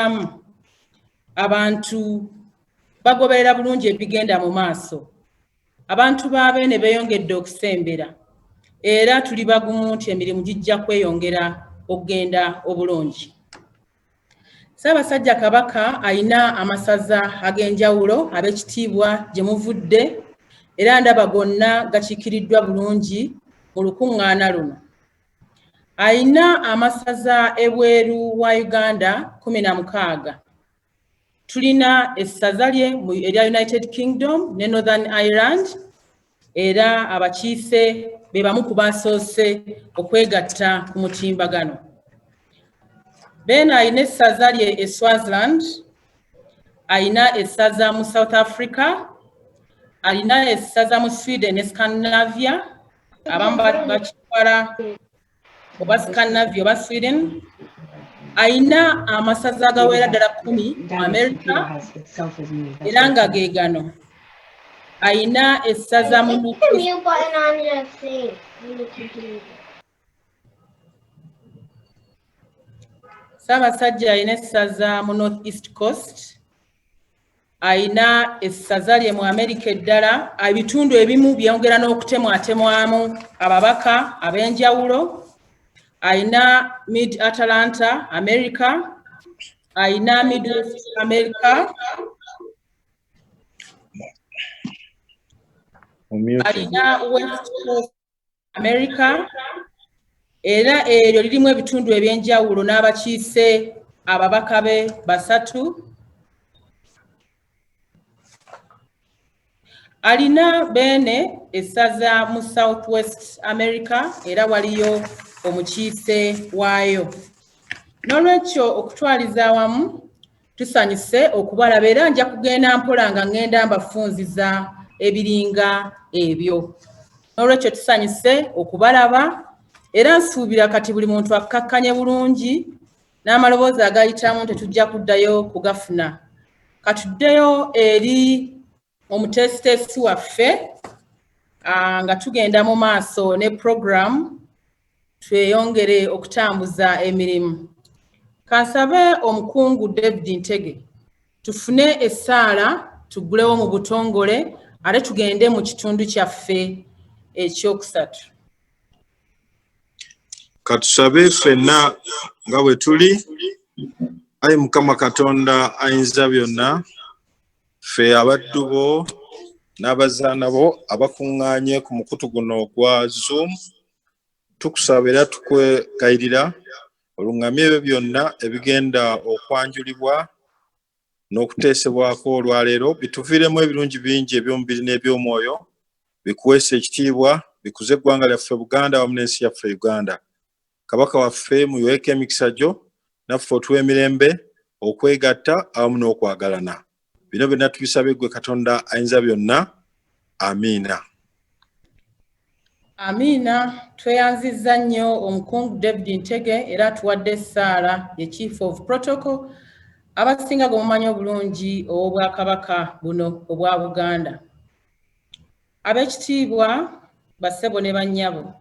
bw'amu abantu bagoberera bulungi ebigenda mu maaso. Abantu b'Abeene beeyongedde okusembera era tuli bagumu nti emirimu gijja kweyongera okugenda obulungi. Ssaabasajja Kabaka alina amasaza ag'enjawulo ab'ekitiibwa gye muvudde era ndaba gonna gakiikiriddwa bulungi mu lukuŋŋaana luno. Alina amasaza ebweru wa Uganda 16. Tulina essaza lye erya United Kingdom ne Northern Ireland era abakiise be bamu ku basoose okwegatta ku mutimbagano. Beene alina essaza lye e Swaziland, alina essaza mu South Africa, alina essaza mu Sweden ne Scandinavia, abamu bakitwala oba Scandinavia oba Sweden. Alina amasaza agawera ddala 10 mu America era nga ge gano. Alina essaza mu Ssaabasajja alina essaza mu North East Coast, alina essaza lye mu America eddala, ebitundu ebimu byongera n'okutemwatemwamu ababaka ab'enjawulo. Alina Mid Atlanta America, alina Midwest America, alina West Coast America, era eryo lirimu ebitundu ebyenjawulo n'abakiise ababaka be 3. Alina Beene essaza mu South West America era waliyo omukiise waayo. N'olwekyo okutwaliza awamu tusanyuse okubalaba era nja kugenda mpola nga ngenda mbafunziza ebiringa ebyo. N'olwekyo tusanyuse okubalaba era nsuubira kati buli muntu akkakkanye bulungi n'amaloboozi agayitamu tetujja kuddayo kugafuna. Katuddeyo eri omuteesiteesi waffe nga tugenda mu maaso ne program tweyongere okutambuza emirimu. Kansabe omukungu David Ntege tufune essaala tuggulewo mu butongole ate tugende mu kitundu kyaffe ekyokusatu. Katusabe ffenna nga bwe tuli. Ayi Mukama Katonda ayinza byonna, ffe abaddu bo n'abazaana bo abakuŋŋaanye ku mukutu guno ogwa Zoom, tukusaba era tukwegayirira oluŋŋamye ebyo byonna ebigenda okwanjulibwa n'okuteesebwako olwaleero bituviiremu ebirungi bingi eby'omubiri n'eby'omwoyo, bikuweesa ekitiibwa, bikuze eggwanga lyaffe Buganda wamu n'ensi yaffe Uganda. Kabaka waffe muyiweeko emikisa gyo, naffe otuwa emirembe, okwegatta awamu n'okwagalana. Bino byonna tubisabye ggwe Katonda ayinza byonna. Amiina. Amiina. Tweyanzizza nnyo omukungu David Ntege era tuwadde essaala ye Chief of Protocol abasinga gumumanyi obulungi obw'Obwakabaka buno obwa Buganda. Ab'ekitiibwa bassebo ne bannyabo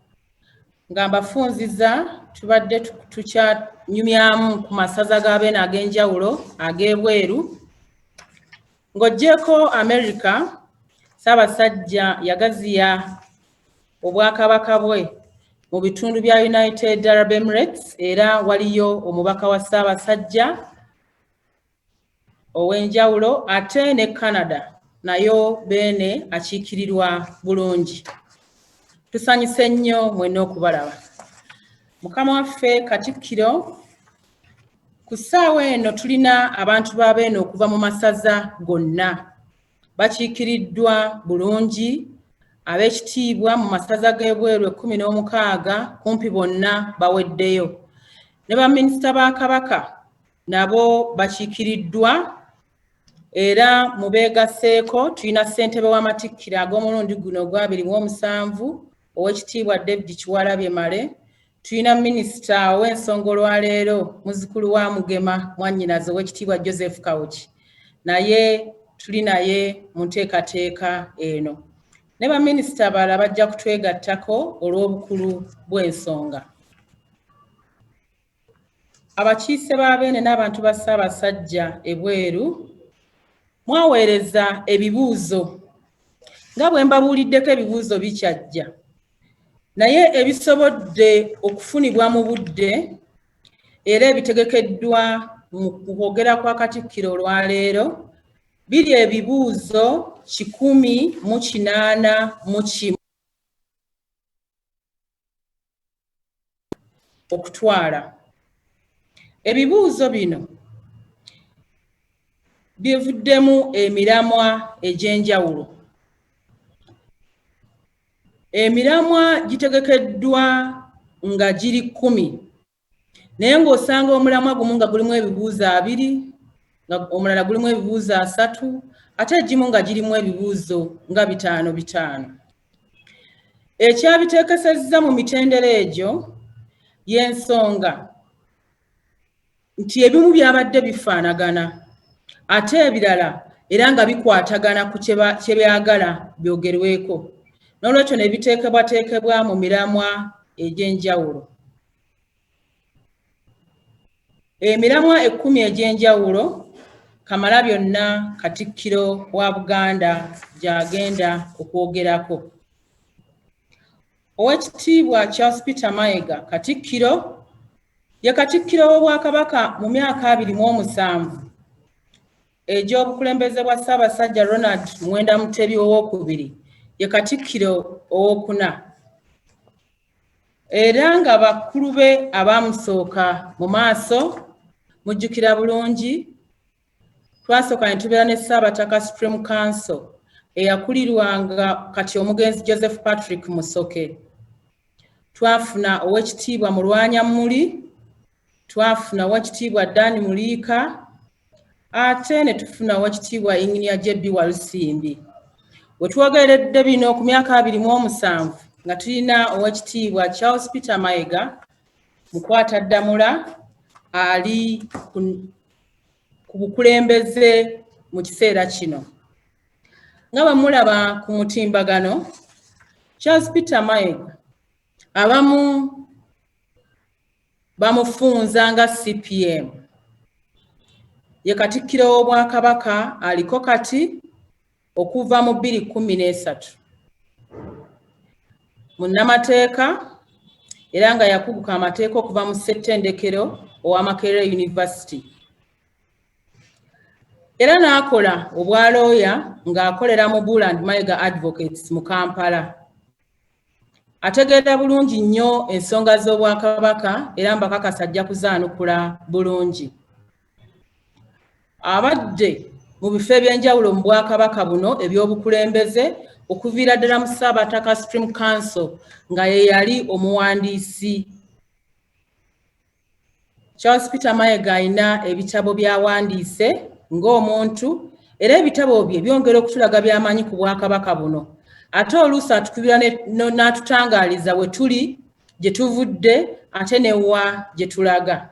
nga mbafunziza tubadde tukyanyumyamu ku masaza g'Abeene ag'enjawulo ag'ebweru. Ng'oggyeko America, Ssaabasajja yagaziya obwakabaka bwe mu bitundu bya United Arab Emirates era waliyo omubaka wa Ssaabasajja ow'enjawulo, ate ne Canada nayo Beene akiikirirwa bulungi. Tusanyuse nnyo mwenna okubalaba. Mukama waffe Katikkiro, ku ssaawa eno tulina abantu ba Beene okuva mu masaza gonna. Bakiikiriddwa bulungi, ab'ekitiibwa mu masaza g'ebweru 16 kumpi bonna baweddeyo. Ne baminisita ba Kabaka nabo bakiikiriddwa era mu beegaseeko tulina ssentebe w'amatikkira ag'omulundi guno ogwa 27 ow'ekitiibwa David Kiwalabye Male. Tulina minisita ow'ensonga olwaleero muzzukulu wa Mugema mwannyinaze ow'ekitiibwa Joseph Kawuki, naye tuli naye mu nteekateeka eno. Ne baminisita abalala bajja kutwegattako olw'obukulu bw'ensonga. abakiise b'Abeene n'abantu ba Ssaabasajja ebweru mwaweereza ebibuuzo nga bwe mbabuuliddeko ebibuuzo bikyajja naye ebisobodde okufunibwa mu budde era ebitegekeddwa mu kwogera kwa Katikkiro olwaleero biri ebibuuzo 181 okutwala. Ebibuuzo bino bivuddemu emiramwa egy'enjawulo. Emiramwa gitegekeddwa nga giri 10 naye ng'osanga omulamwa gumu nga gulimu ebibuuzo 2 nga omulala gulimu ebibuuzo 3 ate egimu nga girimu ebibuuzo nga 5. Ekyabiteekesezza mu mitendera egyo y'ensonga nti ebimu byabadde bifaanagana ate ebirala era nga bikwatagana ku kye byagala byogerweko n'olwekyo ne biteekebwateekebwa mu miramwa egy'enjawulo. Emiramwa 10 egy'enjawulo Kamalabyonna Katikkiro wa Buganda gy'agenda okwogerako. Oweekitiibwa Charles Peter Mayiga Katikkiro ye Katikkiro w'Obwakabaka mu myaka 27 egy'obukulembeze bwa Ssaabasajja Ronald Muwenda Mutebi II ye Katikkiro owokuna era nga bakulu be abamusooka mu maaso mujjukira bulungi twasooka ne tubeera ne Ssaabataka Supreme Council eyakulirwanga kati omugenzi Joseph Patrick Musoke. Twafuna Oweekitiibwa Mulwanyammuli, twafuna Oweekitiibwa Dan Muliika ate ne tufuna Oweekitiibwa Engineer J.B. Walusimbi. Bwe twogeredde bino ku myaka 27 nga tulina Oweekitiibwa Charles Peter Mayiga Mukwataddamula ali ku bukulembeze mu kiseera kino. Nga bamulaba ku mutimbagano, Charles Peter Mayiga abamu bamufunza nga CPM. Ye Katikkiro w'Obwakabaka aliko kati okuva mu 2013. Munnamateeka era nga yakuguka amateeka okuva mu ssettendekero owa Makerere University. Era n'akola obwalooya ng'akolera mu Bull and Mayiga Advocates mu Kampala. Ategeera bulungi nnyo ensonga z'Obwakabaka era mbakakasa ajja kuzaanukula bulungi. Abadde mu bifo eby'enjawulo mu Bwakabaka buno eby'obukulembeze okuviira ddala mu Ssaabataka Supreme Council nga ye yali omuwandiisi. Charles Peter Mayiga alina ebitabo by'awandiise ng'omuntu era ebitabo bye byongera okutulaga by'amanyi ku Bwakabaka buno. Ate oluusi atukubira n'atutangaaliza we tuli, gye tuvudde ate newa gye tulaga.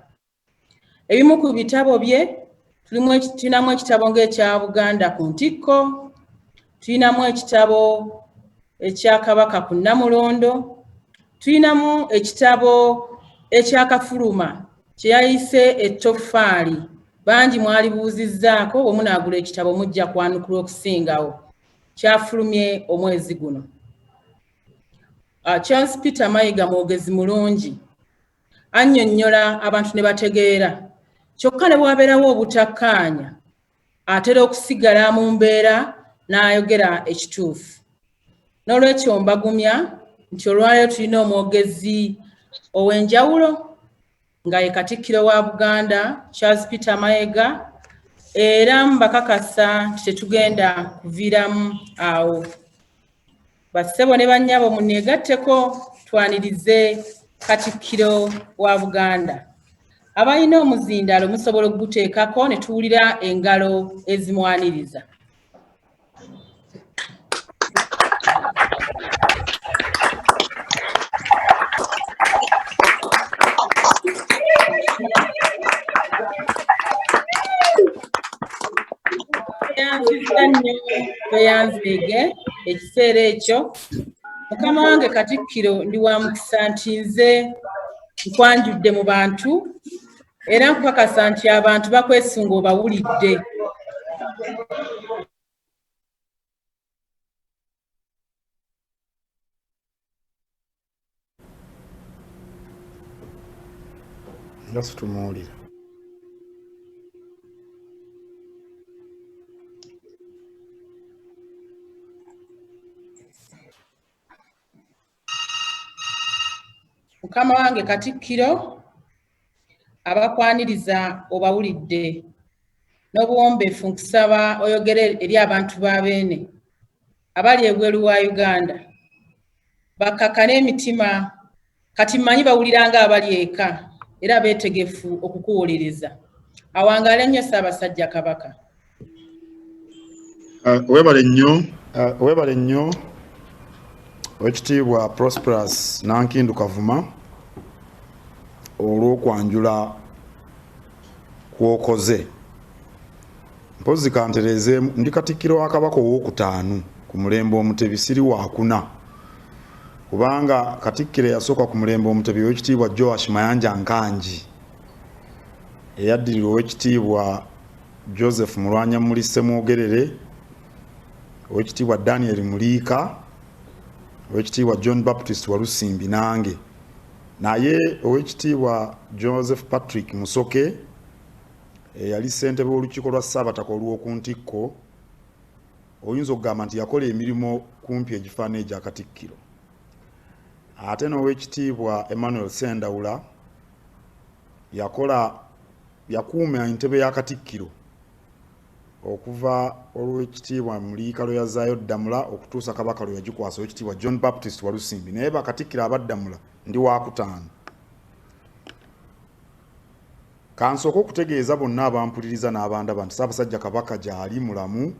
Ebimu ku bitabo bye tulinamu ekitabo ng'ekya Buganda ku ntikko, tulinamu ekitabo ekya Kabaka ku Namulondo, tulinamu ekitabo ekya Kafuluma kye yayise ettoffaali. Bangi mwalibuuzizzaako bwe munaagula ekitabo mujja kwanukula okusingawo. Kyafulumye omwezi guno. Charles Peter Mayiga mwogezi mulungi. Annyonnyola abantu ne bategeera. Kyokka ne bwabeerawo obutakkaanya atera okusigala mu mbeera n'ayogera ekituufu. N'olwekyo mbagumya nti olwaleero tulina omwogezi ow'enjawulo nga ye Katikkiro wa Buganda Charles Peter Mayiga era mbakakasa nti tetugenda kuviiramu awo. Bassebo ne bannyabo munneegatteko twanirize Katikkiro wa Buganda. Abalina omuzindaalo musobola okuguteekako ne tuwulira engalo ezimwaniriza. Tweyanzege ekiseera ekyo Mukama wange Katikkiro ndi wa mukisa nti nze nkwanjudde mu bantu era nkukakasa nti abantu bakwesunga obawulidde. Just tumuwulira. Mukama wange Katikkiro abakwaniriza obawulidde n'obuwombeefu nkusaba oyogere eri abantu ba Beene abali ebweru wa Uganda bakakane emitima kati mmanyi bawuliranga abali eka era beetegefu okukuwuliriza. Awangale nnyo Ssaabasajja Kabaka. Weebale nnyo Oweekitiibwa Prosperous Nankindu Kavuma olw'okwanjula kw'okoze. Mpozi kantereeze ndi Katikkiro wa Kabaka owookutaano ku mulembe Omutebi siri wakuna. Kubanga Katikkiro yasooka ku mulembe Omutebi Oweekitiibwa Joash Mayanja Nkangi, eyaddirira Oweekitiibwa Joseph Mulwanyamuli Ssemwogerere, Oweekitiibwa Daniel Muliika, Oweekitiibwa John Baptist Walusimbi nange. Naye Oweekitiibwa Joseph Patrick Musoke yali ssentebe w'olukiiko lwa Ssaabataka olw'oku ntikko, oyinza okugamba nti yakola emirimu kumpi egifaana egya Katikkiro. Ate n'Oweekitiibwa Emmanuel Sendawula yakuuma entebe ya Katikkiro okuva Oweekitiibwa Muliika lwe yazaayo Ddamula okutuusa Kabaka lwe yagikwasa Oweekitiibwa John Baptist Walusimbi. Naye Bakatikkiro abaddamula ndi wakutaano. Kansooka okutegeeza bonna abampuliriza n'abandaba nti Ssaabasajja Kabaka gy'ali mulamu,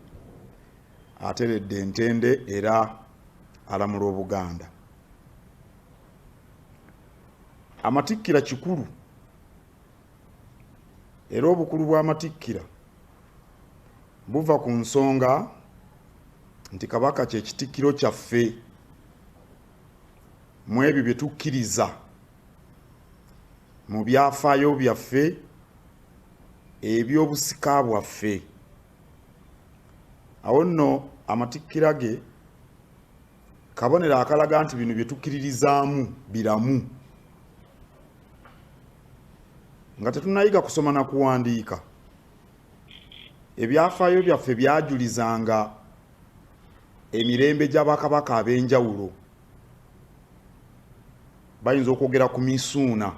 ateredde entende era alamula Obuganda. Amatikkira kikulu era obukulu bw'amatikkira buva ku nsonga nti Kabaka kye kitikkiro kyaffe mu ebyo bye tukkiriza mu byafaayo byaffe eby'obusika bwaffe. Awo nno amatikkira ge kabonero akalaga nti bino bye tukkiririzaamu biramu, nga tetunayiga kusoma na kuwandiika. Ebyafaayo byaffe byajulizanga emirembe gy'Abakabaka ab'enjawulo. Bayinza okwogera ku Misuuna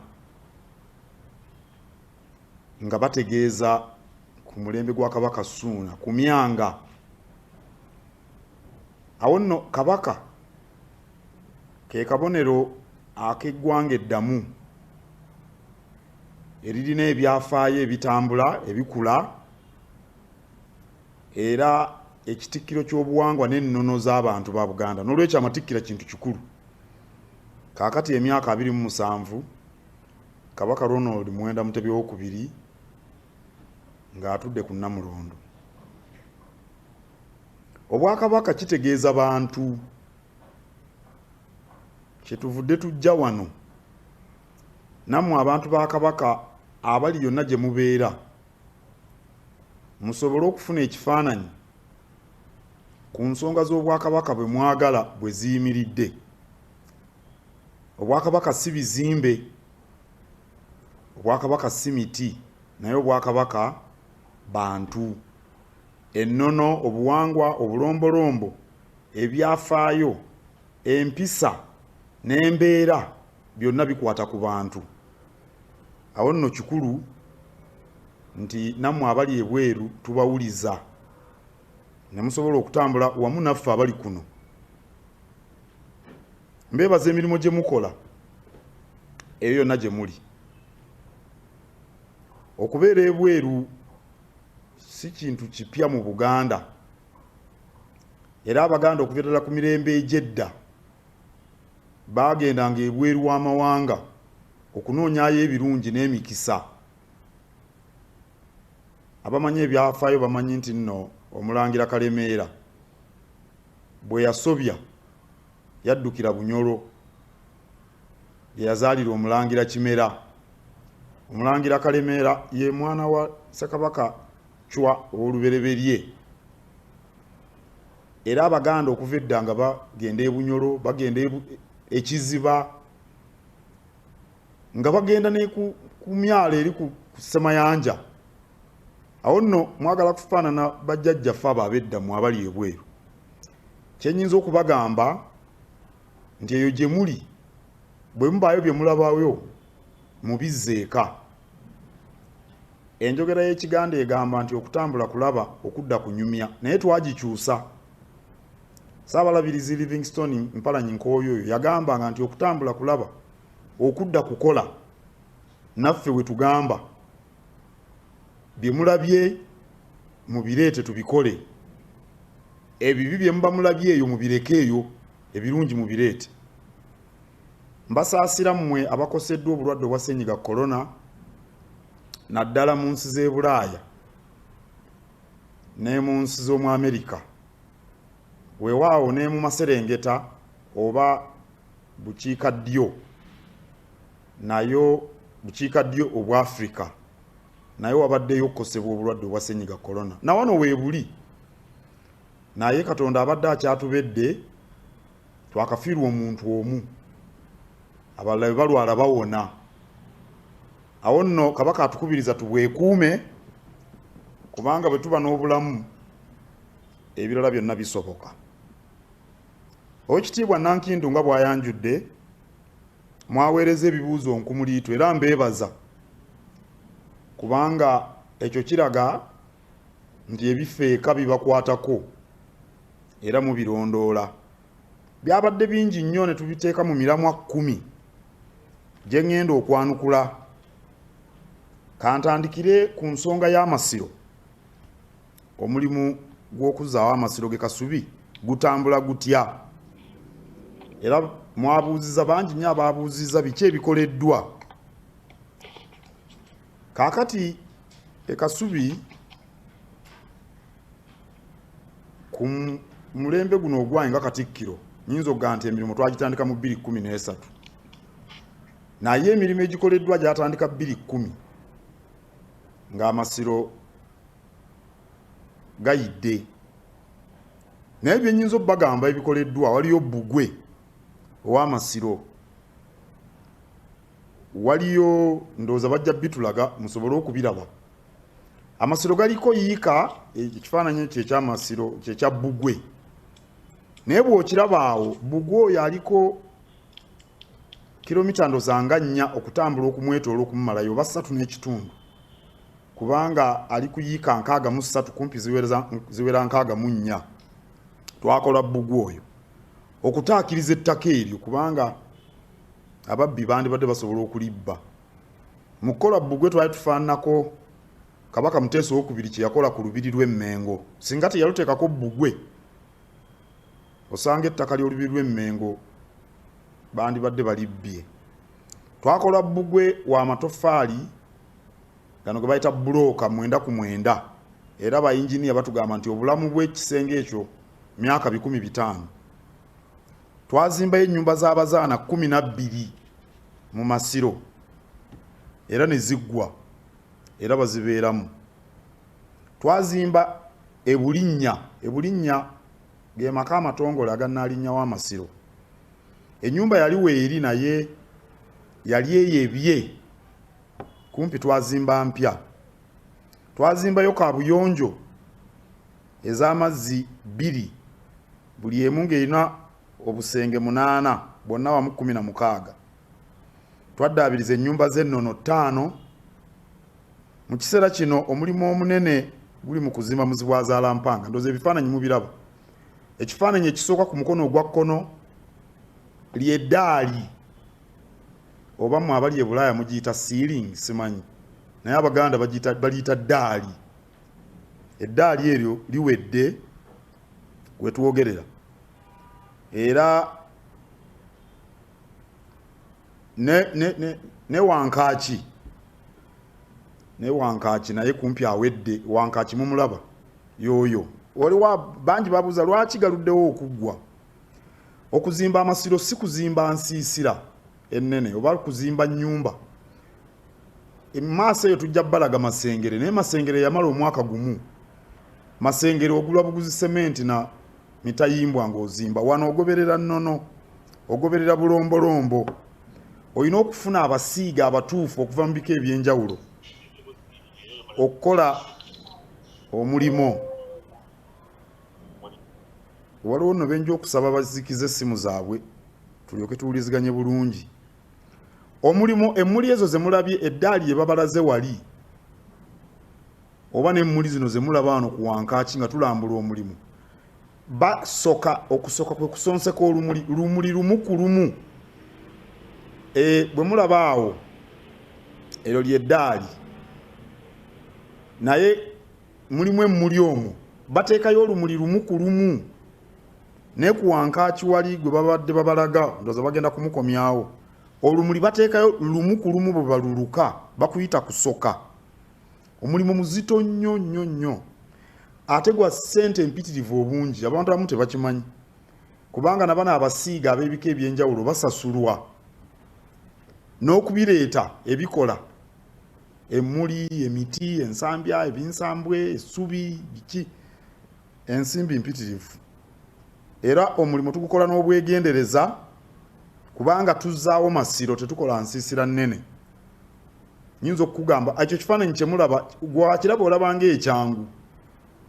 nga bategeeza ku mulembe gwa Kabaka Ssuuna, ku Myanga. Awo nno Kabaka ke kabonero ak'eggwanga eddamu eririna ebyafaayo ebitambula ebikula, era ekitikkiro ky'obuwangwa n'ennono z'abantu ba Buganda. N'olwekyo amatikkira kintu kikulu. Kaakati emyaka 27 Kabaka Ronald Muwenda Mutebi II ng'atudde ku Namulondo. Obwakabaka kitegeeza bantu kyetuvudde tujja wano. Nammwe abantu ba Kabaka abali yonna gye mubeera musobole okufuna ekifaananyi ku nsonga z'Obwakabaka bwe mwagala bwe ziyimiridde. Obwakabaka si bizimbe, Obwakabaka si miti, naye Obwakabaka bantu. Ennono, obuwangwa, obulombolombo, ebyafaayo, empisa n'embeera byonna bikwata ku bantu. Awo nno kikulu nti nammwe abali ebweru tubawuliza ne musobola okutambula wamu naffe abali kuno. Mbeebaza emirimu gye mukola eyo yonna gye muli. Okubeera ebweru si kintu kipya mu Buganda, era Abaganda okuva ddala ku mirembe egy'edda baagendanga ebweru w'amawanga okunoonyaayo ebirungi n'emikisa. Abamanyi ebyafaayo bamanyi nti nno Omulangira Kalemeera bwe yasobya yaddukira Bunyoro, ye yazaalira Omulangira Kimera. Omulangira Kalemeera ye mwana wa Ssekabaka Chwa olubereberye. Era Abaganda okuva edda nga bagenda e Bunyoro, bagenda Ekiziba, nga bagenda ne ku myalo eri ku Ssemayanja. Awo nno mwagala kufaanana bajjajjaffe abo ab'edda mu abali ebweru. Kye nnyinza okubagamba nti eyo gye muli bwe mubaayo bye mulabayo mubizzeeka. Enjogera y'Ekiganda egamba nti okutambula kulaba okudda kunyumya, naye twagikyusa. Ssaabalabirizi Livingstone Mpalanyi Nkooyo oyo yagambanga nti okutambula kulaba okudda kukola. Naffe we tugamba bye mulabye mubireete tubikole, ebibi bye muba mulabye eyo mubireke eyo, ebirungi mubireete. Mbasaasira mmwe abakoseddwa obulwadde obwa ssennyiga korona naddala mu nsi z'e Bulaaya ne mu nsi z'omu Amerika, weewaawo ne mu Maserengeta oba bukiikaddyo, nayo bukiikaddyo obwa Afrika, naye wabaddeyo okukosebwa obulwadde obwa ssennyiga korona. Na wano weebuli, naye Katonda abadde akyatubedde, twakafiirwa omuntu omu, abalala bwe balwala bawona. Awo nno Kabaka atukubiriza tubwekuume, kubanga bwe tuba n'obulamu ebirala byonna bisoboka. Oweekitiibwa Nankindu nga bw'ayanjudde, mwaweereza ebibuuzo nkumuliitu era mbeebaza, kubanga ekyo kiraga nti ebifeeka bibakwatako era mubirondoola. Byabadde bingi nnyo ne tubiteeka mu miramwa 10 gye ŋŋenda okwanukula. Kantandikire ku nsonga y'amasiro. Omulimu gw'okuzaawo amasiro ge Kasubi gutambula gutya? Era mwabuuziza bangi nnyo abaabuuziza biki ebikoleddwa. Kaakati e Kasubi ku mulembe guno ogwange nga Katikkiro nnyinza okugamba nti emirimu twagitandika mu 2013, naye emirimu egikoleddwa gyatandika 2010 ng'amasiro gayidde. Naye bye nnyinza obbagamba ebikoleddwa, waliyo Bbugwe ow'amasiro, waliyo ndowooza bajja bitulaga musobole okubiraba. Amasiro galiko yiika ekifaananyi ekyo ekyamasiro kyekya Bbugwe, naye bw'okiraba awo Bbugwe oyo aliko kilomita ndowooza nga 4 okutambula okumwetoola okumumalayo oba 3.5, kubanga ali ku yiika 63 kumpi ziwera 64. Twakola Bbugwe oyo okutaakiriza ettaka eryo, kubanga ababbi bandibadde basobola okulibba. Mu kukola Bbugwe twali tufaananako Kabaka Muteesa II kye yakola ku lubiri lw'Emmengo. Singa teyaluteekako Bbugwe, osanga ettaka ly'olubiri lw'Emmengo bandibadde balibbye. Twakola Bbugwe wa matoffaali gano ge bayita bulooka 9 ku 9, era bayinginiya batugamba nti obulamu bw'ekisenge ekyo myaka 500. Twazimbayo ennyumba z'abazaana 12 mu masiro, era ne ziggwa, era bazibeeramu. Twazimba Ebulinnya ge maka amatongole agannaalinnya w'amasiro. Ennyumba yali weeri naye yali eyebye, kumpi twazimba mpya. Twazimbayo kaabuyonjo ez'amazzi 2, buli emu ng'erina obusenge 8, bonna wamu 16. Twaddaabiriza ennyumba z'ennono 5. Mu kiseera kino omulimu omunene guli mu kuzimba Muzibwazaalampanga. Ndowooza ebifaananyi mubiraba. Ekifaananyi ekisooka ku mukono ogwa kkono ly'eddaali, oba mu abali e Bulaaya mugiyita ceiling simanyi, naye Abaganda baliyita ddaali. Eddaali eryo liwedde we twogerera, era ne Wankaaki naye kumpi awedde. Wankaaki mumulaba yooyo. Waliwo bangi babuuza lwaki galuddewo okuggwa. Okuzimba amasiro si kuzimba nsiisira ennene oba kuzimba nnyumba. Maaso eyo tujja balaga Masengere naye Masengere yamala omwaka gumu. Masengere ogulwa buguzi sementi na mitayimbwa ng'ozimba wano ogoberera nnono ogoberera bulombolombo olina okufuna abasiiga abatuufu okuva mu bika ebyenjawulo okukola omulimo. Waliwo nno benja okusaba bazikize essimu zaabwe tulyoke tuwuliziganye bulungi. Omulimo emmuli ezo ze mulabye eddaali ye babalaze wali oba n'emmuli zino ze mulaba wano ku Wankaaki nga tulambula omulimu okusoka kwe kusonseka lumuli lumu ku lumu. Bwe mulaba awo eryo ly'eddaali naye mulimu emmuli omwo bateekayo olumuli lumu ku lumu naye ku Wankaaki wali gwe babadde babalaga ndowooza bagenda kumukomyawo olumuli bateekayo lumu ku lumu bwe baluluka bakuyita kusoka. Omulimu muzito nnyo nnyo nnyo ate gwa ssente empitirivu obungi abantu abamu tebakimanyi kubanga nabana abasiiga ab'ebika ebyenjawulo basasulwa n'okubireeta ebikola emmuli emiti ensambya ebinsambwe essubi biki ensimbi mpitirivu. Era omulimo tugukola n'obwegendereza kubanga tuzzaawo masiro tetukola nsiisira nnene. Nyinza okugamba ekyo kifaananyi kye mulaba gwakiraba olaba ng'ekyangu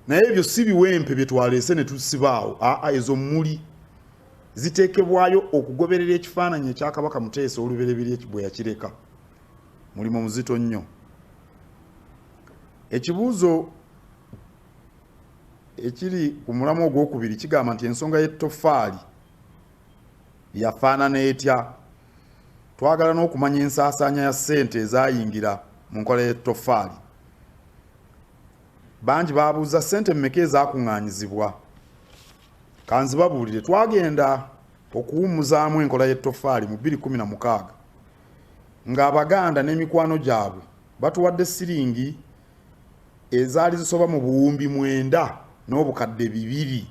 naye ebyo si biwempe bye twaleese ne tusibaawo. Ezo mmuli ziteekebwayo okugoberera ekifaananyi ekya Kabaka Muteesa olubereberye bwe yakireka. Mulimo muzito nnyo. Ekibuuzo ekiri ku mulamu ogwokubiri kigamba nti ensonga y'ettoffaali yafaanana etya. Twagala n'okumanya ensaasaanya ya ssente ezayingira mu nkola y'ettoffaali. Bangi baabuuza ssente mmeka ezaakuŋŋaanyizibwa. Kanzibabuulire twagenda okuwummuzaamu enkola y'ettoffaali mu 2016 ng'Abaganda n'emikwano gyabwe batuwadde siringi ezaali zisoba mu buwumbi 9 n'obukadde 2.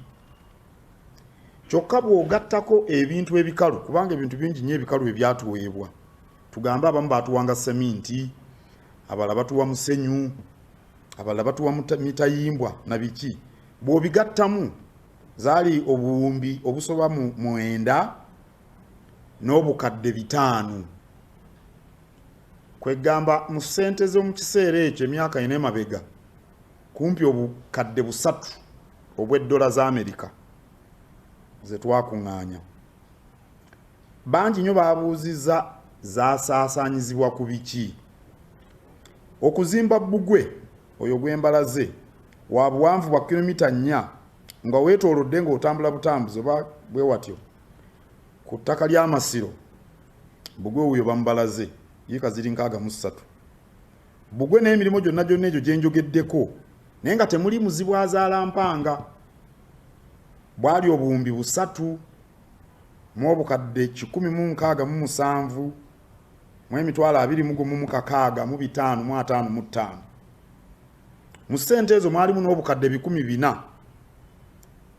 Kyokka bw'ogattako ebintu ebikalu kubanga ebintu bingi nnyo ebikalu ebyatuweebwa. Tugambe abamu baatuwanga seminti, abalala batuwa musenyu, abalala batuwa mitayimbwa na biki. Bw'obigattamu zaali obuwumbi obusoba mu 9 n'obukadde 5. Kwegamba mu ssente z'omu kiseera ekyo emyaka 4 emabega kumpi obukadde 3 obw'eddola za Amerika ze twakuŋŋaanya. Bangi nnyo baabuuzizza zaasaasaanyizibwa ku biki. Okuzimba Bbugwe oyo gw'embalaze wa buwanvu bwa kilomita 4 nga weetoolodde ng'otambula butambuzi oba bwe watyo ku ttaka ly'amasiro. Bbugwe oyo bamubalaze yiika ziri 63. Bbugwe n'emirimu gyonna gyonna egyo gye njogeddeko naye nga temuli muzibwazaala mpanga. Bwali obuwumbi 3 mu obukadde 167 mu emitwalo 21,600 mu 555. Mu ssente ezo mwalimu n'obukadde 400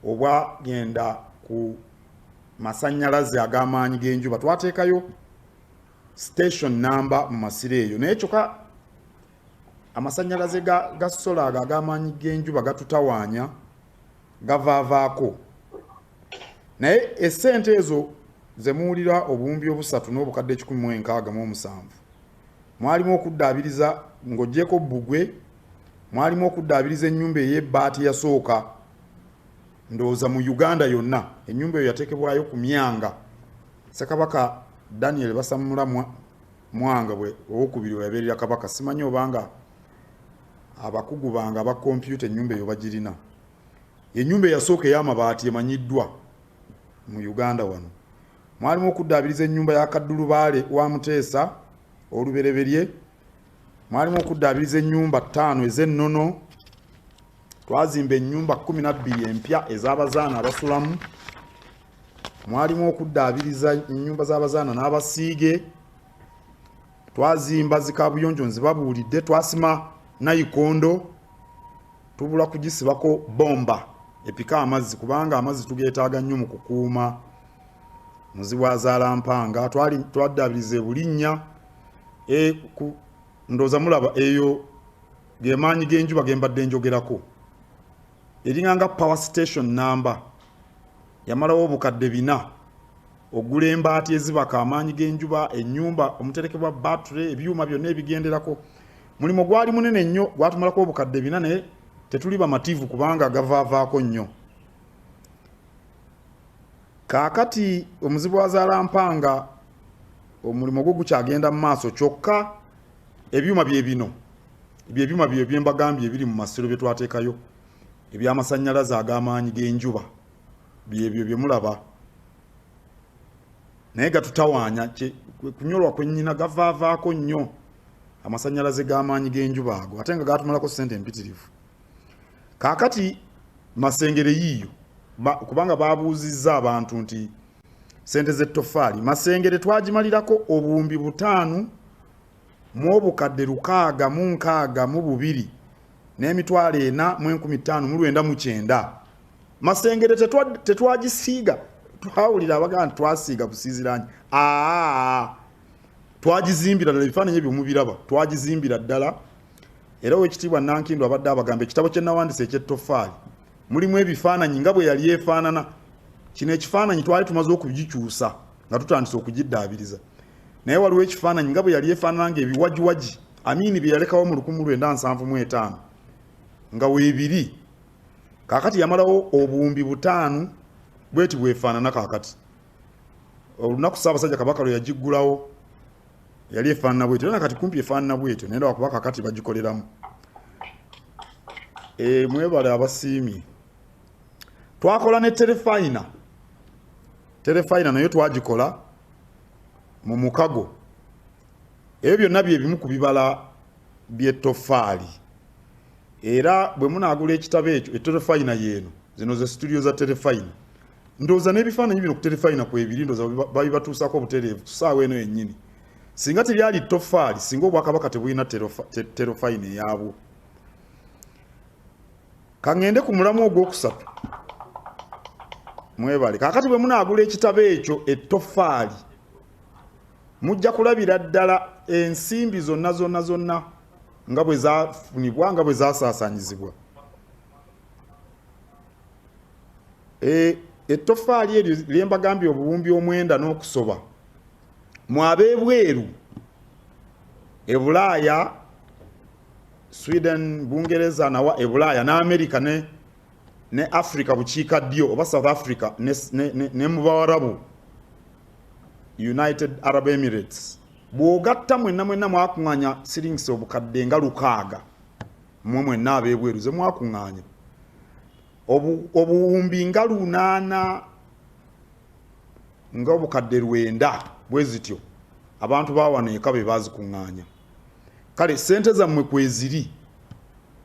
obwagenda ku masannyalaze ag'amaanyi g'enjuba. Twateekayo station number mu masiro eyo naye kyokka amasannyalaze ga sola ag'amaanyi g'enjuba gatutawaanya gavaavaako. Naye essente ezo ze muwulira obuwumbi 3 n'obukadde 167 mwalimu okuddaabiriza ng'oggyeko Bbugwe, mwalimu okuddaabiriza ennyumba ey'ebbaati yasooka ndowooza mu Uganda yonna. Ennyumba eyo yateekebwayo ku Myanga. Ssekabaka Daniel Basamula Mwanga bwe owokubiri weyabeerera Kabaka. Simanyi obanga abakugu bange aba kompyuta ennyumba eyo bagirina. Ennyumba eyasooka ey'amabaati emanyiddwa mu Uganda wano. Mwalimu okuddaabiriza ennyumba ya Kaddulubaale wa Muteesa olubereberye. Mwalimu okuddaabiriza ennyumba 5 ez'ennono. Twazimba ennyumba 12 empya ez'abazaana abasulamu. Mwalimu okuddaabiriza ennyumba z'abazaana n'abasiige. Twazimba zikabuyonjo nzibabuulidde. Twasima nayikondo tubula kugisibako bomba epika amazzi kubanga amazzi tugeetaaga nnyo mu kukuuma muzibwazaala mpanga. Twaddaabiriza Bulinnya ku ndoza mulaba eyo gemaanyi g'enjuba gembadde njogerako eringanga power station number yamalawo obukadde 4 ogula embaati ezibaka amaanyi g'enjuba ennyumba omuterekebwa battery ebyuma byonna ebigenderako mulimo gwali munene nnyo gwatumalako obukadde 4 naye tetuli bamativu kubanga gavaavaako nnyo kaakati omuzibu wa zaalampanga omulimo gwo gukyagenda mu maaso kyokka ebyuma bye bino ebyuma bye byembagambye ebiri mu masiro bye twateekayo ebyamasannyalaze ag'amaanyi g'enjuba byebyo bye mulaba naye gatutawaanya kunyolwa kwennyina gavaavaako nnyo amasannyalaze g'amaanyi g'enjuba ago ate nga gatumalako ssente empitirivu kaakati masengere yiiyo kubanga babuuzizza abantu nti ssente z'ettofaali masengere twagimalirako obuwumbi 5 mu obukadde 662 n'emitwalo 4,459 masengere tetwagisiiga twawulira abaganda twasiiga busiiziranyi twagizimbira ddala ebifaananyi ebyo mubiraba twagizimbira ddala era wekitiibwa Nankindu abadde abagamba ekitabo kye nawandise ekyettofaali mulimu ebifaananyi nga bwe yali efaanana kino ekifaananyi twali tumaze okugikyusa nga tutandise okugiddaabiriza naye waliwo ekifaananyi nga bwe yali efaanana nga ebiwagiwagi Amini bye yalekawo mu 1975 nga weebiri kaakati yamalawo obuwumbi 5 bweti bwefaanana kaakati olunaku Ssaabasajja Kabaka lwe yagiggulawo yali efaanana bwetyo nakati kumpi efaanana bwetyo naye lwakuba kaakati bagikoleramu mwebale abasiimi twakola ne terefayina nayo twagikola mu mukago ebyo byonna byebimu ku bibala by'ettofaali era bwe munaagula ekitabo ekyo etterefayina yeeno zino ze studio za terefayina ndowooza n'ebifaananyi bino ku terefayina kwebiri ndowooza babibatuusako obutereevu tusaawa eno yennyini singa tebyali ttofaali singa obwakabaka tebulina terefayina eyaabwo kaŋŋende ku mulamu ogwokusatu mwebale kaakati bwe munaagula ekitabo ekyo ettofaali mujja kulabira ddala ensimbi zonna nga bwe zafunibwa nga bwe zasaasaanyizibwa ettofaali eryo lyembagambye obuwumbi 9 n'okusoba mwab'ebweru ebulaaya Sweden Bungereza nawa ebulaaya n'Amerika ne Africa bukiikaddyo oba South Africa ne mu Bawarabu United Arab Emirates bw'ogatta mwenna mwakuŋŋaanya siringisi obukadde nga 600 mwenna ab'ebweru ze mwakuŋŋaanya obuwumbi nga 8 nga obukadde 9 bwe zityo abantu bawano eka be bazikuŋŋaanya kale ssente zammwe kweziri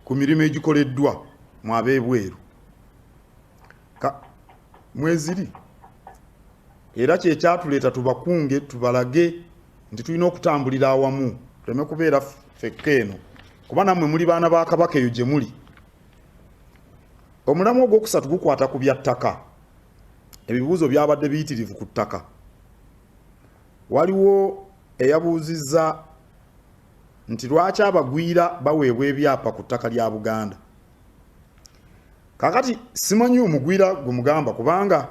ku mirimu egikoleddwa mu ab'ebweru mweziri era kyekyatuleeta tubakunge tubalage nti tulina okutambulira awamu tuleme kubeera ffekka eno kuba nammwe muli baana ba Kabaka eyo gye muli omulamu ogwokusatu gukwata ku bya ttaka ebibuuzo byabadde biyitirivu ku ttaka waliwo eyabuuzizza nti lwaki abagwira baweebwa ebyapa ku ttaka lya Buganda kaakati simanyi omugwira gwe mugamba kubanga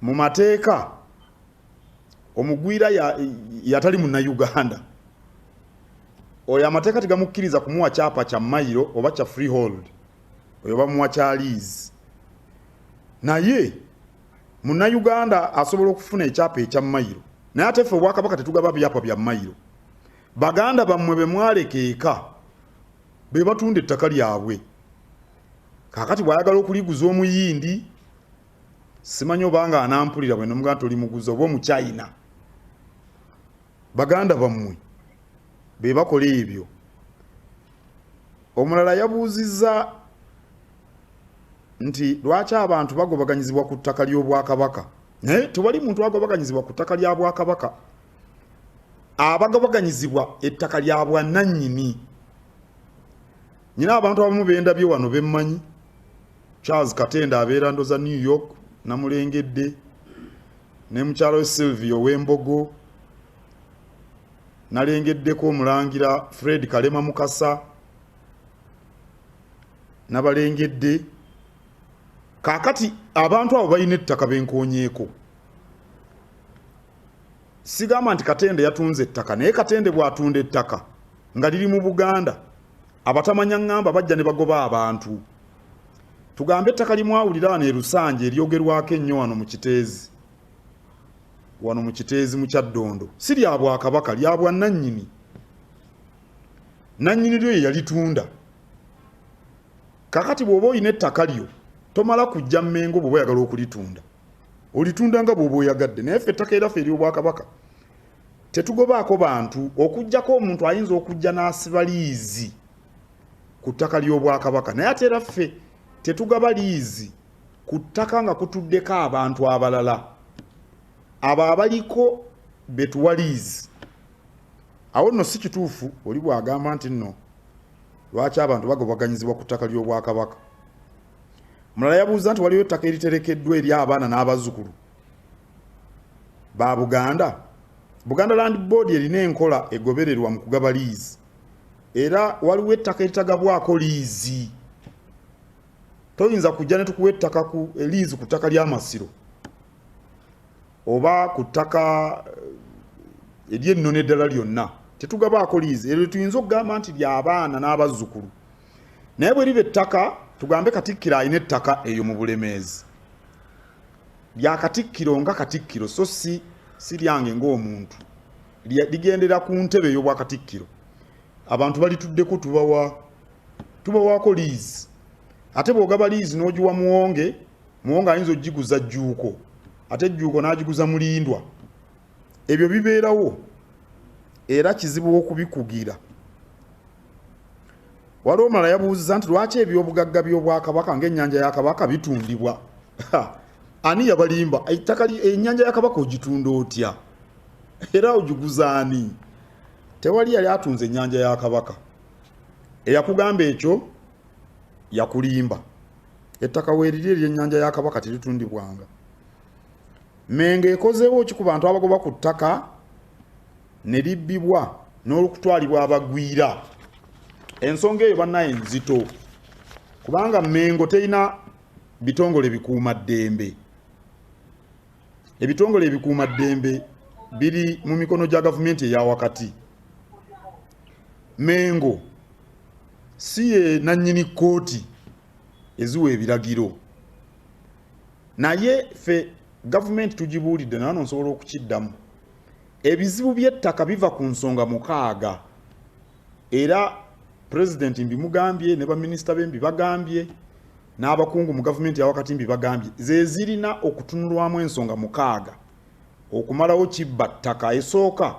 mu mateeka omugwira yatali munnayuganda oyo amateeka tegamukkiriza kumuwa kyapa kya mayiro oba kya freehold oyo bamuwa kya lease naye munnayuganda asobola okufuna ekyapa ekya mayiro naye ate ffe Obwakabaka tetugaba byapa bya mayiro baganda bammwe be mwaleka eka be batunda ettaka lyabwe kaakati bw'ayagala okuliguza omuyindi simanyi obanga anampulira bwe nomuganda toli muguzi oba mu China baganda bammwe be bakola ebyo omulala yabuuzizza nti lwaki abantu bagobaganyizibwa ku ttaka ly'Obwakabaka naye tewali muntu agobaganyizibwa ku ttaka lya Bwakabaka abagobaganyizibwa ettaka lya bwannannyini nyina abantu abamu bendabye wano bemmanyi Charles Katenda abeera ndoza New York namulengedde ne mukyalo Sylvia Wembogo nalengeddeko omulangira Fred Kalema Mukasa nabalengedde kakati abantu abo balina ettaka benkoonyeeko sigamba nti Katende yatunze ettaka naye Katende bw'atunda ettaka nga liri mu Buganda abatamanya ngamba bajja ne bagoba abantu tugambe ettaka limwawulira ne Lusanje eryogerwako ennyo wano mu Kiteezi mu Kyaddondo si lya Bwakabaka lya bwa nannyini lyo ye yalitunda kakati bw'oba olina ettaka lyo tomala kujja Mmengo bw'oba oyagala okulitunda olitunda nga bw'oba oyagadde naye ffe ettaka eraffe ery'Obwakabaka tetugobaako bantu okujjako omuntu ayinza okujja n'asiba liizi ku ttaka ly'Obwakabaka naye ate era ffe tetugaba liizi ku ttaka nga kutuddeko abantu abalala abo abaliko betuwa liizi awo nno si kituufu oli bw'agamba nti nno lwaki abantu bagobaganyizibwa ku ttaka ly'Obwakabaka mulala yabuuza nti waliwo ettaka eriterekeddwa eri abaana n'abazzukulu ba Buganda Land Board erina enkola egobererwa mu kugaba liizi era waliwo ettaka eritagabwako liizi toyinza kujja ne tukuwa ettaka ku liizi ku ttaka ly'Amasiro oba ku ttaka ery'ennono eddala lyonna tetugabaako liizi eryo tuyinza okugamba nti ly'abaana n'abazzukulu naye bwe liba ettaka tugambe Katikkiro alina ettaka eyo mu Bulemeezi lya Katikkiro nga Katikkiro so si lyange ng'omuntu ligendera ku ntebe ey'obwa Katikkiro abantu balituddeko tubawaako liizi ate bw'ogaba liizi n'ogiwa Muwonge ayinza ogiguza Jjuuko ate Jjuuko n'agiguza Mulindwa ebyo bibeerawo era kizibu okubikugira waliwo omulala yabuuziza nti lwaki ebyobugagga by'Obwakabaka ng'ennyanja ya Kabaka bitundibwa ani yabalimba ettaka ennyanja ya Kabaka ogitunda otya era ogiguza ani tewali yali atunze ennyanja ya Kabaka eyakugamba ekyo yakulimba ettaka weeriri ery'ennyanja ya Kabaka teritundibwanga Mmengo ekozeewo ki ku bantu abagoba ku ttaka ne libbibwa n'olukutwalibwa abagwira ensonga eyo bannaye nzito kubanga Mmengo terina bitongole bikuumaddembe ebitongole ebikuumaddembe biri mu mikono gya gavumenti eya wakati Mmengo si ye nannyini kkooti eziwa ebiragiro naye ffe gavumenti tugibuulidde nano nsobola okukiddamu ebizibu by'ettaka biva ku nsonga 6 era pulezidenti mbimugambye ne baminisita be mbibagambye n'abakungu mu gavumenti ya wakati mbibagambye ze zirina okutunulwamu ensonga 6 okumalawo kibba ttaka esooka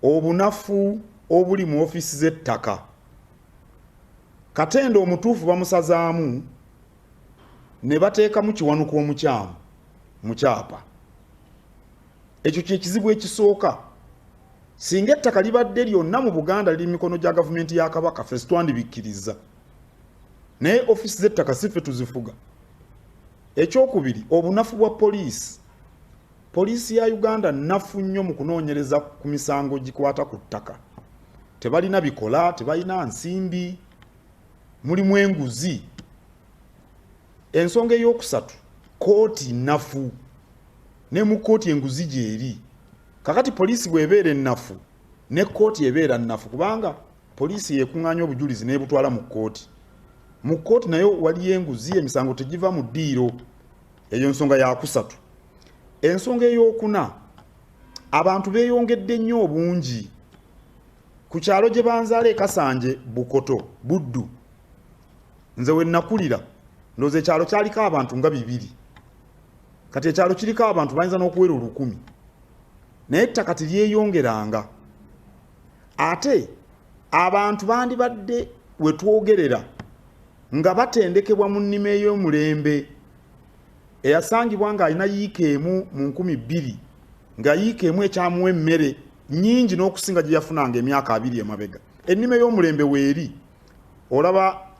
obunafu obuli mu ofiisi z'ettaka Katende omutuufu bamusazaamu ne bateekamu kiwanuka omukyamu mu kyapa ekyo kye kizibu ekisooka singa ettaka libadde lyonna mu Buganda liri mikono gya gavumenti ya Kabaka ffe sitwandibikkiriza naye ofiisi z'ettaka si ffe tuzifuga ekyokubiri obunafu bwa poliisi ya Uganda nnafu nnyo mu kunoonyereza ku misango gikwata ku ttaka tebalina bikola tebalina nsimbi mulimu enguzi ensonga ey'okusatu kooti nnafu ne mu kooti enguzi gyeri kakati poliisi bw'ebeera ennafu ne kooti ebeera nnafu kubanga poliisi yekuŋŋaanya obujulizi n'ebutwala mu kooti nayo waliyo enguzi emisango tegiva mu ddiiro eyo nsonga yakusatu ensonga ey'okuna abantu beeyongedde nnyo obungi ku kyalo gye banzaala e Kasanje Bukoto Buddu nze we nakulira ndowooza ekyalo kyaliko abantu nga 2 kati ekyalo kiriko abantu bayinza n'okuwera 1,000 naye ettaka teryeyongeranga ate abantu bandibadde we twogerera nga batendekebwa mu nnima ey'omulembe eyasangibwa ng'alina yiika emu mu 2,000 nga yiika emu ekyamuwa emmere nnyingi n'okusinga gye yafunanga emyaka 2 emabega ennima ey'omulembe weeri olaba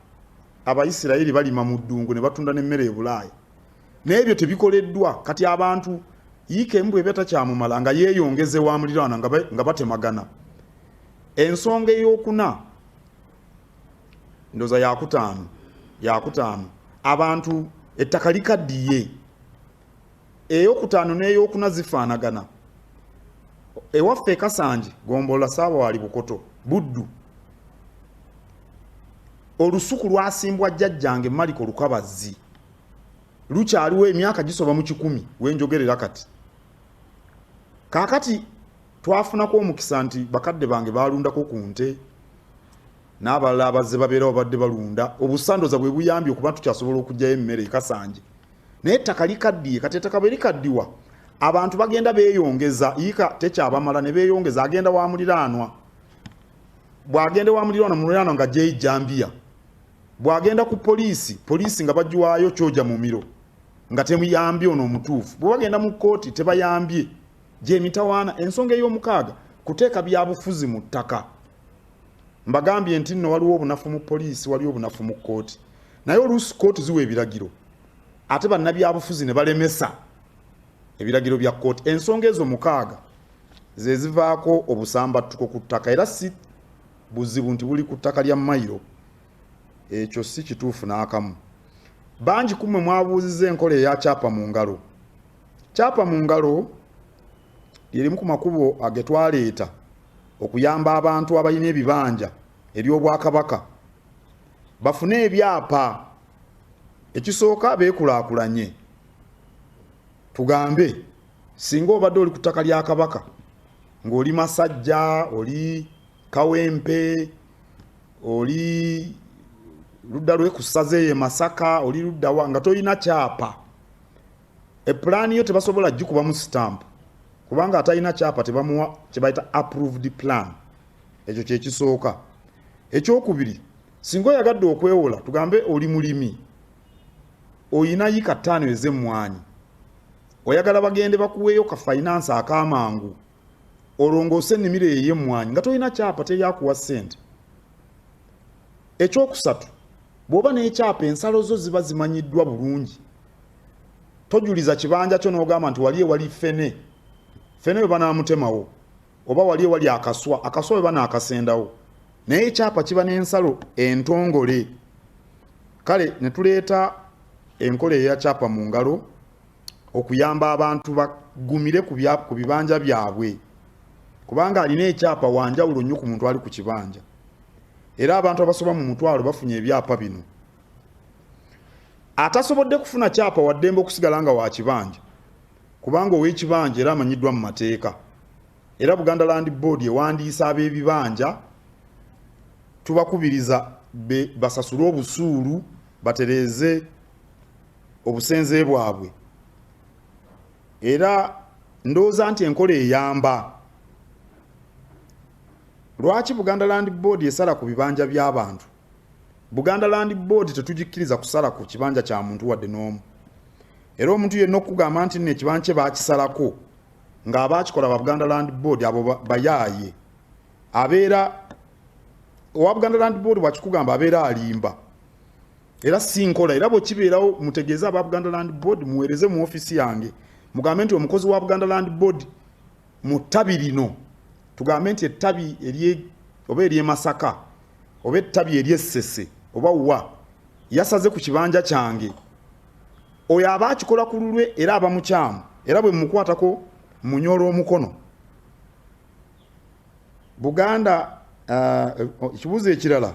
Abayisirayiri balima mu ddungu ne batunda n'emmere e Bulaaya naye ebyo tebikoleddwa kati abantu yiika embwa ebeta kyamumala nga yeeyongeze wa muliraano nga batemagana. Ensonga ey'okuna ndoza yakutaano abantu ettaka likaddiye. Ey'okutaano n'ey'okuna zifaanagana. Ewaffe Kasanje Gombola Saaba wali Bukoto Buddu olusuku lwasimbwa jjajjange Maliko Lukabazzi lukyaliwo emyaka gisoba mu 10 wenjogerera kati. Kaakati twafunako omukisa nti bakadde bange balundako ku nte n'abalala abazze babeera babadde balunda obusandoza bwe buyambye okuba tukyasobola okugyayo emmere Kasanje. Naye ettaka likaddiye kati ettaka bwe likaddiwa abantu bagenda beeyongeza yiika tekyabamala ne beeyongeza agenda wa muliraanwa. Bw'agenda wa muliraanwa muliraanwa nga gyeyijambia. Bw'agenda ku poliisi nga bagiwaayo kyoja mu miro nga temuyambye ono omutuufu. Bwe bagenda mu kkooti tebayambye. Gy'emitawaana ensonga ey'omukaaga kuteeka byabufuzi mu ttaka. Mbagambye nti nno waliwo obunafu mu poliisi waliwo obunafu mu kkooti. Naye oluusi kkooti ziwa ebiragiro ate bannabyabufuzi ne balemesa ebiragiro bya kkooti. Ensonga ezo mukaaga ze zivaako obusambattuko ku ttaka era si buzibu nti buli ku ttaka lya mayiro. Ekyo si kituufu n'akamu. Bangi kumwe mwabuuziza enkola eya kyapa mu ngalo. Kyapa mu ngalo lyerimu ku makubo agetwaleeta okuyamba abantu abalina ebibanja eby'Obwakabaka bafune ebyapa. Ekisooka beekulaakulanye. Tugambe singa obadde oli ku ttaka lya Kabaka ng'oli Masajja oli Kawempe oli ludda lwe ku ssaza eyo Masaka oli ludda wa nga tolina kyapa epulaani yo tebasobola gikuba mu stamp kubanga atalina kyapa tebamuwa kye bayita approved plan. Ekyo kye kisooka. Ekyokubiri singa oyagadde okwewola tugambe oli mulimi oyina yiika 5 ez'emmwanyi oyagala bagende bakuweeyo ka finance ak'amangu olongoose ennimiro ey'emmwanyi nga tolina kyapa teryakuwa ssente. Ekyokusatu bw'oba n'ekyapa ensalo zo ziba zimanyiddwa bulungi. Tojuliza kibanja kyo n'ogamba nti wali ewali ffene we banaamutemawo oba wali ewali akaswa we banaakasendawo. Naye ekyapa kiba n'ensalo entongole. Kale ne tuleeta enkola eya kyapa mu ngalo okuyamba abantu bagumire ku bibanja byabwe kubanga alina ekyapa wanjawulo nnyo ku muntu ali ku kibanja. Era abantu abasoba mu mutwalo bafunye ebyapa bino. Atasobodde kufuna kyapa waddembe okusigala nga wa kibanja kubanga ow'ekibanja era amanyiddwa mu mateeka. Era Buganda Land Board ewandiisa ab'ebibanja tubakubiriza basasule obusuulu batereeze obusenze bwabwe. Era ndowooza nti enkola eyamba. Lwaki Buganda Land Board esala ku bibanja by'abantu? Buganda Land Board tetugikkiriza kusala ku kibanja kya muntu wadde n'omu. Era omuntu yenna okugamba nti n'ekibanja kye baakisalako ng'abaakikola ba Buganda Land Board abo bayaaye. Abeera owa Buganda Land Board bw'akikugamba abeera alimba. Era si nkola. Era bwe kibeerawo mutegeeze aba Buganda Land Board muweereze mu ofisi yange. Mugambe nti omukozi wa Buganda Land Board mu ttabi lino tugambe nti ettabi oba ery'e Masaka oba ettabi ery'Essese oba wa yasaze ku kibanja kyange. Oyo aba akikola ku lulwe era aba mukyamu era bwe mukwatako munyoola omukono. Buganda ekibuuzo ekirala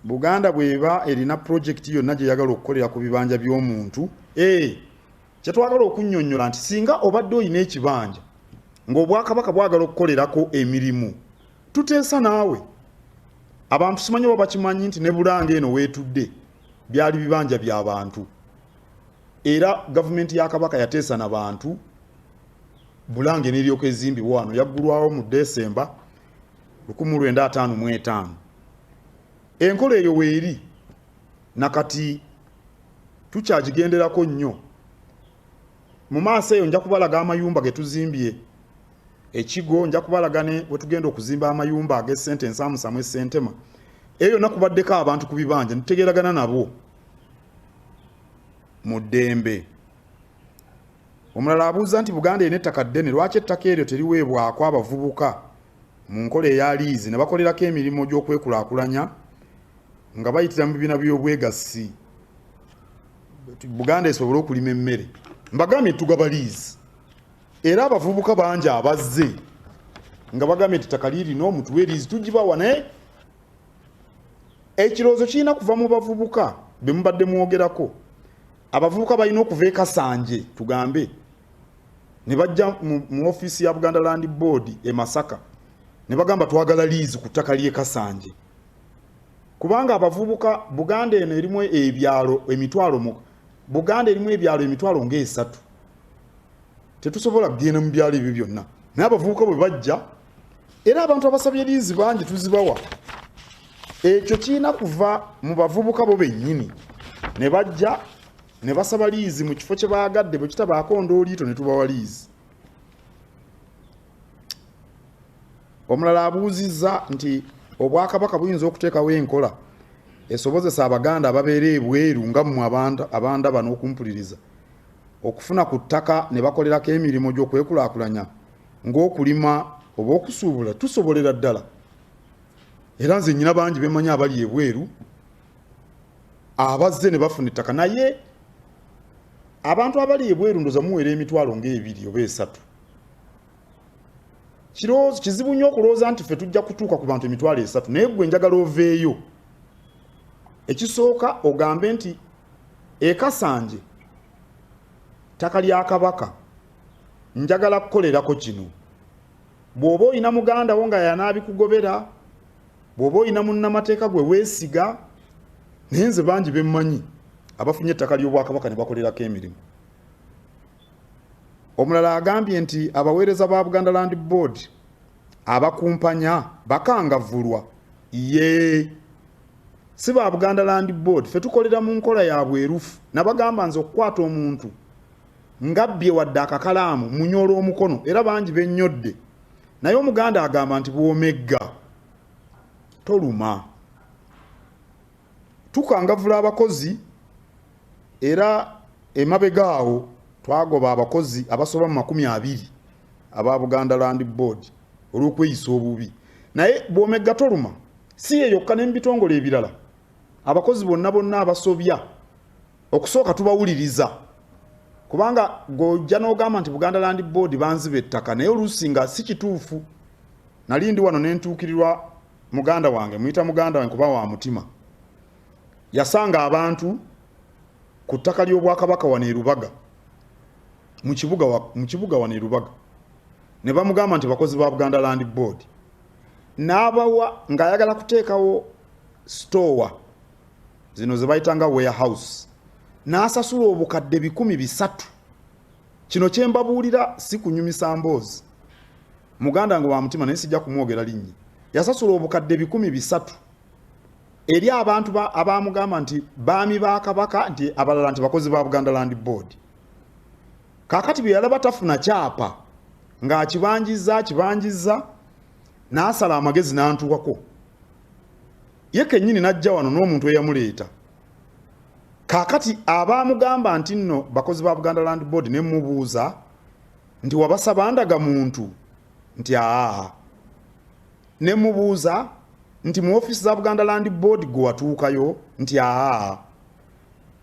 Buganda bweba erina project yonna gye yagala okukolera ku bibanja by'omuntu kye twagala okunnyonnyola nti singa obadde oyina ekibanja ng'Obwakabaka bwagala okukolerako emirimu tuteesa naawe. Abantu simanyi oba bakimanyi nti ne Bulange eno weetudde byali bibanja by'abantu era gavumenti ya Kabaka yateesa n'abantu. Bulange n'eryoka ezimbibwa wano yaggulwawo mu Desemba 1955. Enkola eyo weeri nakati tukyagigenderako nnyo. Mu maaso eyo nja kubalaga amayumba ge tuzimbye Ekigo, nja kubalaga ne we tugenda okuzimba amayumba ag'essente ensaamusamu essentema. Eyo nakubaddeko abantu ku bibanja ntutegeeragana nabo. mu ddembe. Omulala abuuza nti Buganda erina ettaka ddene, lwaki ettaka eryo teriweebwako abavubuka mu nkola eya liizi ne bakolerako emirimu gy'okwekulaakulanya nga bayitira mu bibiina by'obwegassi Buganda esobole okulima emmere. Mbagambye tugaba liizi era abavubuka bangi abazze nga bagambye nti ettaka lirina omutuwe liizi tugibawa naye ekirowoozo kirina kuva mu bavubuka be mubadde mwogerako. Abavubuka balina okuva e Kasanje tugambe ne bajja mu ofiisi ya Buganda Land Board e Masaka ne bagamba twagala liizi ku ttaka ly'e Kasanje. Kubanga abavubuka Buganda eno erimu ebyalo emitwalo Buganda erimu ebyalo emitwalo nga 3. Tetusobola kugenda mu byalo ebyo byonna. Naye abavubuka bwe bajja era abantu abasabye liizi bangi tuzibawa. Ekyo kirina kuva mu bavubuka bo bennyini ne bajja ne basaba liizi mu kifo kye baagadde bwe kitabaako ndooliito ne tubawa liizi. Omulala abuuzizza nti Obwakabaka buyinza okuteekawo enkola esobozesa Abaganda ababeera ebweru nga mmwe abandaba n'okumpuliriza okufuna ku ttaka ne bakolerako emirimu gy'okwekulaakulanya ng'okulima oba okusuubula. Tusobolera ddala era nze nnyina bangi bemanyi abali ebweru abazze ne bafuna ettaka, naye abantu abali ebweru ndoza muwera emitwalo nga 2 oba 3. Kizibu nnyo okulowooza nti ffe tujja kutuuka ku bantu emitwalo 3 naye gwe njagala oveeyo. Ekisooka ogambe nti e Kasanje ttaka lya Kabaka njagala kukolerako kino. Bw'oba oyina muganda wo nga yanaabikugobera, bw'oba oyina munnamateeka gwe weesiga, naye nze bangi bemmanyi abafunye ettaka ly'Obwakabaka ne bakolerako emirimu. Omulala agambye nti abaweereza ba Buganda Land Board abakumpanya bakangavvulwa. Si ba Buganda Land Board, ffe tukolera mu nkola ya bwerufu. Nabagamba nze okukwata omuntu ngabbye wadde akakalaamu munyoola omukono era bangi bennyodde. Naye Omuganda agamba nti bw'omegga toluma. Tukangavvula abakozi era emabega awo twagoba abakozi abasoba mu 20 aba Buganda Land Board olw'okweyisa obubi. Naye bw'omegga toluma si ye yokka n'ebitongole ebirala. Abakozi bonna abasobya okusooka tubawuliriza kubanga gojja n'ogamba nti Buganda Land Board banziba ettaka naye oluusi nga si kituufu. Nali ndi wano ne ntuukirirwa muganda wange, muyita muganda wange kuba wa mutima. Yasanga abantu ku ttaka ly'Obwakabaka wano e Rubaga mu kibuga wano e Rubaga ne bamugamba nti bakozi ba Buganda Land Board. N'abawa ng'ayagala kuteekawo store zino ze bayitanga warehouse. N'asasula obukadde 300,000. Kino kye mbabuulira si kunyumisa mboozi. Muganda wange wa mutima naye sijja kumwogera linnya. Yasasula obukadde 300,000 eri abantu abamugamba nti baami ba Kabaka nti abalala nti bakozi ba Buganda Land Board. Kaakati bye yalaba tafuna kyapa ng'akibanjizza n'asala amagezi n'antuwako. Ye kennyini n'ajja wano n'omuntu eyamuleeta. Kaakati abamugamba nti nno bakozi ba Buganda Land Board ne mubuuza nti wabasaba ndaga muntu nti ne mubuuza nti mu office za Buganda Land Board gwe watuukayo nti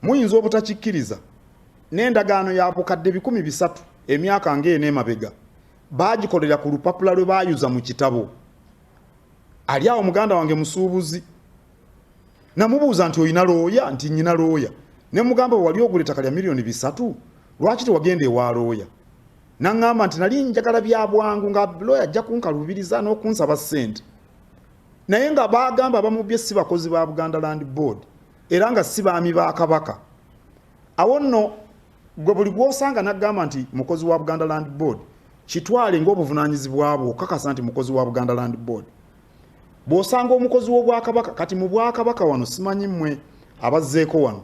muyinza obutakikkiriza n'endagaano ya bukadde 300,000 emyaka ng'ena emabega baagikolera ku lupapula lwe baayuza mu kitabo. Ali awo muganda wange musuubuzi. Namubuuza nti oyina looya? Nti nnyina looya. Ne mugamba wali ogula ettaka lya $3,000,000 lwaki tewagenda ewa looya? N'aŋŋamba nti nali njagala bya bwangu nga looya ajja kunkalubiriza n'okunsaba ssente. Naye nga baagamba bamubye si bakozi ba Buganda Land Board era nga si baami ba Kabaka. Awo nno gwe buli gw'osanga n'aggamba nti mukozi wa Buganda Land Board kitwale ng'obuvunaanyizibwa bwo okakasa nti mukozi wa Buganda Land Board. Bw'osanga omukozi w'Obwakabaka, kati mu Bwakabaka wano simanyi mmwe abazzeeko wano,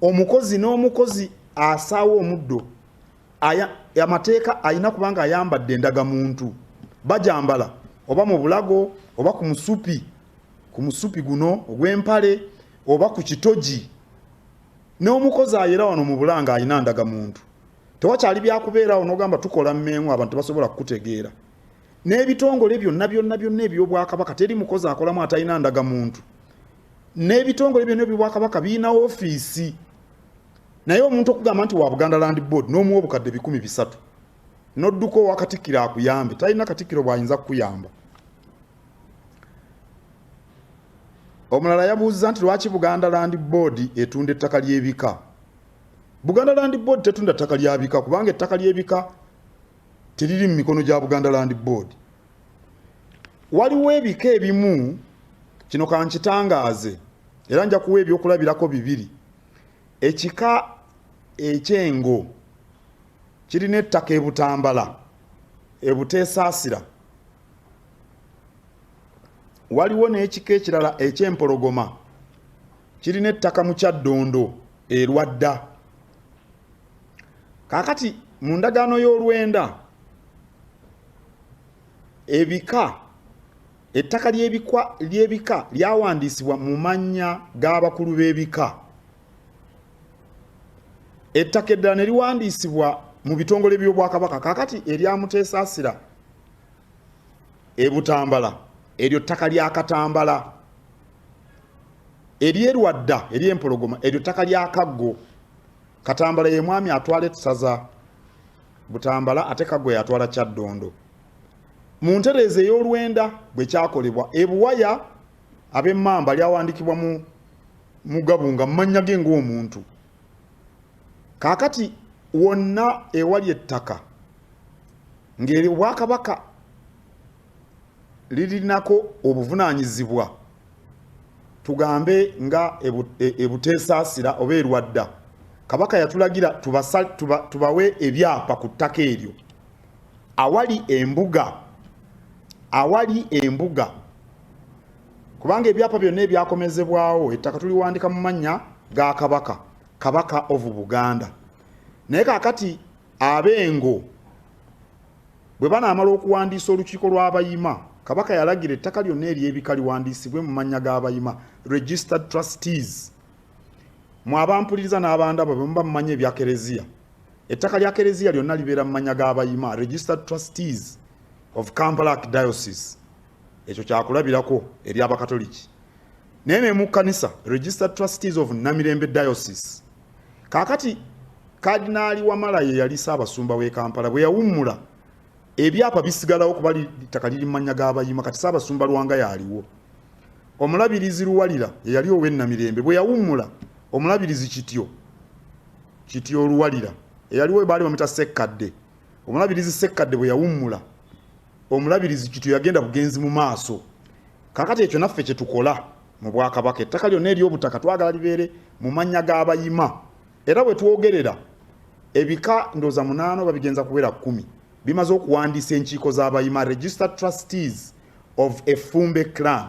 omukozi n'omukozi asaawa omuddo amateeka alina kubanga ayambadde endagamuntu. Bajambala oba mu bulago oba ku musupi guno ogw'empale oba ku kitogi. n'omukozi ayera wano mu Bulanga alina ndagamuntu tewakyali byakubeerawo n'ogamba tukola mmengo abantu tebasobola kukutegeera n'ebitongole byonna eby'Obwakabaka teri mukozi akolamu atalina ndagamuntu n'ebitongole byonna eby'Obwakabaka birina ofiisi naye omuntu okugamba nti wa Buganda Land Board n'omuwa obukadde 300 n'odduka owa Katikkiro akuyambe talina Katikkiro bw'ayinza kukuyamba. Omulala yabuuza nti lwaki Buganda Land Board etunda ettaka ly'ebika. Buganda Land Board tetunda ttaka lya bika kubanga ettaka ly'ebika teriri mu mikono gya Buganda Land Board. Waliwo ebika ebimu kino kankitangaaze era nja kuwa ebyokulabirako 2. Ekika ekyengo kirina ettaka Ebutambala Ebuteesaasira. Waliwo n'ekika ekirala eky'Empologoma kirina ettaka mu Kyaddondo Erwadda. Kaakati mu ndagaano y'olwenda ebika ettaka ly'ebika lyawandiisibwa mu mannya g'abakulu b'ebika. Ettaka eddala ne liwandiisibwa mu bitongole by'Obwakabaka. Kaakati erya Muteesaasira Ebutambala eryo ttaka lya Katambala. Eryerwadda ery'Empologoma eryo ttaka lya Kaggo. Katambala ye mwami atwala essaza Butambala ate Kaggo yatwala Kyaddondo. Mu ntereeza ey'olwenda bwe kyakolebwa Ebuwaya ab'Emmamba lyawandikibwa mu Gabunga mu mannya ge ng'omuntu. Kaakati wonna ewali ettaka ng'eri Obwakabaka lirinako obuvunaanyizibwa tugambe nga Ebuteesaasira oba Erwadda, Kabaka yatulagira tubawe ebyapa ku ttaka eryo awali embuga kubanga ebyapa byonna ebyakomezebwawo ettaka tuliwandika mu mannya ga Kabaka, Kabaka of Buganda. Naye kaakati abengo bwe banaamala okuwandiisa olukiiko lw'abayima, Kabaka yalagira ettaka lyonna ery'ebika liwandiisibwe mu mannya g'abayima, registered trustees. Mu abampuliriza n'abandaba bwe muba mumanya ebya Kereziya, ettaka lya Kereziya lyonna libeera mu mannya g'abayima, registered trustees of Kampala Archdiocese. Ekyo kyakulabirako eri Abakatoliki. Naye ne mu kkanisa, registered trustees of Namirembe Diocese. Kaakati Kardinaali Wamala ye yali Ssaabasumba w'e Kampala bwe yawummula ebyapa bisigalawo kuba ettaka liri mu mannya g'abayima, kati Ssaabasumba Lwanga yaliwo. Omulabirizi Luwalira ye yali ow'e Namirembe bwe yawummula omulabirizi Kityo Luwalira eyaliwo baali bamuyita Ssekkadde. Omulabirizi Ssekkadde bwe yawummula omulabirizi Kityo yagenda bugenzi mu maaso. Kaakati ekyo naffe kye tukola mu Bwakabaka, ettaka lyonna ery'obutaka twagala libeere mu mannya g'abayima. Era bwe twogerera ebika ndooza 8 babigenza kuwera 10 bimaze okuwandiisa enkiiko z'abayima, registered trustees of Effumbe clan.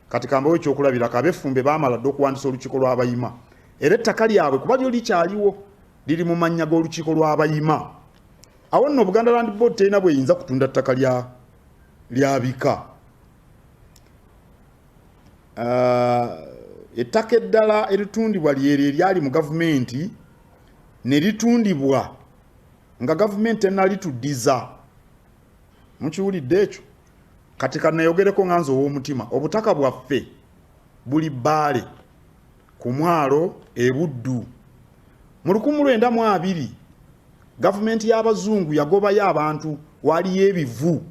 Kati kambawo ekyokulabirako ab'Effumbe baamala dde okuwandiisa olukiiko lw'abayima. Era ettaka lyabwe kuba lyo likyaliwo liri mu mannya g'olukiiko lw'abayima. Awo nno Buganda Land Board terina bweyinza kutunda ttaka lya bika. Ettaka eddala eritundibwa lyeryo eryali mu gavumenti ne litundibwa nga gavumenti enalituddiza. Mukiwulidde ekyo? Kati kannayogereko nga nze ow'omutima, obutaka bwaffe buli Bbaale ku mwalo e Buddu. Mu 1920 gavumenti y'Abazungu yagobayo abantu waliyo ebivu.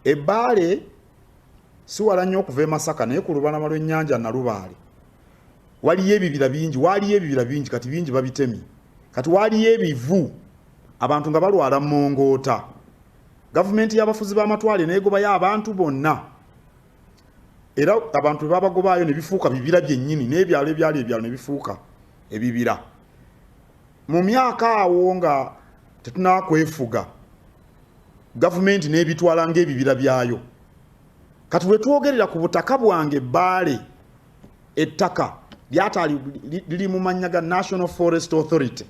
Ebbaale si wala nnyo okuva e Masaka naye ku lubalama lw'ennyanja Nalubaale waliyo ebibira bingi, kati bingi babitemye. Kati waliyo ebivu abantu nga balwala mongoota. Gavumenti y'abafuzi b'amatwale neegobayo abantu bonna. Era abantu babagobayo ne bifuuka bibira byennyini n'ebyalo ebyalo ne bifuuka ebibira. Mu myaka awo nga tetunakwefuga gavumenti n'ebitwala ng'ebibira byayo. Kati bwe twogerera ku butaka bwange Bbaale, ettaka lyatali liri mu mannya ga National Forest Authority.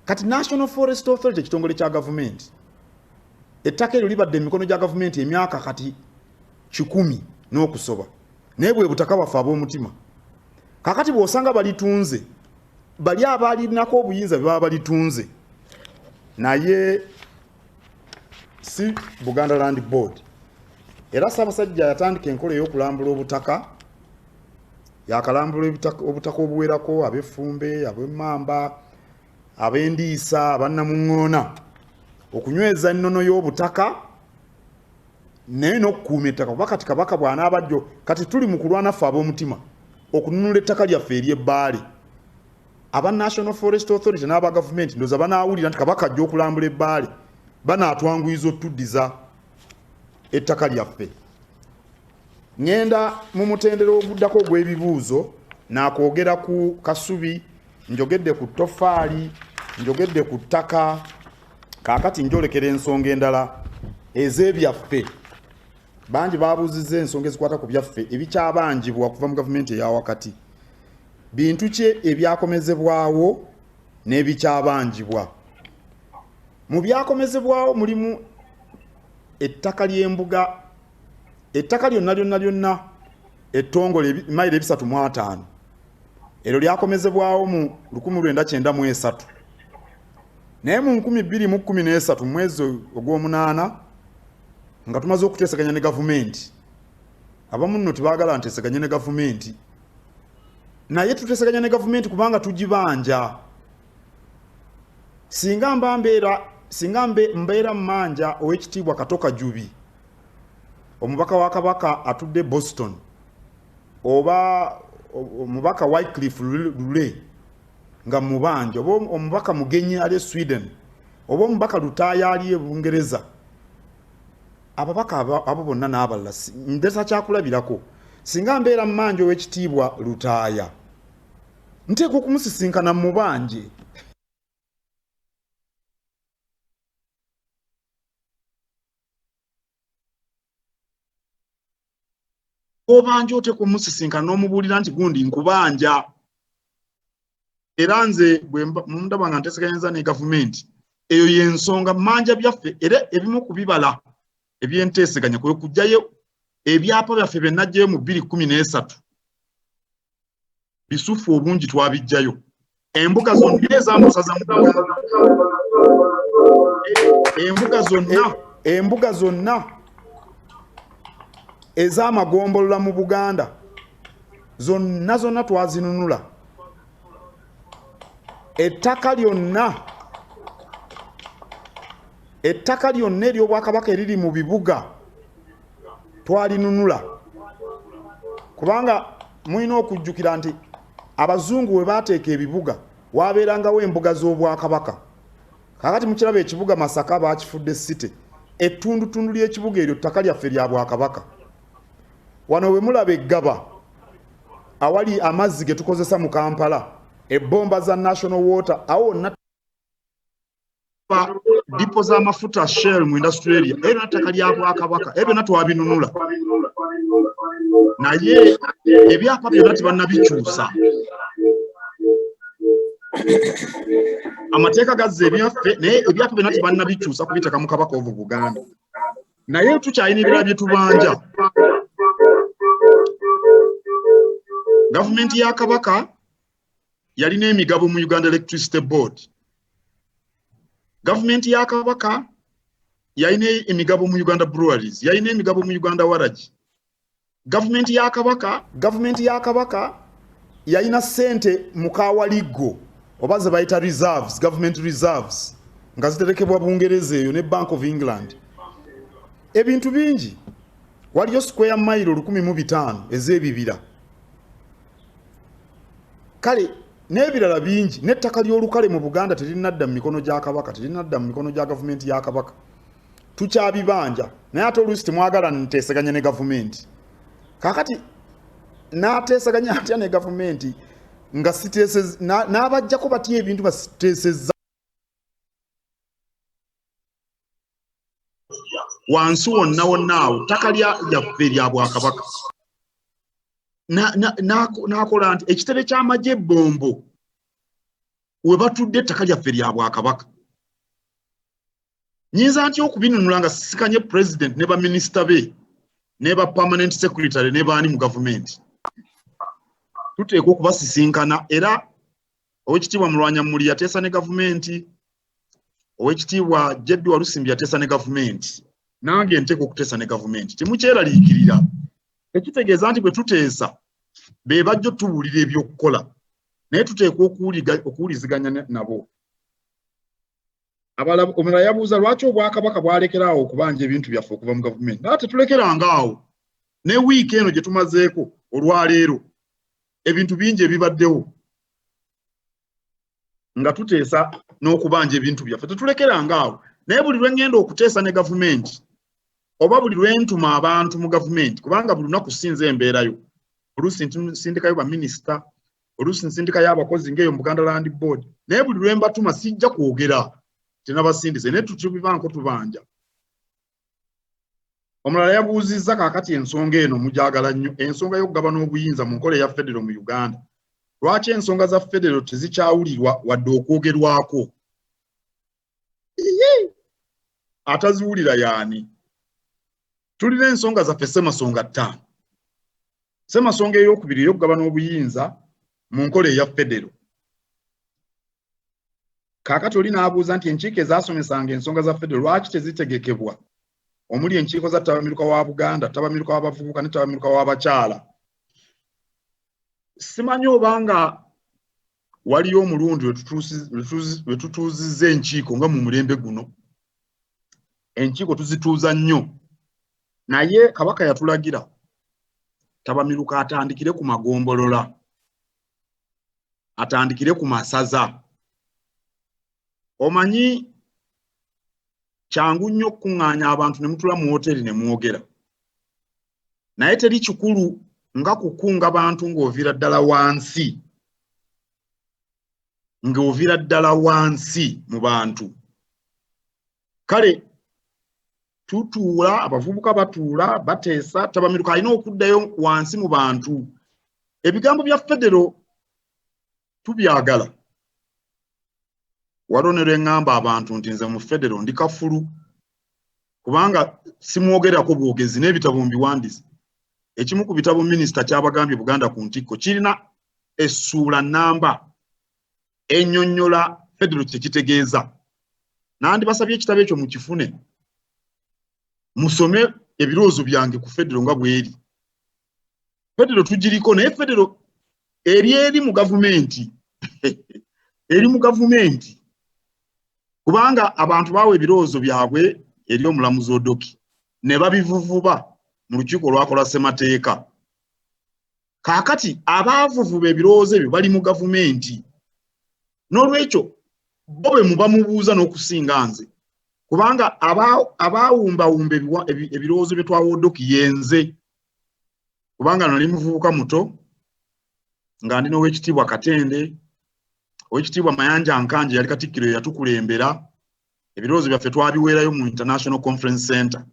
Kati National Forest Authority kitongole kya gavumenti. Ettaka eryo libadde mu mikono gya gavumenti emyaka kati 10 n'okusoba. Naye bwe butaka bwaffe ab'omutima. kakati bw'osanga balitunze bali abalinako obuyinza baba balitunze naye si Buganda Land Board era Ssaabasajja yatandika enkola ey'okulambula obutaka yakalambula obutaka obuwerako ab'effumbe ab'emmamba ab'endiisa abannamuŋŋoona okunyweza ennono y'obutaka naye n'okukuuma ettaka kuba kati kabaka bw'anaabajjo kati tuli mu kulwana ffe ab'omutima okununula ettaka lyaffe ery'ebbaale aba National Forest Authority n'aba gavumenti ndoza banaawulira nti kabaka ajja okulambula ebbaale banaatwanguyiza otuddiza ettaka lyaffe. Ngenda mu mutendera oguddako ogw'ebibuuzo nakwogera ku kasubi njogedde ku toffaali njogedde ku ttaka kaakati njolekera ensonga endala ez'ebyaffe bangi babuuzizza ensonga ezikwata ku byaffe ebikyabanjibwa kuva mu gavumenti eya wakati bintu ki ebyakomezebwawo n'ebikyabanjibwa. Mu byakomezebwawo mulimu ettaka ly'embuga ettaka lyonna ettongole mayiro 305 eryo lyakomezebwawo mu 1993 naye mu 2013 mwezi ogw'omunaana nga tumaze okuteesaganya ne gavumenti abamu nno tebaagala nteesaganye ne gavumenti naye tuteesaganya ne gavumenti kubanga tugibanja singa mbeera mmanja ow'ekitiibwa Katoka Jubi omubaka wa kabaka atudde Boston oba omubaka Wycliffe Lule nga mubanja oba omubaka Mugenyi ali Sweden oba omubaka Lutaaya ali Bungereza ababaka abo bonna n'abalala ndesa kyakulabirako singa mbeera mmanja ow'ekitiibwa Lutaaya nteekwa okumusisinkana mubanje obanja oteekwa omusisinkana n'omubuulira nti gundi nkubanja era nze mundaba nga nteeseganyiza ne gavumenti eyo y'ensonga mmanja byaffe era ebimu ku bibala ebyenteeseganya kwe kujjayo ebyapa byaffe bye najjayo mu 2013 bisufu obungi twabijjayo embuga zonna ez'amasaza embuga zonna ez'amagombolola mu Buganda zonna twazinunula ettaka lyonna ery'Obwakabaka eriri mu bibuga twalinunula kubanga mulina okujjukira nti abazungu we baateeka ebibuga waabeerangawo embuga z'Obwakabaka kakati mukiraba ekibuga Masaka baakifudde site ettundutundu ly'ekibuga eryo ttaka lyaffe lya Bwakabaka wano we mulaba eggaba awali amazzi ge tukozesa mu Kampala ebbomba za National Water awo dipo z'amafuta Shell mu industry area ebyo ttaka lya Bwakabaka ebyo natwabinunula naye ebyapa byonna tebannabikyusa amateeka gazza ebyaffe naye ebyapa byonna tebannabikyusa kubiteeka mu Kabaka of Buganda naye tukyalina ebirala bye tubanja. Gavumenti ya Kabaka yalina emigabo mu Uganda Electricity Board. Gavumenti ya Kabaka yalina emigabo mu Uganda Breweries, yalina emigabo mu Uganda Waragi. Gavumenti ya Kabaka yalina sente mu Kawaligo oba ze bayita reserves, government reserves nga ziterekebwa Bungereza eyo ne Bank of England. Ebintu bingi waliyo square mile 1,500 ez'ebibira kale n'ebirala bingi n'ettaka ly'olukale mu Buganda terinadda mu mikono gya Kabaka terinadda mu mikono gya gavumenti ya Kabaka tukyabibanja naye ate oluusi temwagala nteesaganya ne gavumenti kakati n'ateesaganya atya ne gavumenti nga siteeseza n'abajjako batya ebintu basiteesezza wansi wonna awo ttaka lyaffe lya Bwakabaka n'akola nti ekitebe ky'amagye Bombo we batudde ettaka lyaffe lya Bwakabaka nyinza ntya okubinunula nga sisikanye president ne baminisita be ne ba permanent secretary ne baani mu gavumenti tuteekwa okubasisinkana era owekitiibwa Mulwanyammuli yateesa ne gavumenti, owekitiibwa Jeddu Walusimbi yateesa ne gavumenti, nange nteeka okuteesa ne gavumenti. Temukyeraliikirira, ekitegeeza nti bwe tuteesa be bajja tubuulira ebyokukola, naye tuteekwa okuwuliziganya nabo. Omulala yabuuza lwaki Obwakabaka bwalekeraawo okubanja ebintu byaffe okuva mu gavumenti. Naye tetulekerangaawo. Ne wiiki eno gye tumazeeko olwaleero ebintu bingi ebibaddewo nga tuteesa n'okubanja ebintu byaffe. Tetulekerangaawo. Naye buli lwe ngenda okuteesa ne gavumenti oba buli lwe ntuma abantu mu gavumenti, kubanga buli lunaku sinze embeerayo, oluusi nsindikayo baminisita, oluusi nsindikayo abakozi ng'eyo mu Buganda Land Board, naye buli lwe mbatuma sijja kwogera tenabasindise, naye tubibanko tubanja. Omulala yabuuzizza kaakati ensonga eno mugyagala nnyo, ensonga y'okugaba n'obuyinza mu nkola ya federo mu Uganda. Lwaki ensonga za federo tezikyawulirwa wadde okwogerwako? Ataziwulira yaani? Tulina ensonga zaffe ssemasonga 5. Ssemasonga ey'okubiri ey'okugaba n'obuyinza mu nkola eya federo. Kaakati oli n'abuuza nti enkiiko ezaasomesanga ensonga za federo lwaki tezitegekebwa, omuli enkiiko za Ttabamiruka wa Buganda, Ttabamiruka w'abavubuka ne Ttabamiruka w'abakyala. Simanyi obanga waliyo omulundi we tutuuzizza enkiiko nga mu mulembe guno. Enkiiko tuzituuza nnyo, naye Kabaka yatulagira Ttabamiruka atandikire ku magombolola, atandikire ku masaza. Omanyi kyangu nnyo okuŋŋaanya abantu ne mutula mu hoteri ne mwogera, naye teri kikulu nga kukunga abantu ng'ovira ddala wansi, ng'ovira ddala wansi mu bantu. Kale tutuula, abavubuka batuula bateesa, Ttabamiruka alina okuddayo wansi mu bantu. Ebigambo bya federo tubyagala. Waliwo ne lw'eŋŋamba abantu nti nze mu federo ndi kafulu, kubanga simwogerako bwogezi n'ebitabo mbiwandiise. Ekimu ku bitabo minisita kyabagambye Buganda ku ntikko kirina essuula nnamba ennyonnyola federo kye kitegeeza. Nandibasabye ekitabo ekyo mukifune, musome ebirowoozo byange ku federo nga bw'eri. Federo tugiriko, naye federo eri mu gavumenti eri mu gavumenti, kubanga abantu baawe ebirowoozo byabwe eri omulamuzi Odoki ne babivuvuba mu lukiiko olwakola ssemateeka. Kaakati abaavuvuba ebirowoozo ebyo bali mu gavumenti, n'olwekyo bo be muba mubuuza n'okusinga nze, kubanga abaawumbawumba ebirowoozo bye twawa Odoki yenze, kubanga nali muvubuka muto nga ndi n'owekitiibwa Katende, owekitiibwa Mayanja Nkanje yali Katikkiro yatukulembera. Ebirowoozo byaffe twabiweerayo mu International Conference Center.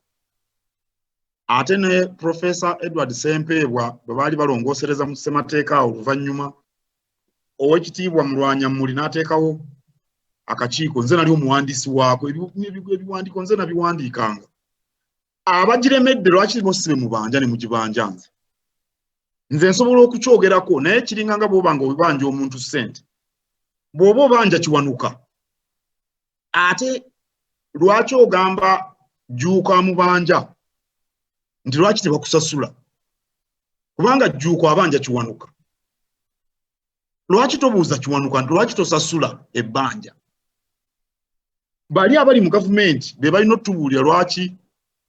Ate ne Professor Edward Ssempeebwa bwe baali balongoosereza mu ssemateeka oluvannyuma, owekitiibwa Mulwanyammuli n'ateekawo akakiiko, nze nali omuwandiisi waako, ebiwandiiko nze nabiwandiikanga. Abagiremedde lwaki bosibe mubanja ne mugibanja nze? Nze nsobola okukyogerako, naye kiringa nga bw'oba nga obibanja omuntu ssente. Bw'oba obanja kiwanuka. Ate lwaki ogamba jjuuka mubanja nti lwaki tebakusasula? Kubanga jjuuko abanja kiwanuka. Lwaki tobuuza kiwanuka nti lwaki tosasula ebbanja? Bali abali mu gavumenti be balina otubuulira lwaki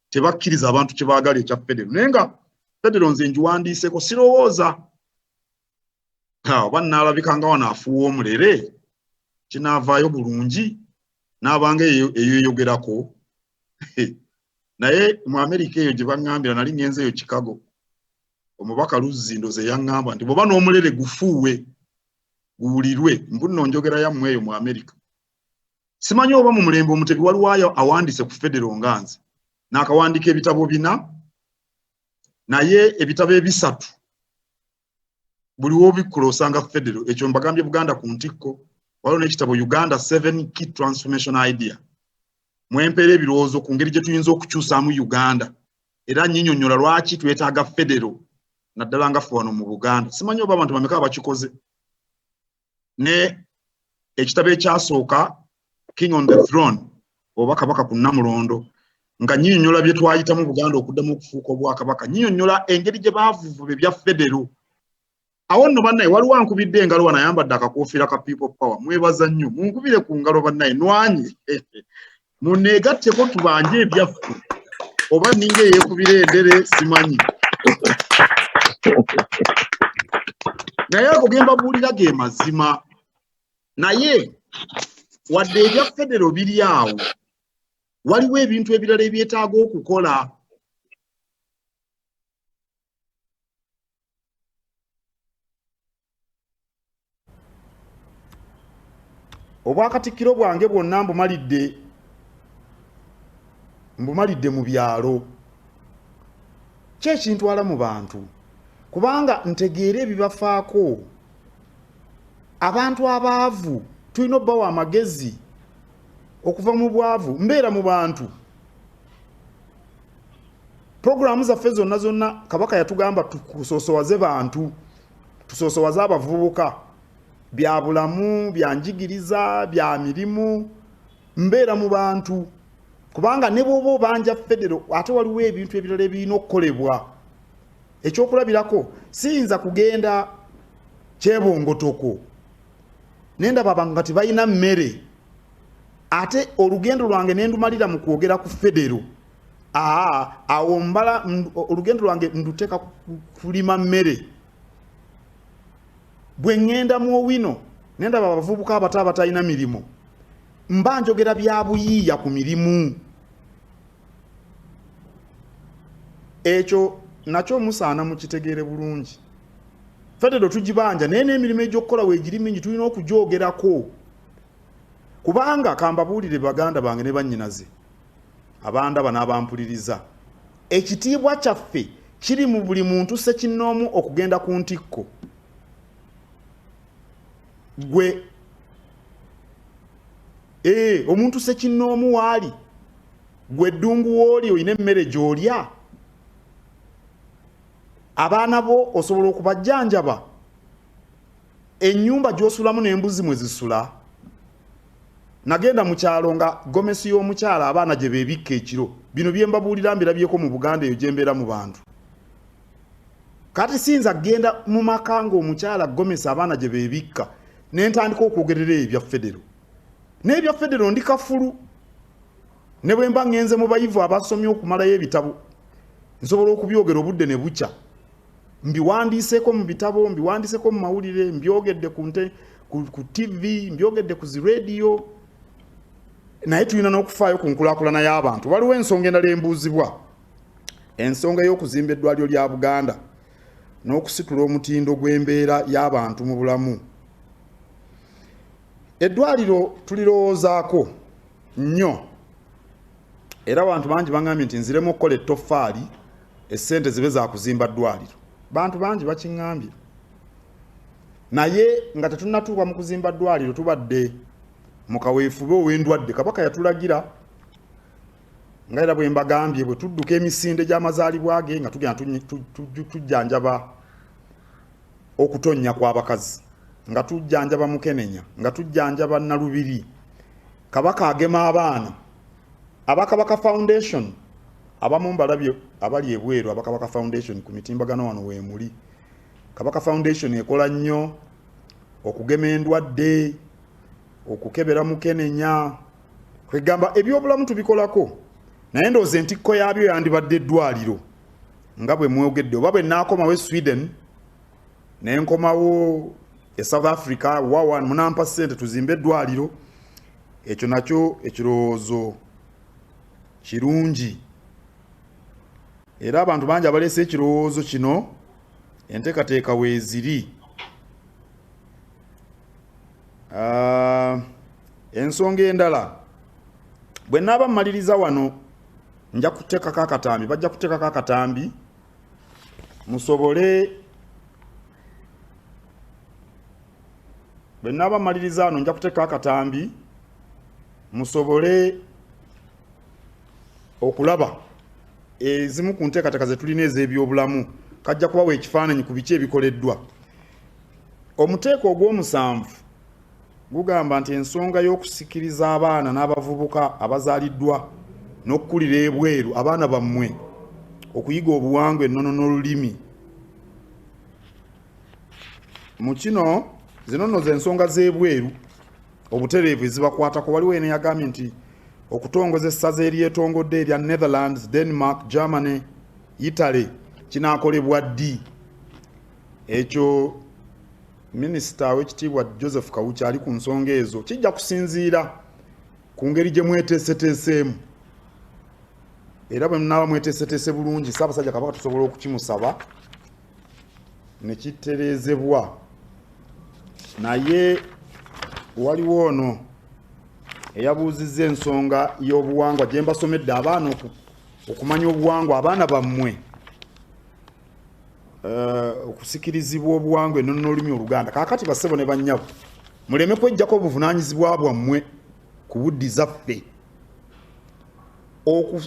tebakkiriza abantu kye baagala ekya federo. Naye nga federo nze ngiwandiiseko sirowooza oba nnaalabika nga wano afuuwa omulere kinaavaayo bulungi n'abanga eyeeyogerako. Naye mu Amerika eyo gye baŋŋambira, nali ngenze eyo Chicago, omubaka Luzindo ze yaŋŋamba nti bw'oba n'omulere gufuuwe guwulirwe, mbuno njogera yammwe eyo mu Amerika. Simanyi oba mu mulembe omutebi waliwo awandiise ku federo nga nze, n'akawandiika ebitabo 4, naye ebitabo 3 buli w'obikkula osanga federo. Ekyo mbagambye Buganda ku ntikko. Waliwo n'ekitabo Uganda 7 Key Transformation Idea, mwempeera ebirowoozo ku ngeri gye tuyinza okukyusaamu Uganda, era nnyinnyonnyola lwaki twetaaga federo naddala nga ffe wano mu Buganda simanyi oba abantu bameka abakikoze ne ekitabo ekyasooka King on the Throne oba kabaka ku Namulondo nga nyinyonyola bye twayita mu Buganda okuddamu okufuuka obwakabaka nyinyonyola engeri gye baavuvuba ebya federo awo nno bannaye waliwo ankubidde engalo wanayambadde akakofiira ka people power mwebaza nnyo munkubire ku ngalo bannaye nwanye muneegatteko tubanje ebyaffe oba ninga eyeekubira endere simanyi naye ako gemba buulira ge mazima naye wadde ebya federo biri awo waliwo ebintu ebirala ebyetaaga okukola obwakatikkiro bwange bwonna mbumalidde mu byalo kyekintwala mu bantu kubanga ntegeera ebibafaako abantu abaavu tulina obbawa amagezi okuva mu bwavu mbeera mu bantu programu zaffe zonna kabaka yatugamba tukusoosowaze bantu tusoosowaze abavubuka bya bulamu bya njigiriza bya mirimu mbeera mu bantu kubanga ne bw'oba obanja federo ate waliwo ebintu ebirala ebirina okukolebwa ekyokulabirako siyinza kugenda kyebongotoko nendaba abantu tebalina mmere ate olugendo lwange nendumalira mu kwogera ku federo awo mbala olugendo lwange nduteeka kulima mmere bwe ngenda mu owino nendaba abavubuka abato abatalina mirimu mba njogera bya buyiiya ku mirimu ekyo nakyo musaana mukitegeere bulungi federo tugibanja naye n'emirimu egy'okukola weegiri mingi tulina okugyogerako kubanga kambabuulire baganda bange ne bannyinaze abandaba n'abampuliriza ekitiibwa kyaffe kiri mu buli muntu ssekinnoomu okugenda ku ntikko gwe omuntu ssekinnoomu waali gwe ddungu wooli oyina emmere gy'olya abaana bo osobola okubajjanjaba ennyumba gy'osulamu n'embuzi mwe zisula nagenda mu kyalo nga gomesi y'omukyala abaana gye beebikka ekiro bino bye mbabuulira mbirabyeko mu Buganda eyo gye mbeera mu bantu kati siyinza kgenda mu maka ng'omukyala gomesi abaana gye beebikka ne ntandika okwogerera ebya federo n'ebya federo ndi kafulu ne bwe mba ngenze mu bayivu abasomye okumalayo ebitabo nsobola okubyogera obudde ne bukya mbiwandiiseko mu bitabo mbiwandiiseko mu mawulire mbyogedde ku TV mbyogedde ku zi radio naye tulina n'okufaayo ku nkulaakulana y'abantu waliwo ensonga endala embuuzibwa ensonga y'okuzimba eddwaliro lya Buganda n'okusitula omutindo gw'embeera y'abantu mu bulamu eddwaliro tulirowoozaako nnyo era abantu bangi bangambye nti nziremu okukola ettoffaali essente zibe za kuzimba ddwaliro bantu bangi bakiŋŋambye naye nga tetunnatuuka mu kuzimba ddwaliro tubadde mu kaweefube ow'endwadde kabaka yatulagira nga era bwe mbagambye bwe tudduka emisinde gy'amazaalibwa ge nga tugenda tujjanjaba okutonnya kw'abakazi nga tujjanjaba Mukenenya nga tujjanjaba Nalubiri kabaka agema abaana abakabaka foundation abamu mbalabye abali ebweru abakabaka foundation ku mitimbagano wano weemuli kabaka foundation ekola nnyo okugema endwadde okukebera Mukenenya kwegamba ebyobulamu tubikolako naye ndowooza entikko yaabyo yandibadde eddwaliro nga bwe mwogedde oba bwe naakomawo e Sweden naye nkomawo e South Africa wawan munampa ssente tuzimbe eddwaliro ekyo nakyo ekirowoozo kirungi era abantu bangi abaleese ekirowoozo kino enteekateeka weeziri ensonga endala bwe naaba mmaliriza wano nja kuteekako akatambi bajja kuteekako akatambi musobole bwe naaba mmaliriza wano nja kuteekako akatambi musobole okulaba ezimu ku nteekateeka ze tulina ez'ebyobulamu kajja kubawa ekifaananyi ku biki ebikoleddwa. Omuteeko ogw'omusanvu gugamba nti ensonga y'okusikiriza abaana n'abavubuka abazaaliddwa n'okkulira ebweru abaana bammwe okuyiga obuwangwa ennono n'olulimi. Mu kino zino nno z'ensonga z'ebweru obutereevu ezibakwatako. Waliwo eno yagambye nti okutongoza essaza eryetongodde erya Netherlands, Denmark, Germany, Italy kinaakolebwa ddi? Ekyo minisita w'ekitiibwa Joseph Kawuki ali ku nsonga ezo kijja kusinziira ku ngeri gye mweteeseteeseemu era bwe munaaba mweteeseteese bulungi Ssaabasajja Kabaka tusobola okukimusaba ne kitereezebwa. Naye waliwo ono eyabuuzizza ensonga y'obuwangwa gye mbasomedde abaana okumanya obuwangwa abaana bammwe okusikirizibwa obuwangwa ennono n'olulimi Oluganda. Kaakati bassebo ne bannyabo muleme kweggyako obuvunaanyizibwa bwammwe ku buddi zaffe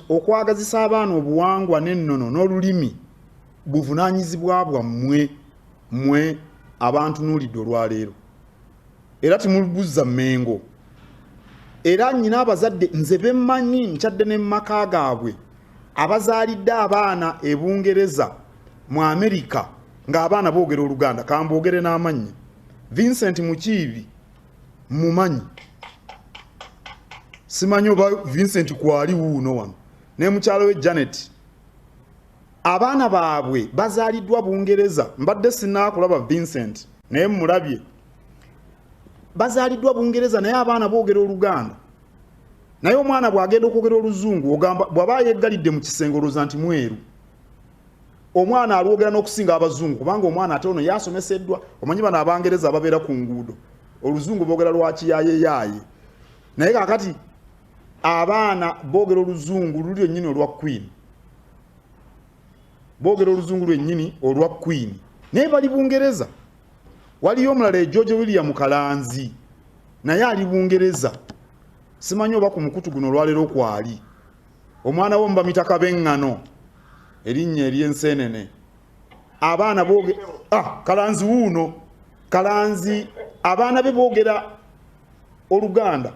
okwagazisa abaana obuwangwa n'ennono n'olulimi buvunaanyizibwa bwammwe mmwe abantu nuulidde olwaleero era timulubuzza Mmengo. Era nnyina abazadde nze bemmanyi nkyadde ne mumaka gaabwe abazaalidde abaana e Bungereza mu Amerika ng'abaana boogera Oluganda. Kamboogere n'amannya Vincent Mukiibi mumanyi, simanyi oba Vincent kwali wuuno wano, ne mukyalo we Janet abaana baabwe bazaaliddwa Bungereza. Mbadde sinaakulaba Vincent naye mulabye bazaaliddwa Bungereza naye abaana boogera Oluganda. Naye omwana bw'agenda okwogera Oluzungu ogamba bw'aba yeggalidde mu kisenge olowooza nti mweru. Omwana alwogera n'okusinga Abazungu kubanga omwana ate ono yasomeseddwa. Omanyi bano Abangereza ababeera ku nguudo Oluzungu boogera lwakiyaaye. Naye kaakati abaana boogera Oluzungu luli lwennyini olwa Queen. Boogera Oluzungu lwennyini olwa Queen. Naye bali Bungereza. Waliyo omulala George William Kalanzi naye ali Bungereza. Simanyi oba ku mukutu guno olwaleero kwali. Omwana wo mbamita Kabeŋŋano erinnya ery'enseenene. Abaana boogera Kalanzi wuuno. Kalanzi abaana be boogera Oluganda.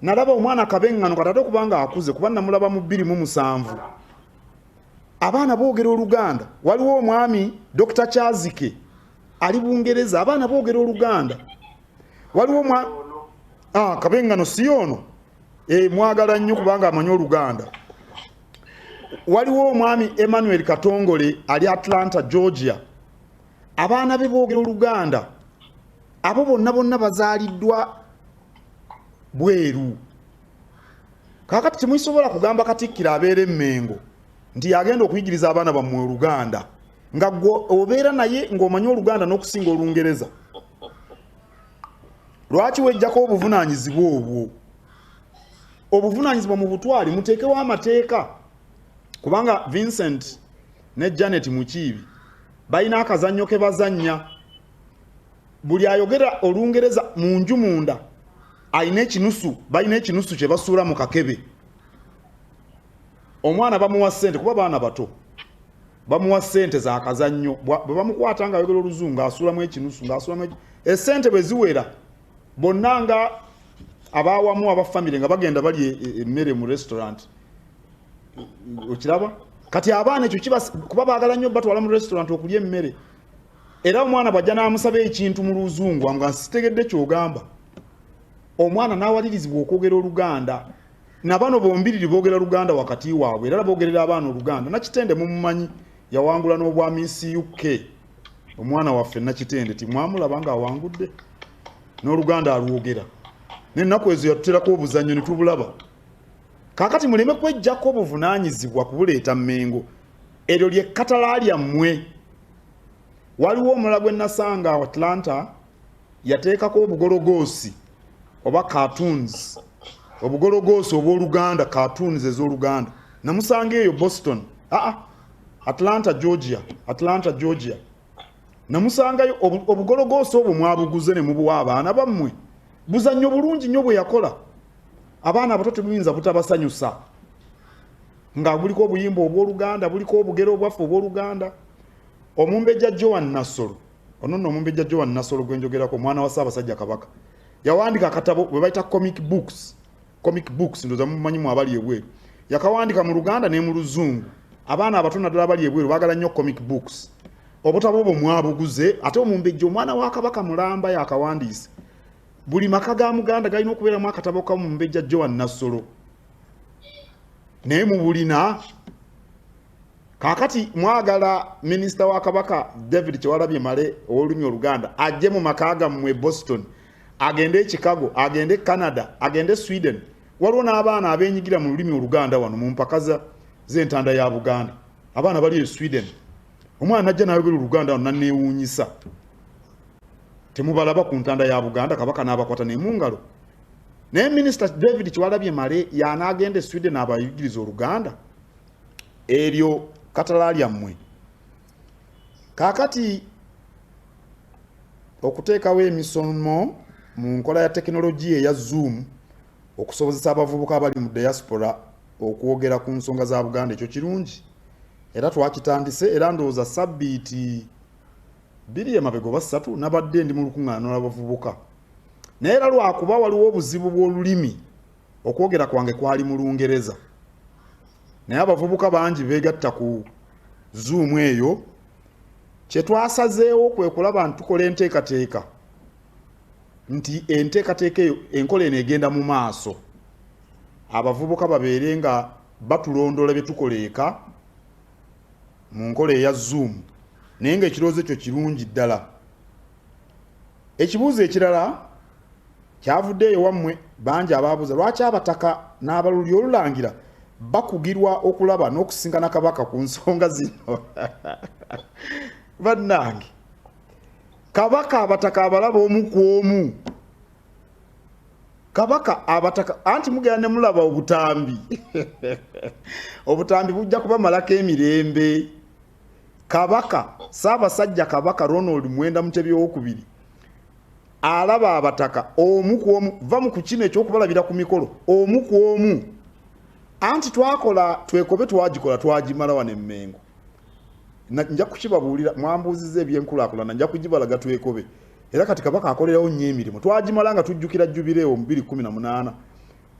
Nalaba omwana Kabeŋŋano katate kubanga akuze kuba namulaba mu 2007. Abaana boogera Oluganda. Waliwo omwami Dr. Kyazike ali Bungereza abaana boogera Oluganda. Waliwo Kabeŋŋano si ono mwagala nnyo kubanga amanyi Oluganda. Waliwo omwami Emmanuel Katongole ali Atlanta, Georgia. Abaana be boogera Oluganda. Abo bonna bazaaliddwa bweru. Kaakati temusobola kugamba Katikkiro abeera Mmengo nti yagenda okuyigiriza abaana bammwe Oluganda nga obeera naye ng'omanyi Oluganda n'okusinga Olungereza. Lwaki wejjako obuvunaanyizibwa obwo? Obuvunaanyizibwa mu butwali muteekewo amateeka kubanga Vincent ne Janet Mukiibi balina akazannyo ke bazannya. Buli ayogera Olungereza mu nju munda alina ekinusu, balina ekinusu kye basuula mu kakebe. Omwana bamuwa ssente kuba baana bato. Bamuwa ssente za kazannyo. Bwe bamukwata nga ayogera Oluzungu asuulamu ekinusu ng'asuulamu essente bwe ziwera bonna nga abaawamu abafamire nga bagenda bali emmere mu restaurant. Okiraba? Kati abaana ekyo kuba baagala nnyo batwala mu restaurant okulya emmere. Era omwana bw'ajja n'amusaba ekintu mu Luzungu nga sitegedde ky'ogamba. Omwana n'awalirizibwa okwogera Oluganda. Na bano bombiriri boogera Luganda wakati waabwe era boogerera abaana Oluganda. Nakitende mumumanyi yawangula n'obwami UK. Omwana waffe Nakitende timwamulaba nga awangudde n'Oluganda alwogera. N'ennaku ezo yatuterako obuzannyo ne tubulaba. Kaakati muleme kwejjako obuvunaanyizibwa kubuleeta Mmengo. Eryo ly'ekkatala lyammwe. Waliwo omulala gwe nasanga Atlanta yateekako obugologoosi oba cartoons. Obugologoosi obw'Oluganda, cartoons ez'Oluganda. Namusanga eyo Boston. Atlanta, Georgia. Namusangayo obugologoosi obwo mwabuguze ne mubuwa abaana bammwe. Buzannyo bulungi nnyo bwe yakola. Abaana abato tebuyinza butabasanyusa. Nga buliko obuyimba obw'Oluganda, buliko obugero obwaffe obw'Oluganda. Omumbejja Joan Nassolo ono nno omumbejja Joan Nassolo gwenjogerako mwana wa Ssaabasajja Kabaka yawandika akatabo bwe bayita comic books ndoza mumanyi mu abali ebweru yakawandika mu Luganda ne mu Luzungu abaana abatona ddala abali ebweru baagala nnyo comic books obutabo obwo mwabuguze ate omumbejja omwana wa Kabaka mulamba yakawandiise buli maka ga Muganda galina okubeeramu akatabo ka mumbejja Joan Nassolo naye mu bulina kakati mwagala minisita wa Kabaka David Kyewalabye Male olulimi Oluganda ajje mu makaga mu Boston agende e Chicago agende Canada agende Sweden waliwo n'abaana abenyigira mu lulimi Oluganda wano mu mpaka z'entanda ya Buganda abaana bali e Sweden omwana najja n'ayogera Oluganda wano nanneewuunyisa temubalaba ku ntanda ya Buganda Kabaka n'abakwata ne mu ngalo naye minisita David Kyewalabye Male y'anaagenda e Sweden abayigiriza Oluganda eryo katalaalya mmwe kakati okuteekawo emisomo mu nkola ya tekinologiya eya Zoom okusobozesa abavubuka abali mu diaspora okwogera ku nsonga za Buganda ekyo kirungi era twakitandise era ndowooza sabbiiti 2 emabega oba 3 nabadde ndi mu lukuŋŋaano lw'abavubuka naye era lwakuba waliwo obuzibu bw'olulimi okwogera kwange kwali mu Lungereza naye abavubuka bangi beegatta ku Zoom eyo kye twasazeewo kwe kulaba nti tukola enteekateeka nti enteekateeka eyo enkola eno egenda mu maaso abavubuka babeere nga batulondola bye tukola eka mu nkola eya Zoom naye ng'ekirowoozo ekyo kirungi ddala ekibuuzo ekirala kyavuddeeyo wammwe bangi abaabuuza lwaki abataka n'abaluli olulangira bakugirwa okulaba n'okusisinkana Kabaka ku nsonga zino bannange Kabaka abataka abalaba omu ku omu Kabaka abataka anti mugenda ne mulaba obutambi obutambi bujja kubamalako emirembe Kabaka Ssaabasajja Kabaka Ronald Mwenda Mutebi II alaba abataka omu ku omu va mu kukino ekyokubalabira ku mikolo omu ku omu anti twakola twekobe twagikola twagimala wane Mmengo nja kukibabuulira mwambuuziza ebyenkulaakulana nja kugibalaga twekobe era kati Kabaka akolerawo nnyo emirimu twagimala nga tujjukira Jubilee mu 2018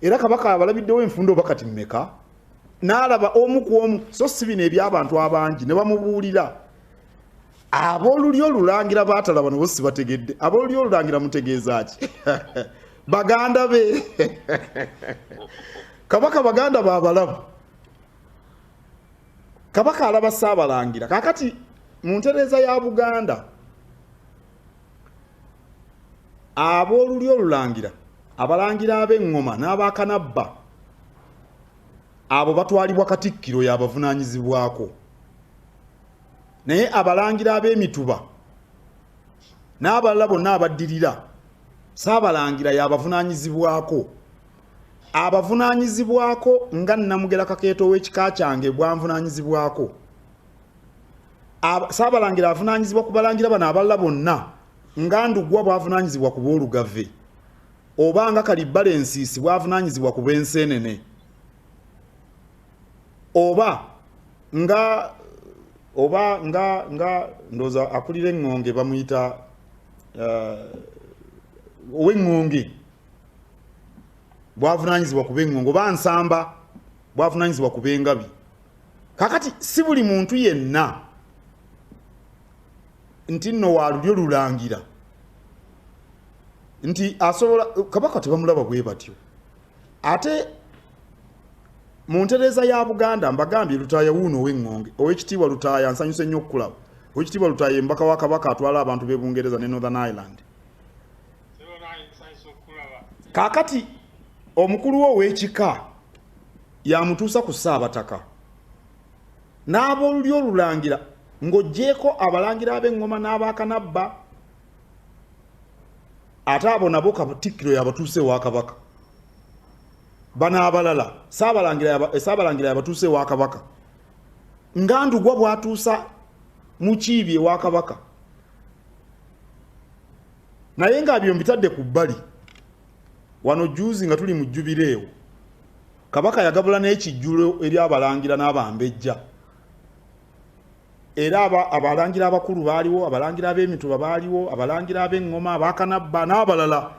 era Kabaka abalabiddewo enfundo oba kati mmeka n'alaba omu ku omu so si bino eby'abantu abangi ne bamubuulira abooluli olulangira baatalaba nabo si bategedde abooluli olulangira mutegeeza ki baganda be Kabaka baganda babalabu Kabaka alaba Ssaabalangira kakati mu ntereeza ya Buganda abooluli olulangira abalangira ab'eŋŋoma n'abakanabba abo batwalibwa Katikkiro yabavunaanyizibwako naye abalangira ab'emituba n'abalala bonna abaddirira Ssaabalangira yabavunaanyizibwako abavunaanyizibwako nga Namugera Kakeeto w'ekika kyange bwanvunaanyizibwako Ssaabalangira avunaanyizibwa ku balangira bano abalala bonna nga Ndugwa bwavunaanyizibwa ku b'Olugave oba nga Kalibbala Ensiisi bwavunaanyizibwa ku b'Enseenene oba nga ndoza akulira eŋŋonge bamuyita ow'eŋŋonge bwavunaanyizibwa ku b'eŋŋonge oba Nsamba bwavunaanyizibwa ku b'Engabi kakati si buli muntu yenna nti nno waluli olulangira nti asobola Kabaka tebamulaba bwe batyo ate mu ntereeza ya Buganda mbagambye Lutaaya wuuno ow'eŋŋonge ow'ekitiibwa Lutaaya nsanyuse nnyo okulaba ow'ekitiibwa Lutaaya embaka wa Kabaka atwala abantu b'e Bungereza ne Northern Ireland kakati omukulu we ow'ekika yamutuusa ku Ssaabataka n'abooluli olulangira ng'oggyeko abalangira ab'eŋŋoma n'abakanabba ate abo nabo Katikkiro yabatuuse wa Kabaka bano abalala Ssaabalangira yabatuuse wa Kabaka nga Ndugwa bwatuusa Mukiibi ewa Kabaka naye nga byo mbitadde ku bbali wano juzi nga tuli mu Jubilee Kabaka yagabula n'ekijjulo eri abalangira n'abambejja era abalangira abakulu baaliwo, abalangira ab'emituba baaliwo, abalangira ab'eŋŋoma, abakanabba n'abalala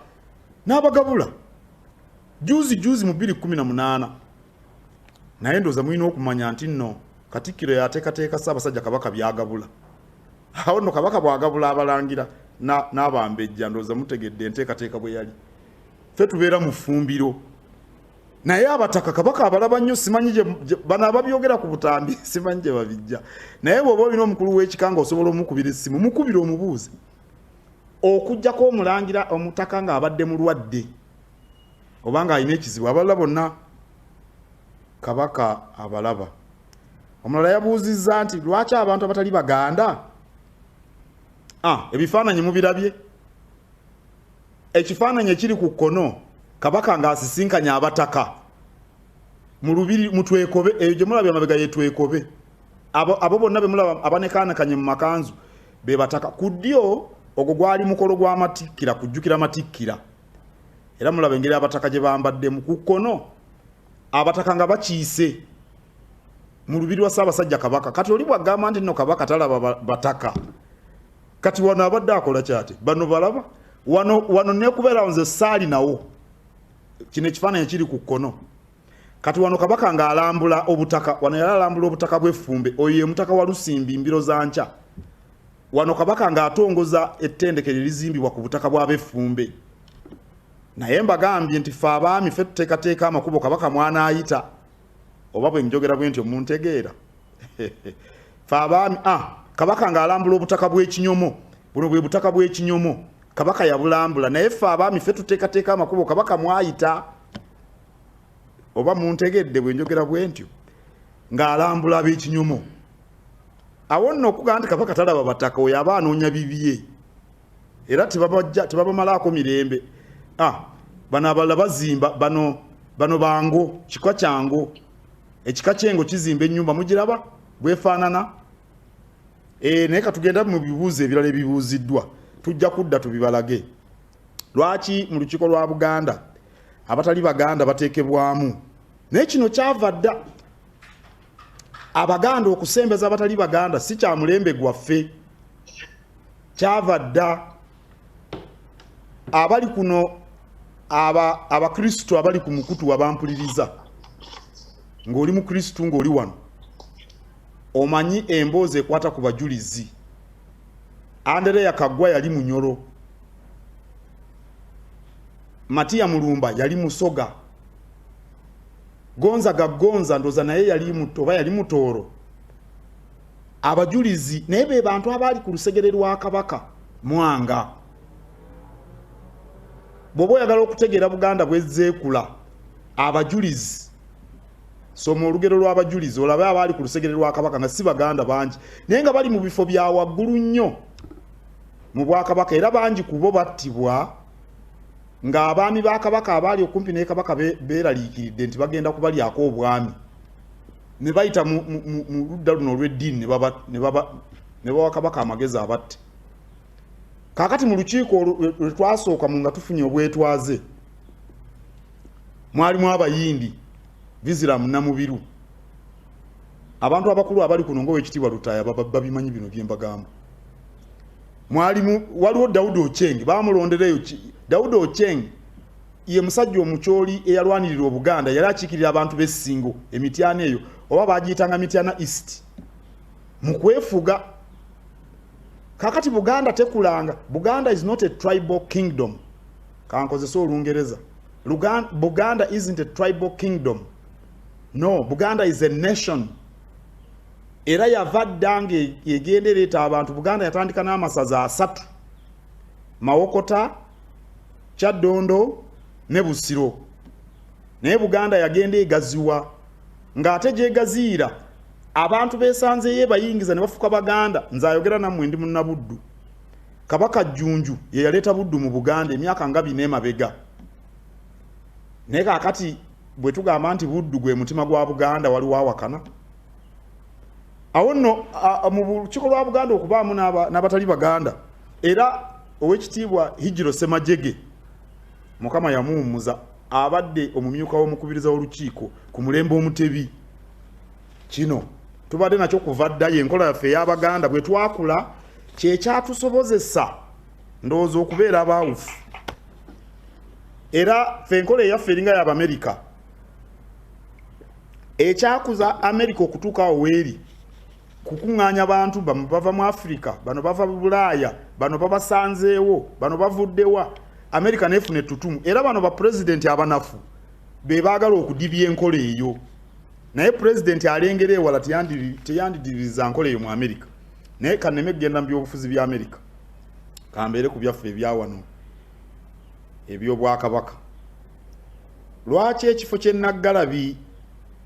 n'abagabula juzi mu 2018. Naye ndooza mulina okumanya nti nno Katikkiro yateekateeka Ssaabasajja Kabaka byagabula. Awo nno Kabaka bwagabula abalangira n'abambejja, ndooza mutegedde enteekateeka bwe yali. Ffe tubeera mu ffumbiro. Naye abataka Kabaka abalaba nnyo, simanyi bano ababyogera ku butambi simanyi gye babijja. Naye bw'oba olina omukulu w'ekika ng'osobola omukubira essimu, mukubire omubuuze. Okuggyako omulangira omutaka ng'abadde mulwadde oba ng'alina ekizibu, abalala bonna Kabaka abalaba. Omulala yabuuzizza nti lwaki abantu abatali Baganda? Ebifaananyi mubirabye? Ekifaananyi ekiri ku kkono Kabaka ng'asisinkanya abataka mu lubiri mu Twekobe, eyo gye mulabye amabega ye Twekobe. Abo bonna be mulaba abanekaanekanye mu makanzu be bataka. Ku ddyo ogwo gwali mukolo gw'amatikkira, kujjukira matikkira. Era mulaba engeri abataka gye bambaddemu. Ku kkono abataka nga bakiise mu lubiri lwa Ssaabasajja Kabaka. Kati oli bw'agamba nti nno Kabaka talaba bataka, kati wano abadde akola kyate? Bano balaba wano nekubeera nze saali nawo. Kino ekifaananyi kiri ku kkono. Kati wano Kabaka ng'alambula obutaka, wano yali alambula obutaka bw'Effumbe, oyo ye mutaka wa Lusimbi mbiro za nkya. Wano Kabaka ng'atongoza ettendekero erizimbibwa ku butaka bw'Abeffumbe. Naye mbagambye nti ffe abaami ffe tuteekateeka amakubo Kabaka mwanaayita, oba bwe njogera bwe ntyo muntegeera. Ffe abaami Kabaka ng'alambula obutaka bw'Ekinyomo, buno bwe butaka bw'Ekinyomo. Kabaka yabulambula, naye ffe abaami ffe tuteekateeka amakubo Kabaka mwayita, oba muntegedde bwe njogera bwe ntyo, ng'alambula ab'Ekinyomo. Awo nno okugamba nti Kabaka talaba bataka, oyo aba anoonya bibye era tebabamalaako mirembe. Bano abalala bazimba, bano bango, kika kyango, ekika kyengo kizimba ennyumba, mugiraba bwefaanana. Naye katugenda mu bibuuzo ebirala ebibuuziddwa, tujja kudda tubibalage. Lwaki mu lukiiko lwa Buganda abatali Baganda bateekebwamu? Naye kino kyava dda. Abaganda okusembeza abatali Baganda si kya mulembe gwaffe, kyava dda. Abali kuno Abakristo abali ku mukutu abampuliriza, ng'oli Mukristo ng'oli wano, omanyi emboozi ekwata ku bajulizi. Andereya Kaggwa yali Munyoro, Matiya Mulumba yali Musoga, Gonzaga Gonza ndoza naye yali Mutoba yali Mutooro. Abajulizi naye be bantu abali ku lusegere lwa Kabaka Mwanga. Bw'oba oyagala okutegeera Buganda bwezzeekula, abajulizi, soma olugero lw'abajulizi olabe abaali ku lusegere lwa Kabaka nga si Baganda bangi, naye nga bali mu bifo bya waggulu nnyo mu Bwakabaka, era bangi ku bo battibwa ng'abaami ba Kabaka abaali okumpi ne Kabaka beeraliikiridde nti bagenda kubalyako obwami, ne bayita mu ludda luno olw'eddiini ne bawa Kabaka amagezi abatte. Kaakati mu lukiiko lwe twasooka mu nga tufunye obwetwaze, mwalimu Abayindi, Biziramu Namubiru, abantu abakulu abali kuno ng'Oweekitiibwa Lutaaya babimanyi bino bye mbagamba. Waliwo Daudi Ocheng, baamulondereyo. Daudi Ocheng ye musajja omukyoli eyalwanirira Obuganda, yali akiikirira abantu b'Essingo, Emityana eyo, oba bagiyitanga Mityana East, mu kwefuga. Kakati Buganda tekulanga. Buganda is not a tribal kingdom. Kankozesa Olungereza. Buganda isn't a tribal kingdom. No, Buganda is a nation. Era yava dda egenda ereeta abantu. Buganda yatandika n'amasaza 3: Mawokota, Kyaddondo ne Busiro. Naye Buganda yagenda egaziwa, ng'ate gyegaziira abantu beesanzeeyo bayingiza ne bafuka Baganda. Nze ayogera nammwe ndi munnabuddu. Kabaka Jjunju ye yaleeta buddu mu Buganda emyaka nga 4 emabega. Naye kaakati bwe tugamba nti buddu gwe mutima gwa Buganda, waliwo awakana? Awo nno mu lukiiko lwa Buganda okubaamu n'abatali Baganda, era Oweekitiibwa Hijiro Ssemajjege Mukama yamuwummuza, abadde omumyuka w'omukubiriza w'olukiiko ku mulembe Omutebi. Kino tubadde nakyo kuva ddayo enkola yaffe ey'Abaganda bwe twakula kyekyatusobozesa ndowooza okubeera abaawufu era ffe enkola eyaffe eringa y'Abamerika ekyakuza Amerika okutuuka awo weeri kukuŋŋaanya bantu bano bava mu Afrika bano bava mu Bulaaya bano babasanzeewo bano bavuddewa Amerika neefuna ettutumu era bano bapulezidenti abanafu be baagala okudibya enkola eyo naye pulezidenti alengera ewala teyandidiriza nkola eyo mu Amerika naye kanneme kugenda mu byobufuzi bya Amerika kambeere ku byaffe ebyawano ebyobwakabaka lwaki ekifo ky'Enaggalabi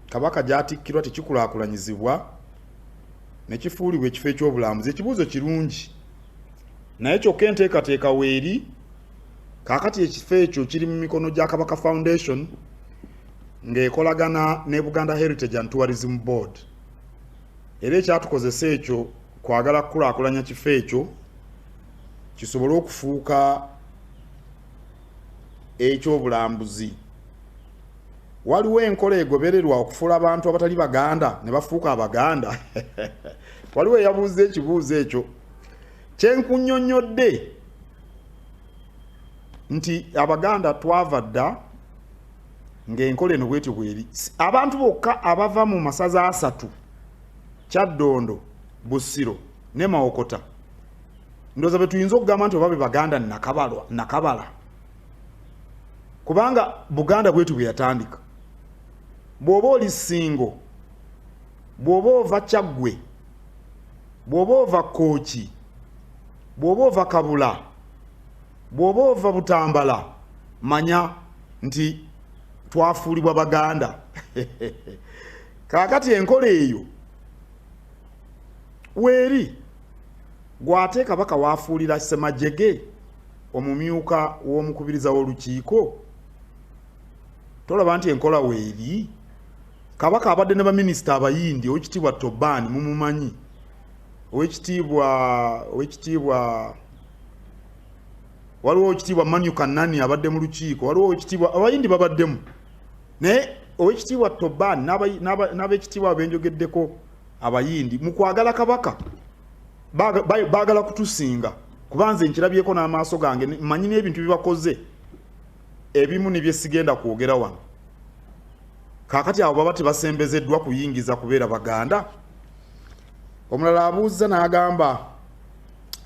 kabaka gyatikkirwa tekikulaakulanyizibwa nekifuulibwa ekifo ekyobulambuzi ekibuuzo kirungi naye kyokka enteekateeka weeri kaakati ekifo ekyo kiri mu mikono gya Kabaka Foundation ng'ekolagana ne Buganda Heritage and Tourism Board era ekyatukozesa ekyo kwagala kukulaakulanya kifo ekyo kisobole okufuuka ekyobulambuzi waliwo enkola egobererwa okufuula abantu abatali Baganda ne bafuuka Abaganda waliwo eyabuuza ekibuuzo ekyo kyenkunnyonnyodde nti Abaganda twava dda ng'enkola eno bwetyo bweri abantu bokka abava mu masaza asatu Kyaddondo Busiro ne Mawokota ndowooza bwe tuyinza okugamba nti oba be Baganda nakabala kubanga Buganda bwetyo bwe yatandika bw'oba oli Ssingo bw'oba ova Kyaggwe bw'oba ova Kkooki bw'oba ova Kabula bw'oba ova Butambala manya nti twafuulibwa Baganda kaakati enkola eyo weeri gw'ate Kabaka waafuulira Ssemajjege omumyuka w'omukubiriza w'olukiiko tolaba nti enkola weeri Kabaka abadde ne baminisita abayindi Oweekitiibwa Tobani mumumanyi Oweekitiibwa waliwo Oweekitiibwa Manu Kanani abadde mu lukiiko waliwo Oweekitiibwa abayindi babaddemu naye Oweekitiibwa Tobani n'abeekitiibwa abenjogeddeko abayindi mu kwagala Kabaka baagala kutusinga kubanze nkirabyeko n'amaaso gange mmanyi n'ebintu bibakoze ebimu ne bye sigenda kwogera wano kaakati abo baba tebasembezeddwa kuyingiza kubeera Baganda omulala abuuza n'agamba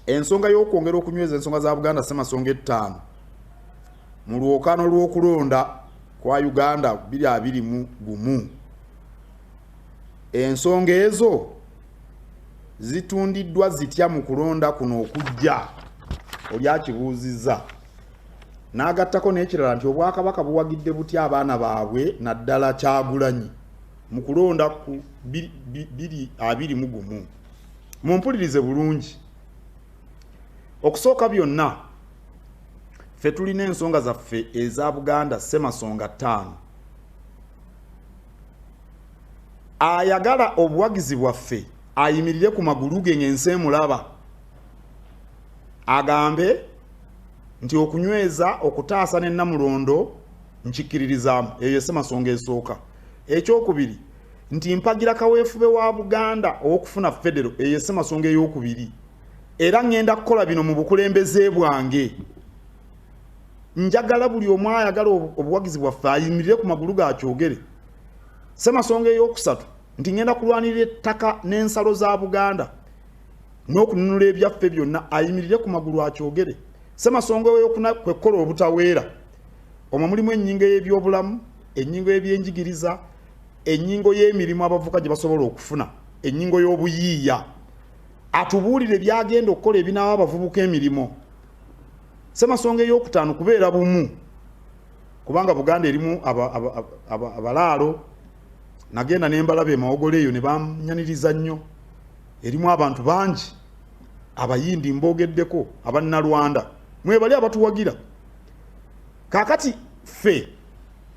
ensonga y'okwongera okunyweza ensonga za Buganda Ssemasonga 5 mu lwokaano lw'okulonda kwa Uganda 2021 ensonga ezo zitundiddwa zitya mu kulonda kuno okujja oli akibuuzizza n'agattako n'ekirala nti Obwakabaka buwagidde butya abaana baabwe naddala Kyagulanyi mu kulonda ku 2021 mumpulirize bulungi okusooka byonna ffe tulina ensonga zaffe eza Buganda Ssemasonga 5 ayagala obuwagizi bwaffe ayimirire ku magulu ge ng'ensi emulaba agambe nti okunyweza okutaasa ne Namulondo nkikkiririzaamu eyo Ssemasonga esooka ekyokubiri nti mpagira kaweefube wa Buganda okufuna federo eyo Ssemasonga ey'okubiri era ngenda kukola bino mu bukulembeze bwange njagala buli omu ayagala obuwagizi bwaffe ayimirire ku magulu gakyogere Ssemasonga ey'okusatu nti ngenda kulwanirira ettaka n'ensalo za Buganda n'okununula ebyaffe byonna ayimirire ku magulu akyogere Ssemasonga ey'okuna kwe kukola obutaweera omwo mulimu ennyingo y'ebyobulamu ennyingo y'ebyenjigiriza ennyingo y'emirimu abavuka gye basobola okufuna ennyingo y'obuyiiya atubuulire byagenda okukola ebinaawa abavubuka emirimu Ssemasonga ey'okutaano kubeera bumu kubanga Buganda erimu abalaalo nagenda nembalaba emawogolo eyo ne bamyaniriza nnyo erimu abantu bangi abayindi mboogeddeko abannalwanda mwebali abatuwagira kaakati ffe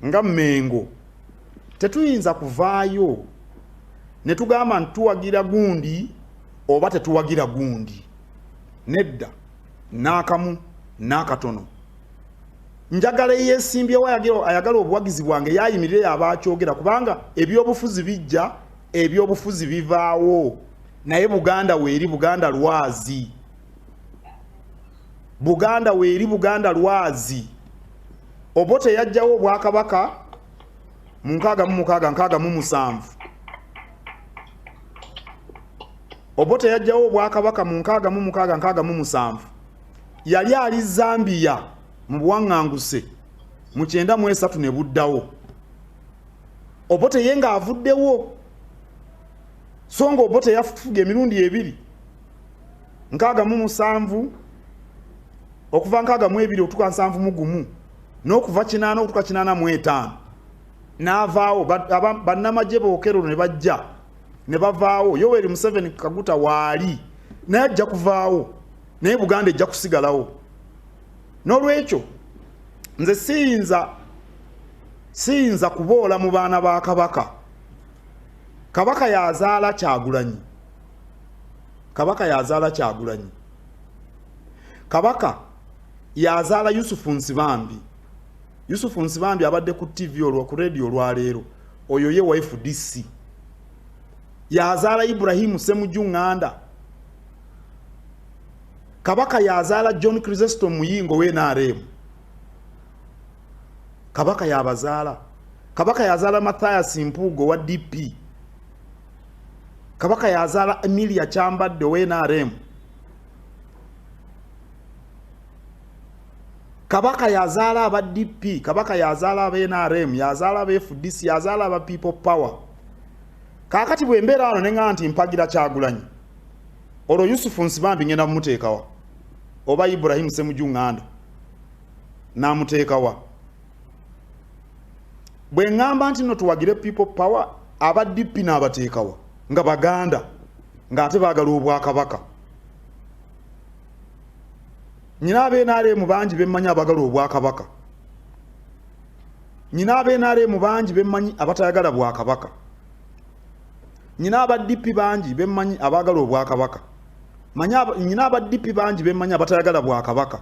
nga Mmengo tetuyinza kuvaayo ne tugamba ntuwagira gundi oba tetuwagira gundi nedda n'akamu n'akatono njagala yeesimbyewo ayagala obuwagizi bwange yayimirire yabaakyogera kubanga ebyobufuzi bijja ebyobufuzi bivaawo naye Buganda weeri Buganda lwazi. Buganda weeri Buganda lwazi. Obote yajjawo Obwakabaka mu 1667. Obote yajjawo Obwakabaka mu 1667. Yali ali Zambia mu buwaŋŋanguse mu 93 ne buddawo. Obote yenga avuddewo. Songa Obote yafuga emirundi ebiri. 67 okuva 62 okutuuka 71 n'okuva 80 okutuuka 85 n'avaawo bannamagye bookero ne bajja ne bavaawo. Yoweri Museveni Kaguta waali naye ajja kuvaawo naye Buganda ejja kusigalawo. N'olwekyo nze siyinza kuboola mu baana ba Kabaka. Kabaka yazaala Kyagulanyi. Kabaka yazaala Kyagulanyi. Kabaka yazaala Yusufu Nsibambi. Yusufu Nsibambi abadde ku TV olwo ku radio olwaleero. Oyo ye wa FDC. Yazaala Ibrahimu Ssemujjuŋŋanda. Kabaka yazaala John Chrysostom Muyingo we NRM. Kabaka yabazaala. Kabaka yazaala Mathias Mpuugo wa DP. Kabaka yazaala Emilia Kyambadde we NRM. Kabaka yazaala aba DP, Kabaka yazaala aba NRM, yazaala aba FDC, yazaala aba People Power. Kakati bwe mbeera wano ne ŋŋamba nti mpagira Kyagulanyi. Olwo Yusufu Nsibambi ngenda mumuteekawa. Oba Ibrahimu Ssemujjuŋŋanda n'amuteekawa. Bwe ŋŋamba nti nno tuwagire People Power, aba DP n'abateekawa nga Baganda ng'ate baagala Obwakabaka. Nyina ab'NRM bangi bemmanyi abagala Obwakabaka. Nyina ab'NRM bangi bemmanyi abatayagala Bwakabaka. Nyina aba DP bangi bemmanyi abagala Obwakabaka. Nyina aba DP bangi bemmanyi abatayagala Bwakabaka.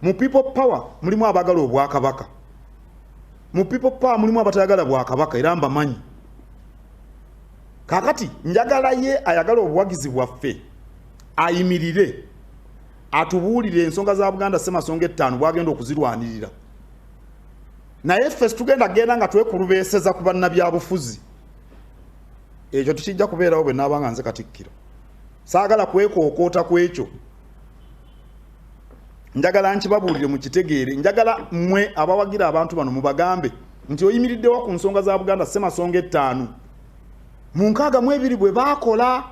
Mu People Power mulimu abagala Obwakabaka. Mu People Power mulimu abatayagala Bwakabaka era mbamanyi. Kakati njagala ye ayagala obuwagizi bwaffe ayimirire atubuulire ensonga za Buganda Ssemasonga 5 bwagenda okuzirwanirira. Naye ffe tugenda nga twekulubeeseza ku bannabyabufuzi. Ekyo tukijja kubeerawo bwe naaba nga nze Katikkiro. Saagala kwekookoota ku ekyo. Njagala nkibabuulire mu kitegeere. Njagala mmwe abawagira abantu bano mubagambe nti oyimiriddewo ku nsonga za Buganda Ssemasonga 5 mu 62 bwe baakola.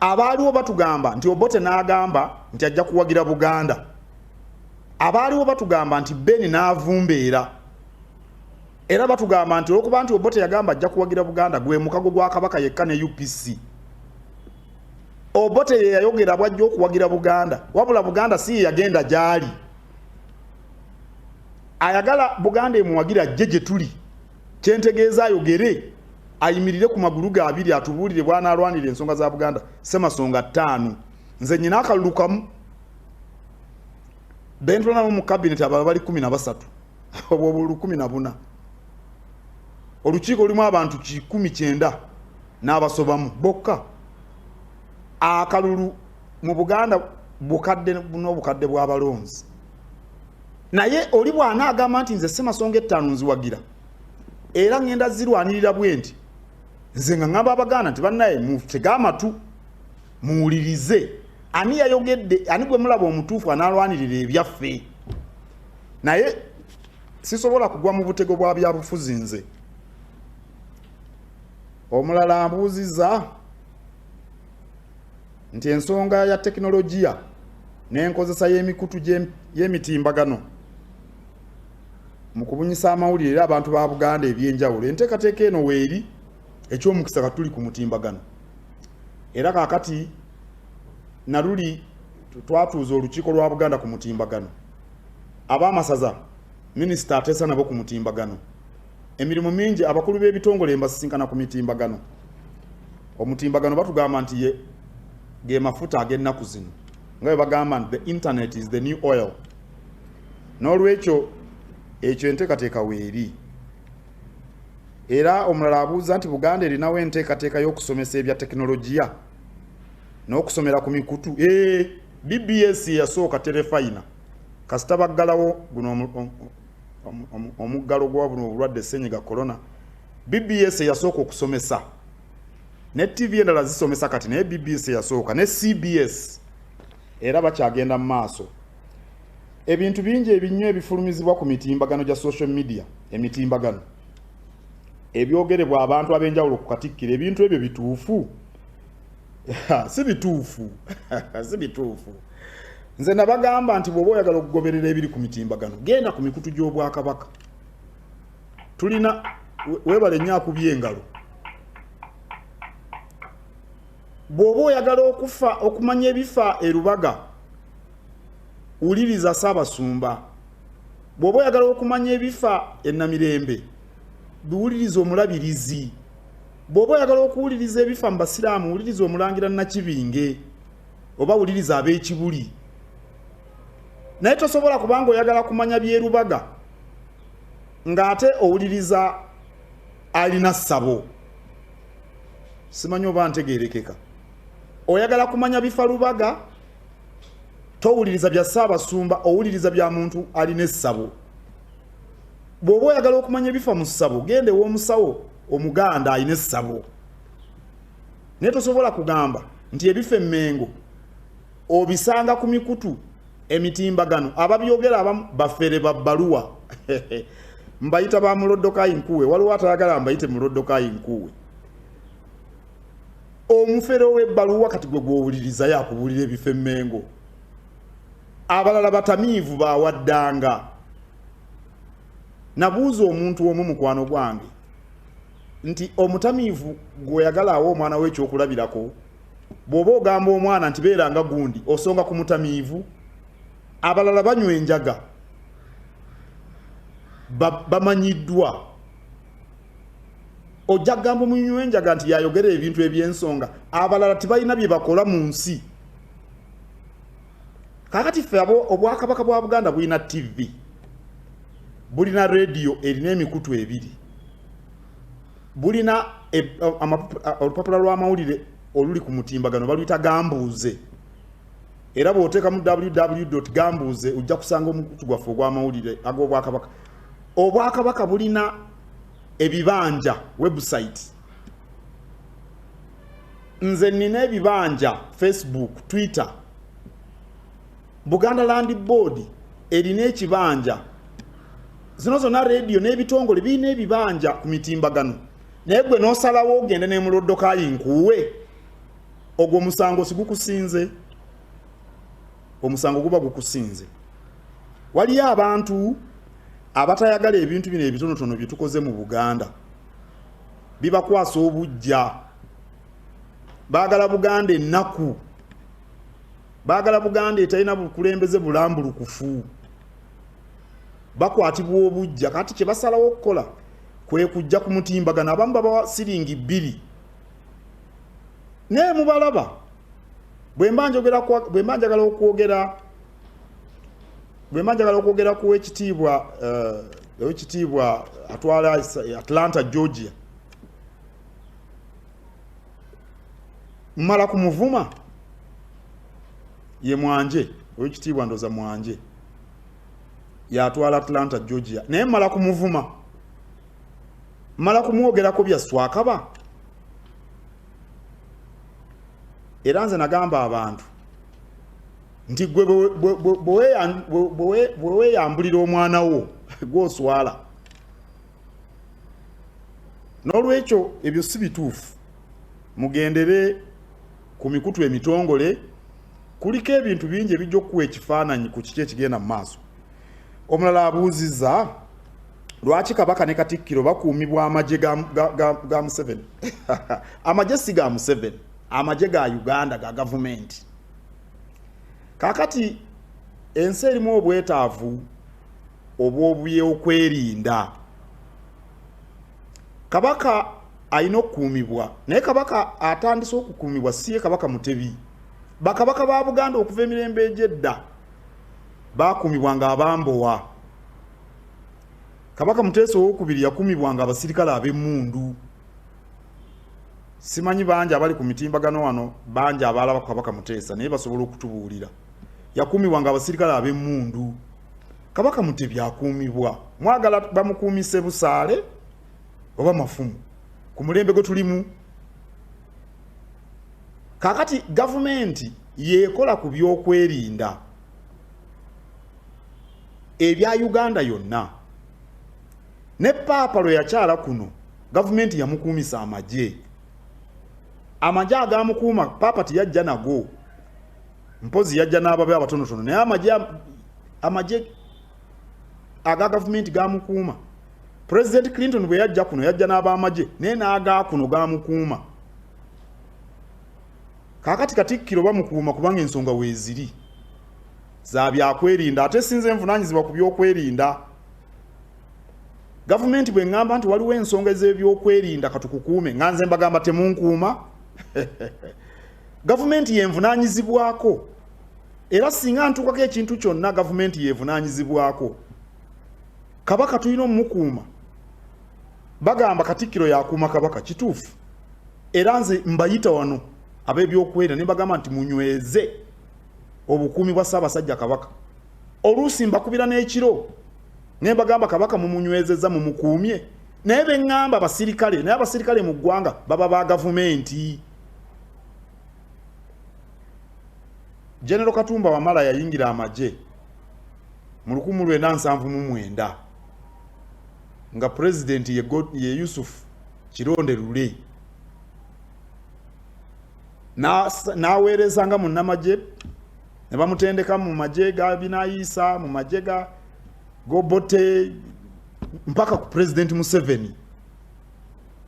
Abaaliwo batugamba nti Obote n'agamba nti ajja kuwagira Buganda. Abaaliwo batugamba nti Beni n'avumbeera. Era batugamba nti olwokuba nti Obote yagamba ajja kuwagira Buganda gwe mukago gwa Kabaka yekka ne UPC. Obote ye yayogera bwajja okuwagira Buganda. Wabula Buganda si yagenda gyali. Ayagala Buganda emuwagira jje tuli. Kyentegeeza ayogere. Ayimirire ku magulu ga abiri atubuulire bwana alwanire ensonga za Buganda Ssemasonga 5. Nze nyina akalulukamu. Bentona mu cabinet abali 13. Obwo 14. Olukiiko lulimu abantu 19 n'abasobamu bokka. Akalulu mu Buganda bukadde n'obukadde bw'abalonzi. Naye oli bwana agamba nti nze Ssemasonga 5 nziwagira. Era ngenda zirwanirira bwenti. Nze nga ngamba Abaganda nti bannaye mutege amatu muwulirize ani yayogedde ani gwe mulaba omutuufu analwanirira ebyaffe. Naye sisobola kugwa mu butego bwa byabufuzi nze. Omulala ambuuziza nti ensonga ya tekinologiya n'enkozesa y'emikutu y'emitimbagano mu kubunyisa amawulire era abantu ba Buganda ebyenjawulo. Enteekateeka eno weeri eky'omukisa katuli ku mutimbagano. Era kaakati naluli twatuuza olukiiko lwa Buganda ku mutimbagano. Ab'amasaza minisita ateesa nabo ku mutimbagano. Emirimu mingi abakulu b'ebitongole mbasisinkana ku mitimbagano. Omutimbagano batugamba nti ge mafuta ag'ennaku zino. Nga bwe bagamba nti the internet is the new oil. N'olwekyo ekyo enteekateeka weeri. Era omulala abuuza nti Buganda erinawo enteekateeka y'okusomesa ebya tekinologiya n'okusomera ku mikutu. BBS yasooka terefayina kasita baggalawo guno omuggalo gwa buno obulwadde ssenyiga corona. BBS yasooka okusomesa ne TV endala zisomesa kati naye BBS yasooka ne CBS era bakyagenda mu maaso. Ebintu bingi ebinnyo ebifulumizibwa ku mitimbagano gya social media, emitimbagano ebyogerebwa abantu ab'enjawulo ku Katikkiro, ebintu ebyo bituufu? Si bituufu. Si bituufu. Nze nabagamba nti bw'oba oyagala okugoberera ebiri ku mitimbagano genda ku mikutu gy'Obwakabaka. Tulina weebale nnyo akubye engalo. Bw'oba oyagala okumanya ebifa e Lubaga wuliriza Ssaabasumba. Bw'oba oyagala okumanya ebifa e Namirembe biwuliriza omulabirizi. Bw'oba oyagala okuwuliriza ebifa mu Basiraamu wuliriza Omulangira Nakibinge oba wuliriza ab'Ekibuli. Naye tosobola kubanga oyagala kumanya by'e Lubaga ng'ate owuliriza alina Ssabo. Simanyi oba ntegeerekeka. Oyagala kumanya bifa Lubaga towuliriza bya Ssaabasumba, owuliriza bya muntu alina Essabo. Bw'oba oyagala okumanya ebifa mu Ssabo gende w'omusawo Omuganda alina Essabo. Naye tosobola kugamba nti ebifa Emmengo obisanga ku mikutu emitimbagano. Ababyogera abamu bafere babbaluwa. Mbayita ba Muloddokayi Nkuwe, waliwo atayagala mbayite Muloddokayi Nkuwe. Omufere w'ebbaluwa kati gwe gw'owuliriza yakubuulira ebifa Emmengo. Abalala batamiivu bawaddanga. Nabuuza omuntu omu mukwano gwange nti omutamiivu gw'oyagala awo omwana we ekyokulabirako bw'oba ogamba omwana nti beera nga gundi osonga ku mutamiivu. Abalala banywa enjaga bamanyiddwa. Ojja kugamba omunywi w'enjaga nti yayogera ebintu eby'ensonga, abalala tibalina bye bakola mu nsi. Kakati ffe Obwakabaka bwa Buganda bulina TV, bulina radio erina emikutu ebiri, bulina olupapula lw'amawulire oluli ku mutimbagano baluyita Gambuuze. Era bw'oteeka mu www.gambuuze ojja kusanga omukutu gwaffe ogw'amawulire ag'Obwakabaka. Obwakabaka bulina ebibanja website. Nze nina ebibanja Facebook, Twitter. Buganda Land Board erina ekibanja. Zino zonna radio n'ebitongole birina ebibanja ku mitimbagano. Naye gwe n'osalawo ogende ne Muloddokayi Nkuwe, ogwo omusango sigukusinze. Omusango guba gukusinze. Waliyo abantu abatayagala ebintu bino ebitonotono bye tukoze mu Buganda. Bibakwasa obujja. Baagala Buganda ennaku. Baagala Buganda etalina bukulembeze bulambulukufu. Bakwatibwa obujja. Kati kye basalawo okukola kwe kujja ku mutimbagano. Abamu babawa siringi 2. Naye mubalaba bwe mbanjagala okwogera ku ekitiibwa atwala Atlanta, Georgia. Mmala kumuvuma ye Mwanje, ekitiibwa ndoza Mwanje yatwala Atlanta, Georgia. Naye mmala kumuvuma, mmala kumwogerako bya Swakaba. Era nze nagamba abantu nti gwe bwe weeyambulira omwana wo gw'oswala. N'olwekyo ebyo si bituufu. Mugendere ku mikutu emitongole, kuliko ebintu bingi ebijja okuwa ekifaananyi ku kiki ekigenda mu maaso. Omulala abuuzizza lwaki Kabaka ne Katikkiro bakuumibwa amagye ga Museveni. Amagye si ga Museveni, amagye ga Uganda ga gavumenti. Kakati ensi erimu obwetaavu obw'okwerinda. Kabaka alina okukuumibwa, naye Kabaka atandise okukuumibwa si ye Kabaka Mutebi. Bakabaka ba Buganda okuva emirembe egy'edda bakuumibwa nga Abambowa. Kabaka Muteesa owookubiri yakuumibwanga abasirikale ab'emmundu. Simanyi bangi abali ku mitimbagano wano bangi abalaba Kabaka Muteesa naye basobola okutubuulira. Yakuumibwanga abasirikale ab'emmundu. Kabaka Mutebi akuumibwa. Mwagala bamukuumise busaale oba mafumu ku mulembe gwe tulimu. Kakati gavumenti yeekola ku by'okwerinda ebya Uganda yonna. Ne Paapa lwe yakyala kuno gavumenti yamukuumisa amagye. Amagye agamukuuma Paapa tiyajja nago. Mpozi yajja n'ababe abatonotono naye amagye aga gavumenti gamukuuma. President Clinton bwe yajja kuno yajja n'abamagye naye n'aga kuno gamukuuma. Kakati Katikkiro bamukuuma kubanga ensonga weeziri za byakwerinda ate sinze envunaanyizibwa ku by'okwerinda. Gavumenti bwe ngamba nti waliwo ensonga ez'ebyokwerinda katukukuume nga nze mbagamba temunkuuma. Gavumenti yenvunaanyizibwako era singa ntuukako ekintu kyonna gavumenti yenvunaanyizibwako. Kabaka tulina omumukuuma. Bagamba Katikkiro yakuuma Kabaka kituufu. Era nze mbayita wano ab'ebyokwerinda ne bagamba nti munyweze obukuumi bwa Ssaabasajja Kabaka. Oluusi mbakubira n'ekiro ne bagamba Kabaka mumunywezezza mumukuumye naye be ngamba abasirikale naye abasirikale mu ggwanga baba ba gavumenti. General Katumba Wamala yayingira amagye mu 1979 nga president ye Yusuf Kironde Lule n'aweerezanga mu nnamagye ne bamutendeka mu magye ga Binaisa mu magye ga Gobote mpaka ku President Museveni.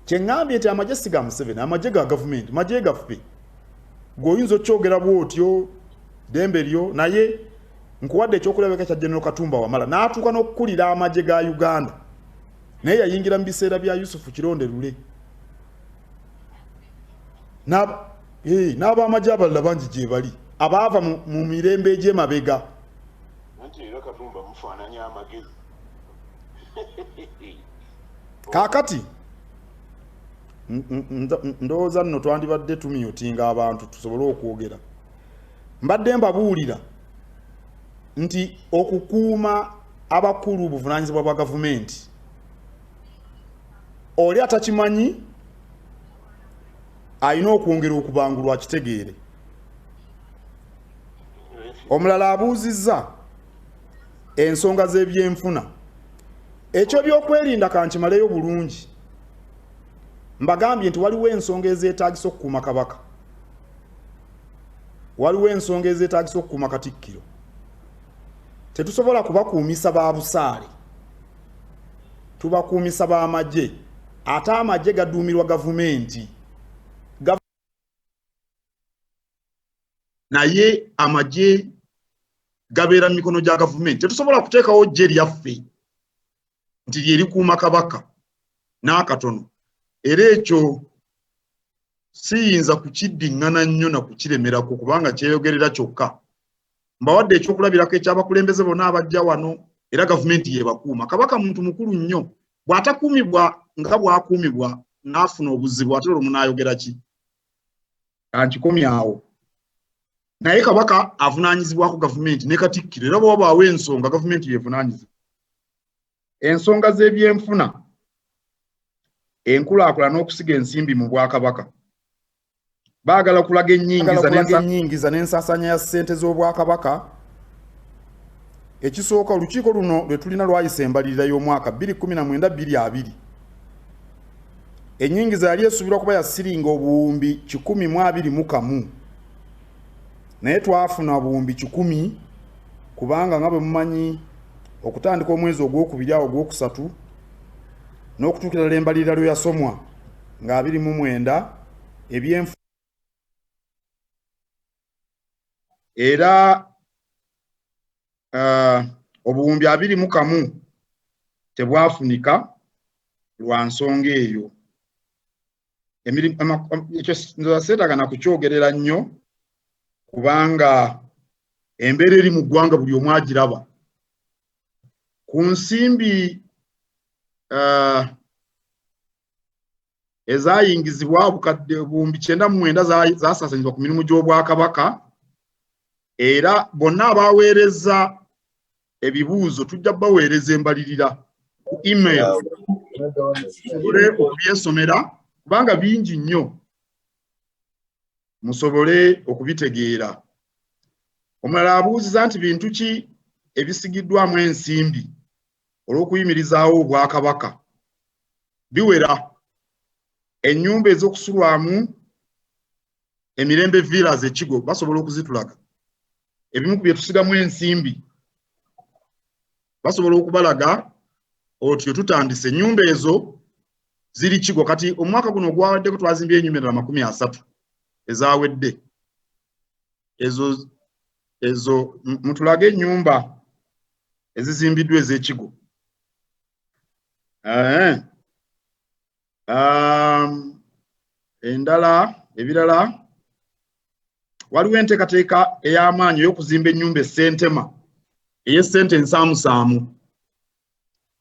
Kyengambye nti amagye si ga Museveni, amagye ga gavumenti, magye gaffe. Goyinza okyogera bw'otyo dembe lyo naye nkuwadde ekyokulabeka kya General Katumba Wamala n'atuuka n'okukulira amagye ga Uganda naye yayingira mu biseera bya Yusufu Kironde Lule. N'abamagye abalala bangi gye bali abaava mu mirembe egy'emabega. Kakati ndowooza nno twandibadde tumyotinga abantu tusobole okwogera. Mbadde mbabuulira nti okukuuma abakulu obuvunaanyizibwa bwa gavumenti oli atakimanyi alina okwongera okubangulwa akitegeere. Omulala abuuzizza ensonga z'ebyenfuna. Ekyo by'okwerinda kankimaleyo bulungi. Mbagambye nti waliwo ensonga ezeetaagisa okukuuma Kabaka. Waliwo ensonga ezeetaagisa okukuuma Katikkiro. Tetusobola kubakuumisa ba busaale. Tubakuumisa ba magye. Ate amagye gaduumirwa gavumenti. Naye amagye gabeera mu mikono gya gavumenti. Tetusobola kuteekawo gye lyaffe nti lyerikuuma Kabaka n'akatono. Era ekyo siyinza kukiddiŋŋana nnyo na kukiremerako kubanga kyeyogerera kyokka. Mbawadde ekyokulabirako ekyabakulembeze bonna abajja wano era gavumenti yebakuuma. Kabaka muntu mukulu nnyo. Bw'atakuumibwa nga bw'akuumibwa n'afuna obuzibu ate olwo munaayogera ki? Kankikomye awo. Naye Kabaka avunaanyizibwako gavumenti ne Katikkiro era bw'obaawo ensonga gavumenti yevunaanyizibwa. Ensonga z'ebyenfuna, enkulaakulana n'okusiga ensimbi mu Bwakabaka. Baagala kulaga ennyingiza n'ensaasaanya ya ssente z'Obwakabaka. Ekisooka olukiiko luno lwe tulina lwayisa embalirira y'omwaka 2019-2020. Ennyingiza yali esuubirwa kuba ya siringi obuwumbi 121. Naye twafuna obuwumbi 10 kubanga nga bwe mumanyi okutandika omwezi ogwokubiri awo ogwokusatu n'okutuukira ddala embalirira lwe yasomwa nga 29 ebyenfuna era obuwumbi 21 tebwafunika lwa nsonga eyo. Ekyo seetagana kukyogerera nnyo kubanga embeera eri mu ggwanga buli omu agiraba. Ku nsimbi ezayingizibwa obukadde buumbi 99 zasaasanyirizwa ku mirimu gy'Obwakabaka era bonna abaweereza ebibuuzo tujja baweereza embalirira ku email musobole okubyesomera kubanga bingi nnyo musobole okubitegeera. Omulala abuuziza nti bintu ki ebisigiddwamu ensimbi olw'okuyimirizaawo Obwakabaka. Biwera ennyumba ez'okusulwamu Emirembe Villas Ekigo basobola okuzitulaga. Ebimu ku bye tusigamu ensimbi basobola okubalaga otyo tutandise. Ennyumba ezo ziri Kigo. Kati omwaka guno ogwaweddeko twazimbye ennyumba endala 30 ezawedde. Ezo mutulage ennyumba ezizimbiddwa ez'Ekigo. Ebirala waliwo enteekateeka ey'amaanyi ey'okuzimba ennyumba essentema ey'essente ensaamusaamu.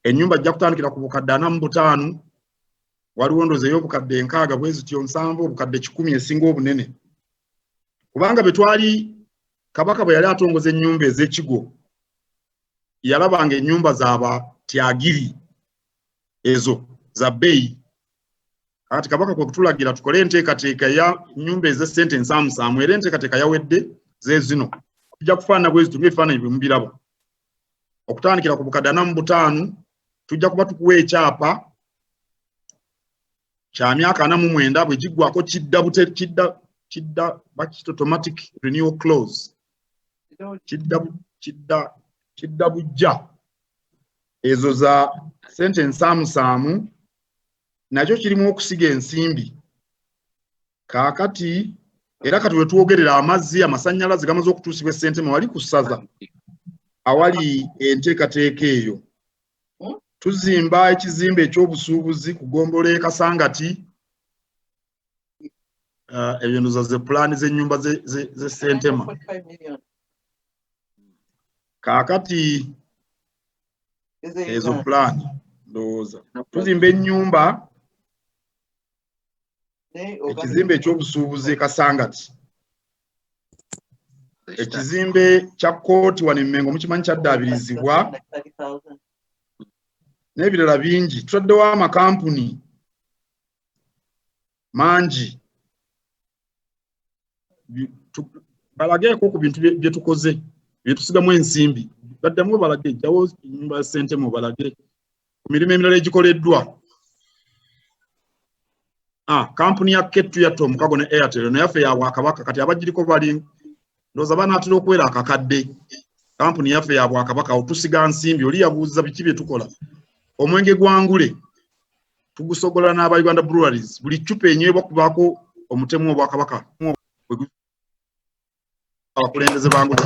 Ennyumba ajja kutandikira ku bukadde 45, waliwo ndoozi ey'obukadde 60 bwe zityo 7 obukadde 100 esinga obunene. Kubanga bwe twali Kabaka bwe yali atongoza ennyumba ez'Ekigo yalabanga ennyumba z'Abatyagiri ezo za bbeeyi. Kati Kabaka kwe kutulagira tukole enteekateeka ya nnyumba ez'essente ensaamusaamu era enteekateeka yawedde ze zino. Tujja kufaanana bwe zityo ng'ebifaananyi bye mubiraba. Okutandikira ku bukadde 45 tujja kuba tukuwa ekyapa kya myaka 49 bwe giggwako kidda automatic renewal clause. Kidda bujja. Ezo za ssente ensaamusaamu nakyo kirimu okusiga ensimbi. Kaakati era kati we twogerera amazzi amasannyalaze gamaze okutuusibwa essentema wali ku ssaza awali enteekateeka eyo. Tuzimba ekizimbe eky'obusuubuzi ku Ggombolola e Kasangati. Ebyo ndoza ze pulaani z'ennyumba z'essentema. Kaakati ezo pulaani ndowooza. Tuzimba ennyumba ekizimbe eky'obusuubuzi e Kasangati. Ekizimbe kya kkooti wano Mmengo mukimanyi kyaddaabirizibwa n'ebirala bingi. Tutaddewo amakampuni mangi balageeko ku bintu bye tukoze bye tusigamu ensimbi. Baddemu balage jjawo ennyumba ya ssentema balage ku mirimu emirala egikoleddwa. Kampuni ya Kettu yatta omukago ne Airtel no yaffe ya Bwakabaka kati abagiriko bali ndowooza banaatera okuwera akakadde. Kampuni yaffe ya Bwakabaka otusiga nsimbi oli yabuuza biki bye tukola. Omwenge gwangule tugusogola n'aba Uganda Breweries. Buli ccupa enywebwa kubaako omutemu Obwakabaka. Abakulembeze bangule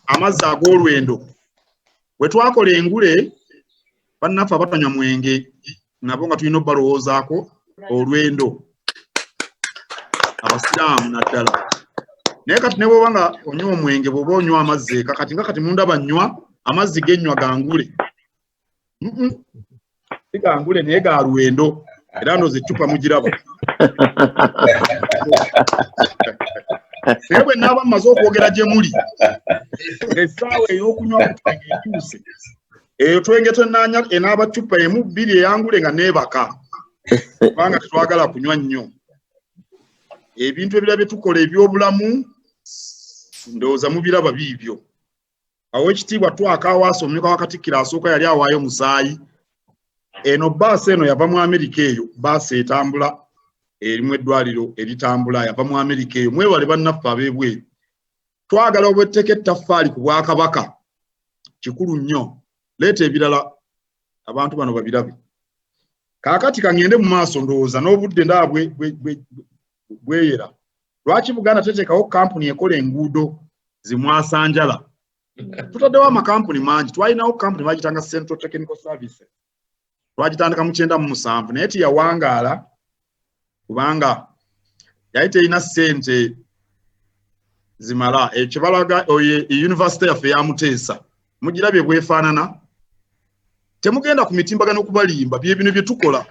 amazzi ag'olwendo. Bwe twakola engule bannaffe abatanywa mwenge nabo nga tulina obbalowoozaako olwendo abasiraamu naddala. Naye kati ne bw'oba nga onywa omwenge bw'oba onywa amazzi eka kati nga kati mundaba nnywa amazzi gennywa gangule. Si gangule naye ga lwendo era ndooza eccupa mugiraba. Naye bwe naaba mmaze okwogera gye muli ng'essaawa ey'okunywa omwenge etuuse eyo twenge enaaba ccupa emu 2 eyangule nga neebaka kubanga tetwagala kunywa nnyo. Ebintu ebirala bye tukola eby'obulamu ndowooza mubiraba biibyo. Awo ekitiibwa Twakaawaasa omumyuka wa Katikkiro asooka yali awaayo musaayi. Eno bbaasi eno yava mu Amerika eyo. Bbaasi etambula erimu eddwaliro eritambula yava mu Amerika eyo. Mwebale bannaffe ab'ebweru. Twagala obwetteko ettaffaali ku Bwakabaka kikulu nnyo. Leeta ebirala abantu bano babirabe. Kaakati kangende mu maaso ndowooza n'obudde ndaba bweyera. Lwaki Buganda teteekawo kampuni ekola enguudo zimwasanjala? Tutaddewo amakampuni mangi. Twalinawo kampuni bagitanga Central Technical Services. Twagitandika mu 97 naye tiyawangaala kubanga yali terina ssente zimala. Ekibalaga University yaffe ya Muteesa mugirabye bwefaanana. temugenda ku mitimbagano okubalimba bye bino bye tukola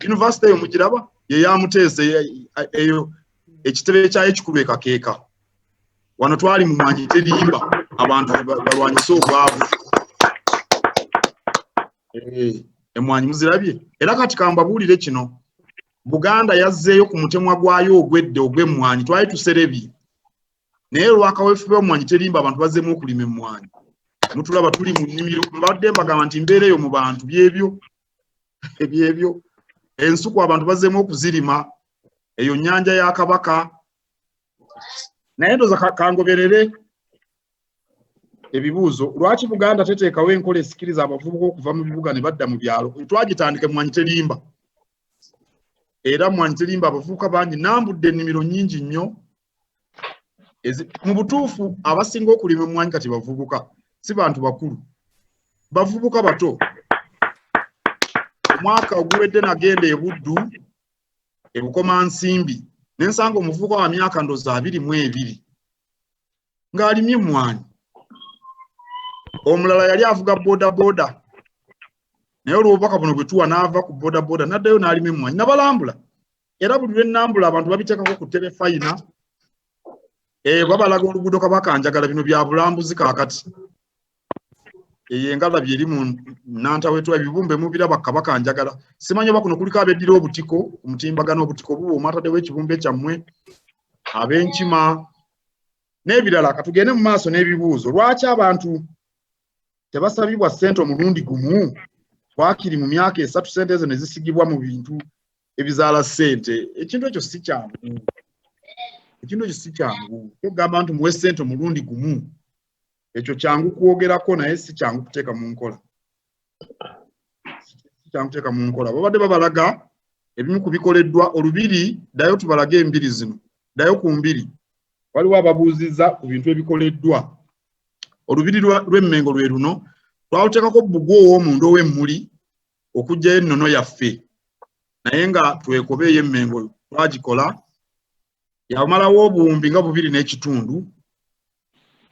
university yo mugiraba ye yamuteese eyo ekitebe kyayo ekikulu ekakeeka wano twali mu Mwanyi Terimba abantu balwanyisa obwavu Emwanyi muzirabye era kati kambabuulire kino Buganda yazzeeyo ku mutemwa gwayo ogwedde ogw'emmwanyi twali tuserebye naye lwakaweefube Mwanyi Terimba abantu bazzeemu okulima emmwanyi mutulaba tuli mu nnimiro mbadde mbagamba nti mbeera eyo mu bantu byebyo ensuku abantu bazzeemu okuzirima eyo nnyanja ya Kabaka naye ndoza kangoberere ebibuuzo lwaki Buganda teteekawo enkola esikiriza abavubuka okuva mu bibuga ne badda mu byalo twagitandike Mwanyi Terimba era Mwanyi Terimba abavubuka bangi nambudde ennimiro nnyingi nnyo mu butuufu abasinga okulima emmwanyi kati bavubuka si bantu bakulu bavubuka bato omwaka oguwedde nagenda e Buddu e Bukomansimbi nensanga omuvubuka wa myaka ndoza 22 ng'alimye emmwanyi omulala yali avuga boda naye olw'obubaka buno bwe tuwa n'ava ku boda n'addayo n'alima emmwanyi nabalambula era buli lwe nnambula abantu babiteekako ku terefayina babalaga oluguudo Kabakanjagala bino bya bulambuzi kaakati engala byeri mu Nantawetwa ebibumbe mu biraba Kabakanjagala simanyi oba kuno kuliko abeddira obutiko omutimbagano obutiko bubo omwataddewo ekibumbe kyammwe ab'enkima n'ebirala katugende mu maaso n'ebibuuzo lwaki abantu tebasabibwa ssente omulundi gumu twakiri mu myaka 3 ssente ezo ne zisigibwa mu bintu ebizaala ssente ekintu ekyo si kyangu togamba nti muwe ssente omulundi gumu ekyo kyangu kwogerako naye si kyangu kuteeka mu nkola babadde babalaga ebimu ku bikoleddwa olubiri ddayo tubalage embiri zino ddayo ku mbiri waliwo ababuuzizza ku bintu ebikoleddwa olubiri lw'emmengo lwe luno twaluteekako bbugwe ow'omunda ow'emmuli okuggyayo ennono yaffe naye nga twekobeeyo emmengo twagikola yamalawo obuwumbi nga 2 n'ekitundu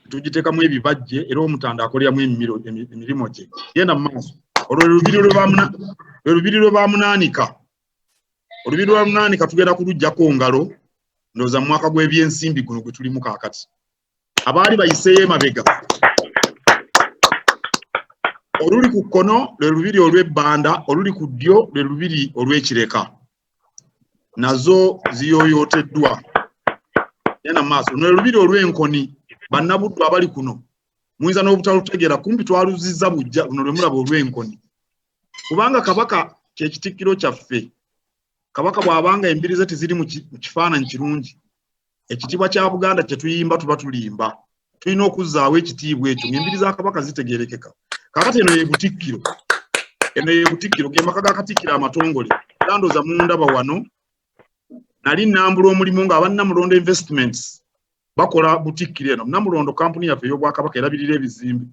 tugiteekamu ebibajje era omutanda akoleramu emirimu gye genda mu maaso olwo lubiri lwe bamunaanika olubiri lwe bamunaanika tugenda kuluggyako ngalo ndowooza mu mwaka gw'ebyensimbi guno gwe tulimu kaakati abaali bayiseeyo emabega oluli ku kkono lwe lubiri olw'ebbanda oluli ku ddyo lwe lubiri olw'ekireka nazo ziyooyooteddwa genda mu maaso lwe lubiri olw'enkoni bannabuddu abali kuno muyinza n'obutalutegeera kumpi twaluzizza bujja luno lwe mulaba olw'enkoni kubanga Kabaka kyekitikkiro kyaffe Kabaka bw'abanga embiri ze teziri mu kifaananyi kirungi ekitiibwa kya Buganda kye tuyimba tuba tulimba tulina okuzzaawo ekitiibwa ekyo ng'embiri za Kabaka zitegeerekeka kakati eno ye butikkiro ge maka ga Katikkiro amatongole era ndooza mundaba wano nali nnambula omulimu nga abannamulondo investments bakola butikkiro eno Namulondo kampuni yaffe ey'Obwakabaka erabirira ebizimbe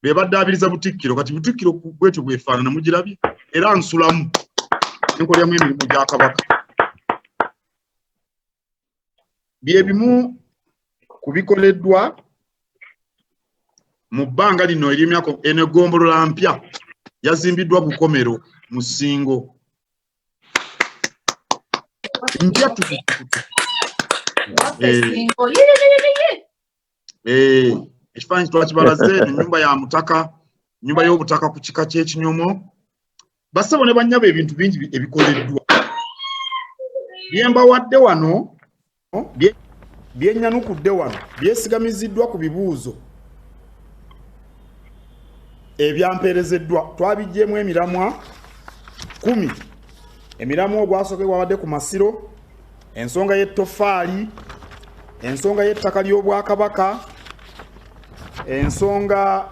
be baddaabiriza butikkiro kati butikkiro bwetyo bwefaanana mugirabye era nsulamu enkoleramu emirimu gya Kabaka bye bimu ku bikoleddwa mu bbanga lino ery'emyaka eno eggombolola mpya yazimbiddwa Bukomero mu Ssingo mpya ekifaananyi twakibalaze ennyumba ya mutaka ennyumba y'obutaka ku kika ky'Ekinyomo bassebo ne bannyabo ebintu bingi ebikoleddwa byembawadde wano byenyanukudde wano byesigamiziddwa ku bibuuzo ebyampeerezeddwa twabijjeemu emiramwa 10 emiramwa ogwasooke gwawadde ku Masiro ensonga y'ettofaali ensonga y'ettaka ly'Obwakabaka ensonga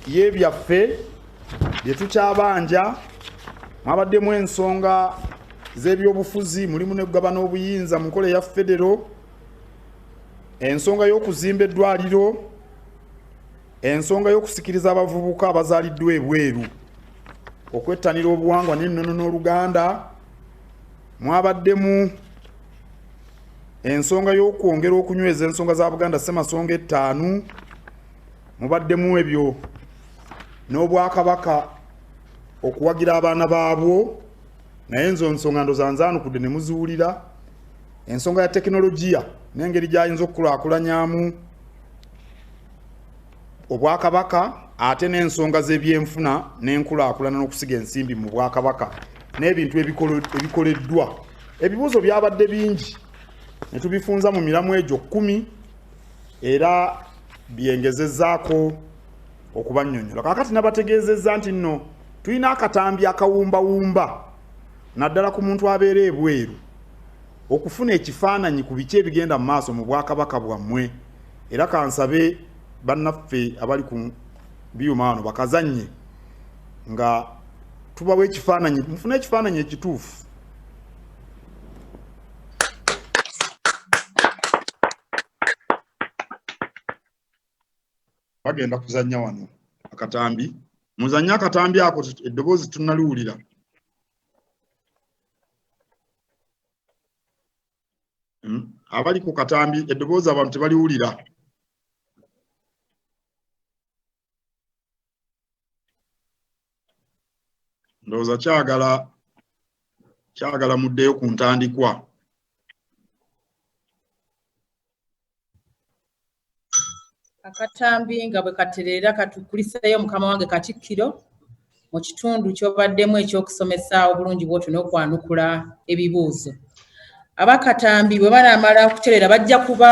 y'ebyaffe bye tukyabanja mwabaddemu ensonga z'ebyobufuzi mulimu n'ekugabana obuyinza mu nkola eya federo ensonga y'okuzimba eddwaliro ensonga y'okusikiriza abavubuka abazaaliddwa ebweru okwettanira obuwangwa n'ennono n'Oluganda mwabaddemu ensonga y'okwongera okunyweza ensonga za Buganda Ssemasonga 5 mubaddemu ebyo n'Obwakabaka okuwagira abaana baabwo naye enzo nsonga ndozanzaanukudde ne muziwulira ensonga ya tekinologiya n'engeri gy'ayinza okukulaakulanyamu obwakabaka ate n'ensonga z'ebyenfuna n'enkulaakulana n'okusiga ensimbi mu bwakabaka n'ebintu ebikoleddwa. Ebibuuzo byabadde bingi ne tubifunza mu miramu egyo 10 era byengezezzaako okubannyonnyola. Kaakati nabategeezezza nti nno tulina akatambi akawumbawumba naddala ku muntu abeera ebweru okufuna ekifaananyi ku biki ebigenda mu maaso mu bwakabaka bwammwe, era kansabe bannaffe abali ku byuma wano bakazannye nga tubawa ekifaananyi, mufune ekifaananyi ekituufu. Bagenda kuzannya wano akatambi, muzannya akatambi ako eddoboozi tunnaliwulira. Abali ku katambi eddoboozi abantu tebaliwulira. Ndowooza kyagala muddeyo ku ntandikwa. Akatambi nga bwe katereera katukuliseeyo mukama wange Katikkiro mu kitundu ky'obaddemu ekyokusomesa obulungi bw'otyo n'okwanukula ebibuuzo. Abakatambi bwe banaamala okutereera bajja kuba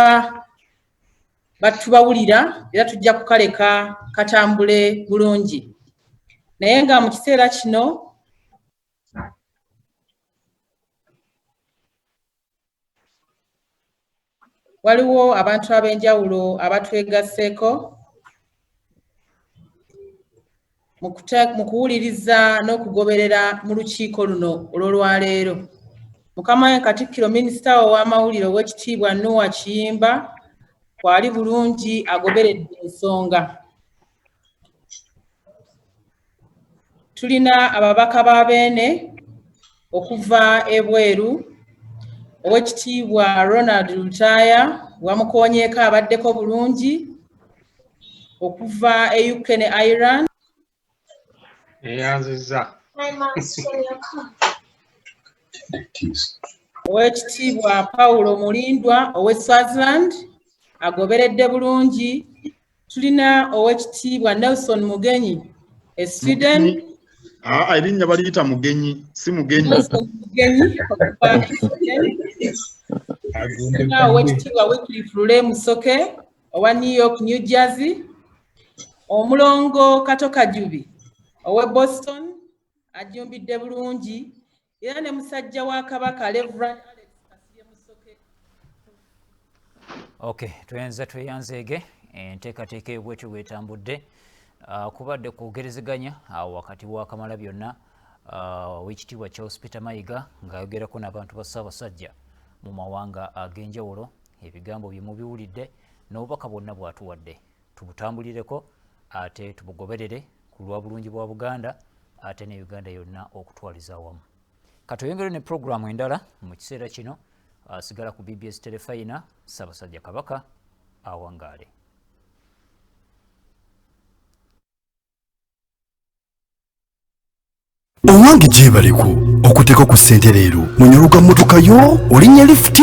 batubawulira era tujja kukaleka katambule bulungi. Naye nga mu kiseera kino waliwo abantu ab'enjawulo abatwegasseeko mu kuwuliriza n'okugoberera mu lukiiko luno olw'olwaleero. Mukama we Katikkiro Minisita ow'amawulire Oweekitiibwa Noah Kiyimba kwali bulungi agoberedde ensonga. Tulina ababaka ba Beene okuva ebweru. Oweekitiibwa Ronald Lutaya wamukoonyeeko abaddeko bulungi okuva e UK ne Ireland. Oweekitiibwa Paulo Mulindwa ow'e Swaziland agoberedde bulungi. Tulina Oweekitiibwa Nelson Mugenyi e Sweden. Erinnya baliyita Mugenyi, si Mugenyi. Tulina Oweekitiibwa Wycliffe Lule Musoke owa New York, New Jersey. Omulongo Kato Kajubi ow'e Boston ajumbidde bulungi. Era ne musajja wa Kabaka Reverend Alex Kasirye Musoke. Okay, tweyanzeege enteekateeka ebwetyo bwetambudde. Kubadde kwogerezeganya wakati wa Kamalabyonna Oweekitiibwa Charles Peter Mayiga ng'ayogerako n'abantu ba Ssaabasajja mu mawanga ag'enjawulo. Ebigambo bye mubiwulidde n'obubaka bwonna bw'atuwadde tubutambulireko ate tubugoberere ku lwa bulungi bwa Buganda ate ne Uganda yonna okutwaliza awamu. Katoyongere ne programu endala mu kiseera kino asigala ku BBS Telefayina Ssaabasajja Kabaka awangaale. Owange gyebaleko okuteeka ku ssente leero munyoluka mmotoka yo olinnya lifuti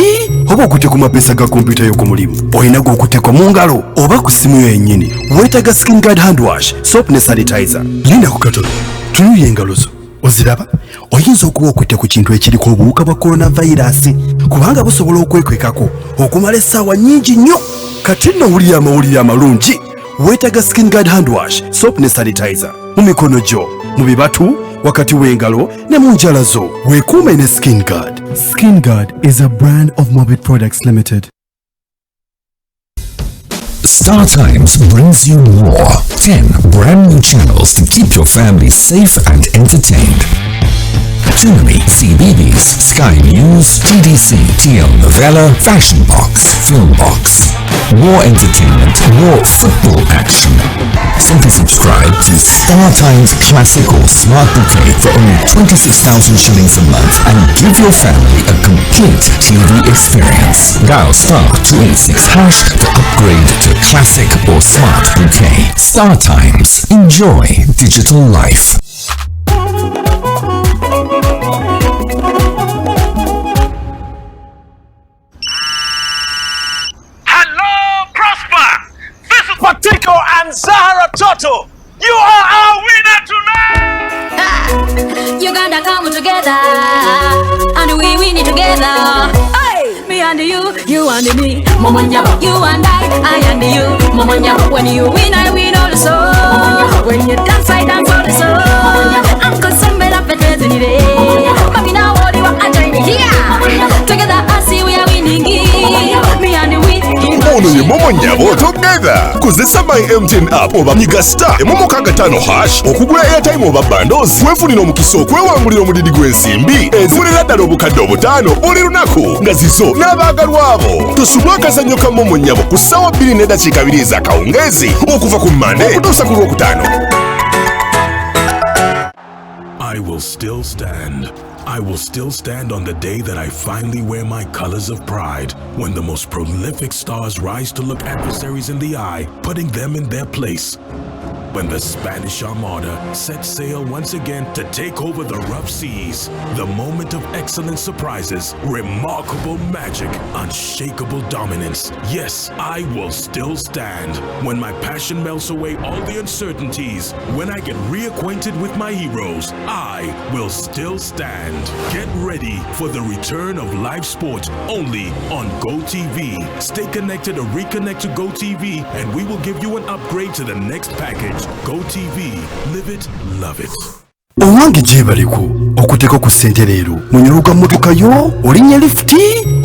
oba okute ku mapeesa ga kompyuta yo ku mulimu olina gw'okuteekwa mu ngalo oba ku ssimu yo yennyini weetaaga Skin Guard hand wash soap ne sanitizer. Linda ku katono tunuulira engalo zo oziraba oyinza okuba okutte ku kintu ekiriko obuwuka bwa coronavirus kubanga busobola okwekwekako okumala essaawa nnyingi nnyo. Kati nno wulira amawulire amalungi weetaaga Skin Guard hand wash soap ne sanitizer mu mikono gyo mu bibatu wakati w'engalo ne mu njala zo weekuume ne Skin Guard. Skin Guard is a brand of Mobit Products Limited. Star Times brings you more 10 brand new channels to keep your family safe and entertained. Tsunami, CBeebies, Sky News, TDC, TL Novella, Fashion Box, Film Box. More entertainment, more football action. Simply subscribe to Star Times Classic or Smart Bouquet for only 26,000 shillings a month and give your family a complete TV experience. Dial *286# to upgrade to Classic or Smart Bouquet. Star Times. Enjoy digital life. and Zahara Toto. You are our winner tonight. You gotta come together, and we win it together. Hey, me and you, you and me, Mama Nyaba. You and I and you, Mama Nyaba. When you win, I win also. When you dance, I dance also. Uncle Sambela Peters in the Mami now what you are join me here. Together, I see we are winning. Me and we. Ono ye Momo Nyabo together. Kozesa my MTN app oba nyiga star emomo kagatano hash okugula airtime oba bundles wefunira omukisa okwewangulira omudidi gw'ensimbi eziwulira ddala obukadde obutaano buli lunaku nga zizo n'abaagalwa abo. Tusubwa akazannyo ka Momo Nyabo ku ssaawa 2 n'eddakiika 2 ez'akawungeezi okuva ku Mande okutuusa ku Lwokutaano. I will still stand. I will still stand on the day that I finally wear my colors of pride, when the most prolific stars rise to look adversaries in the eye, putting them in their place. When the Spanish Armada sets sail once again to take over the rough seas, the moment of excellence surprises, remarkable magic, unshakable dominance. Yes, I will still stand. When my passion melts away all the uncertainties, when I get reacquainted with my heroes, I will still stand. Get ready for the return of live sport only on GoTV. Stay connected or reconnect to GoTV and we will give you an upgrade to the next package. GoTV, live it, love it. Owange gyebaliku okuteka ku ssente leero munyoluka mmotoka yo olinnya lifuti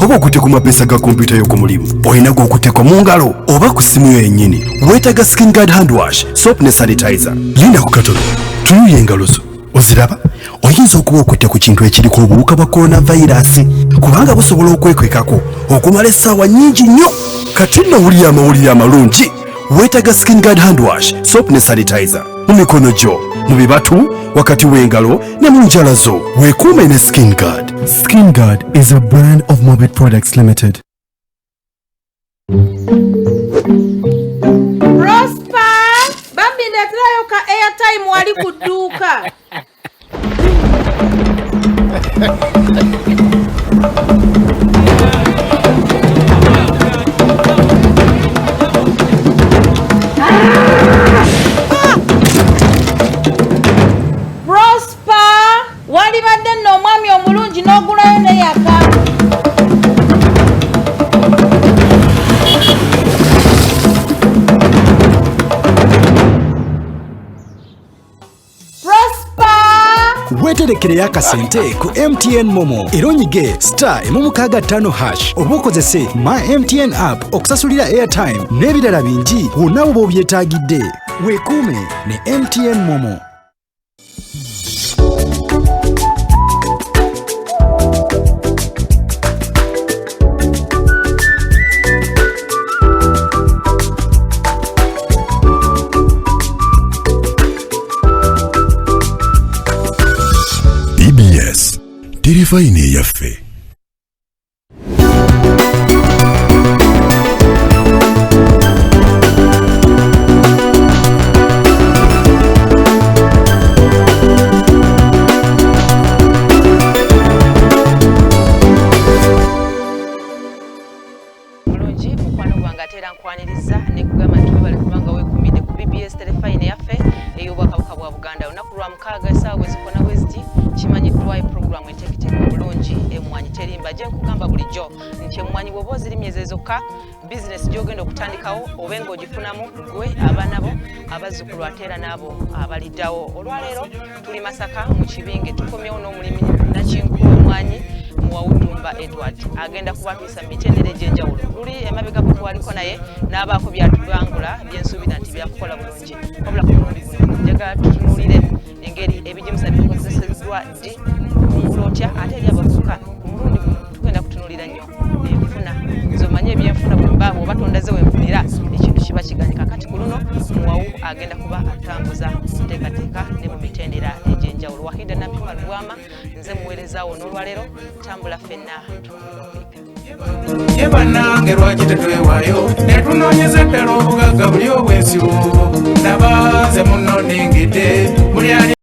oba okute ku mapesa ga kompyuta yo ku mulimu olina gw'okutekwa mu ngalo oba ku ssimu yo yennyini weetaaga skin guard hand wash soap ne sanitizer. Linda ku katono tunuulya engalo zo oziraba oyinza okuba okutte ku kintu ekiriko obuwuka bwa coronavirus kubanga busobola okwekwekako okumala essaawa nnyingi nnyo. Kati nno wulira amawulire amalungi weetaaga skin guard hand wash soap ne sanitizer mu mikono gyo mu bibatu wakati w'engalo ne mu njala zo weekuume ne Skin Guard. Skin Guard is a brand of Mobit Products Limited. Prosper bambi ndeterayo ka airtime wali ku dduuka. Walibadde nno omwami omulungi n'ogulayo ne yaka. Weterekereyo akasente ku MTN Momo era onyige *165# oba okozese My MTN app okusasulira airtime n'ebirala bingi wonna bw'oba obyetaagidde. Weekuume ne MTN Momo. PBS, Terefayine yaffe. Nkwaniriza ne kugamba nti bali kubanga weekumidde ku BBS Terefayine yaffe ey'obwakabaka bwa Buganda olunaku lwa mukaaga essaawa bwe zikona bweziti kimanyiddwa programu enteeketeeke bulungi emmwanyi terimba gye nkugamba bulijjo nti emmwanyi bw'oba ozirimye ezo zokka bizinesi gy'ogenda okutandikawo obe ng'ogifunamu gwe abaana bo abazzukulu ate era n'abo abaliddawo. Olwaleero tuli Masaka mu Kibinge tukomyewo n'omulimi Nakinku w'emmwanyi Muwawudumba Edward agenda kubatwisa mu mitendera egy'enjawulo. Luli emabega bwe twaliko naye n'abaako byatubangula byensuubira nti byakukola bulungi. Wabula ku mulundi guno njagala tutunuulire engeri ebigimusa bikozeseddwa ddi kungula otya ate eri abavubuka. Ku mulundi guno tugenda kutunuulira nnyo enfuna z'omanyi ebyenfuna bw'oba tondaze wenfunira ekintu kiba kiganyika. Kati ku luno Muwawu agenda kuba atambuza nteekateeka ne mu mitendera egy'enjawulo. Wahida Nampima Lugwama nze muweerezaawo n'olwaleero tambula ffenna ye bannange lwaki tetwewaayo ne tunoonyeza ddala obugagga buli obwensibu naba nze munno nningidde buli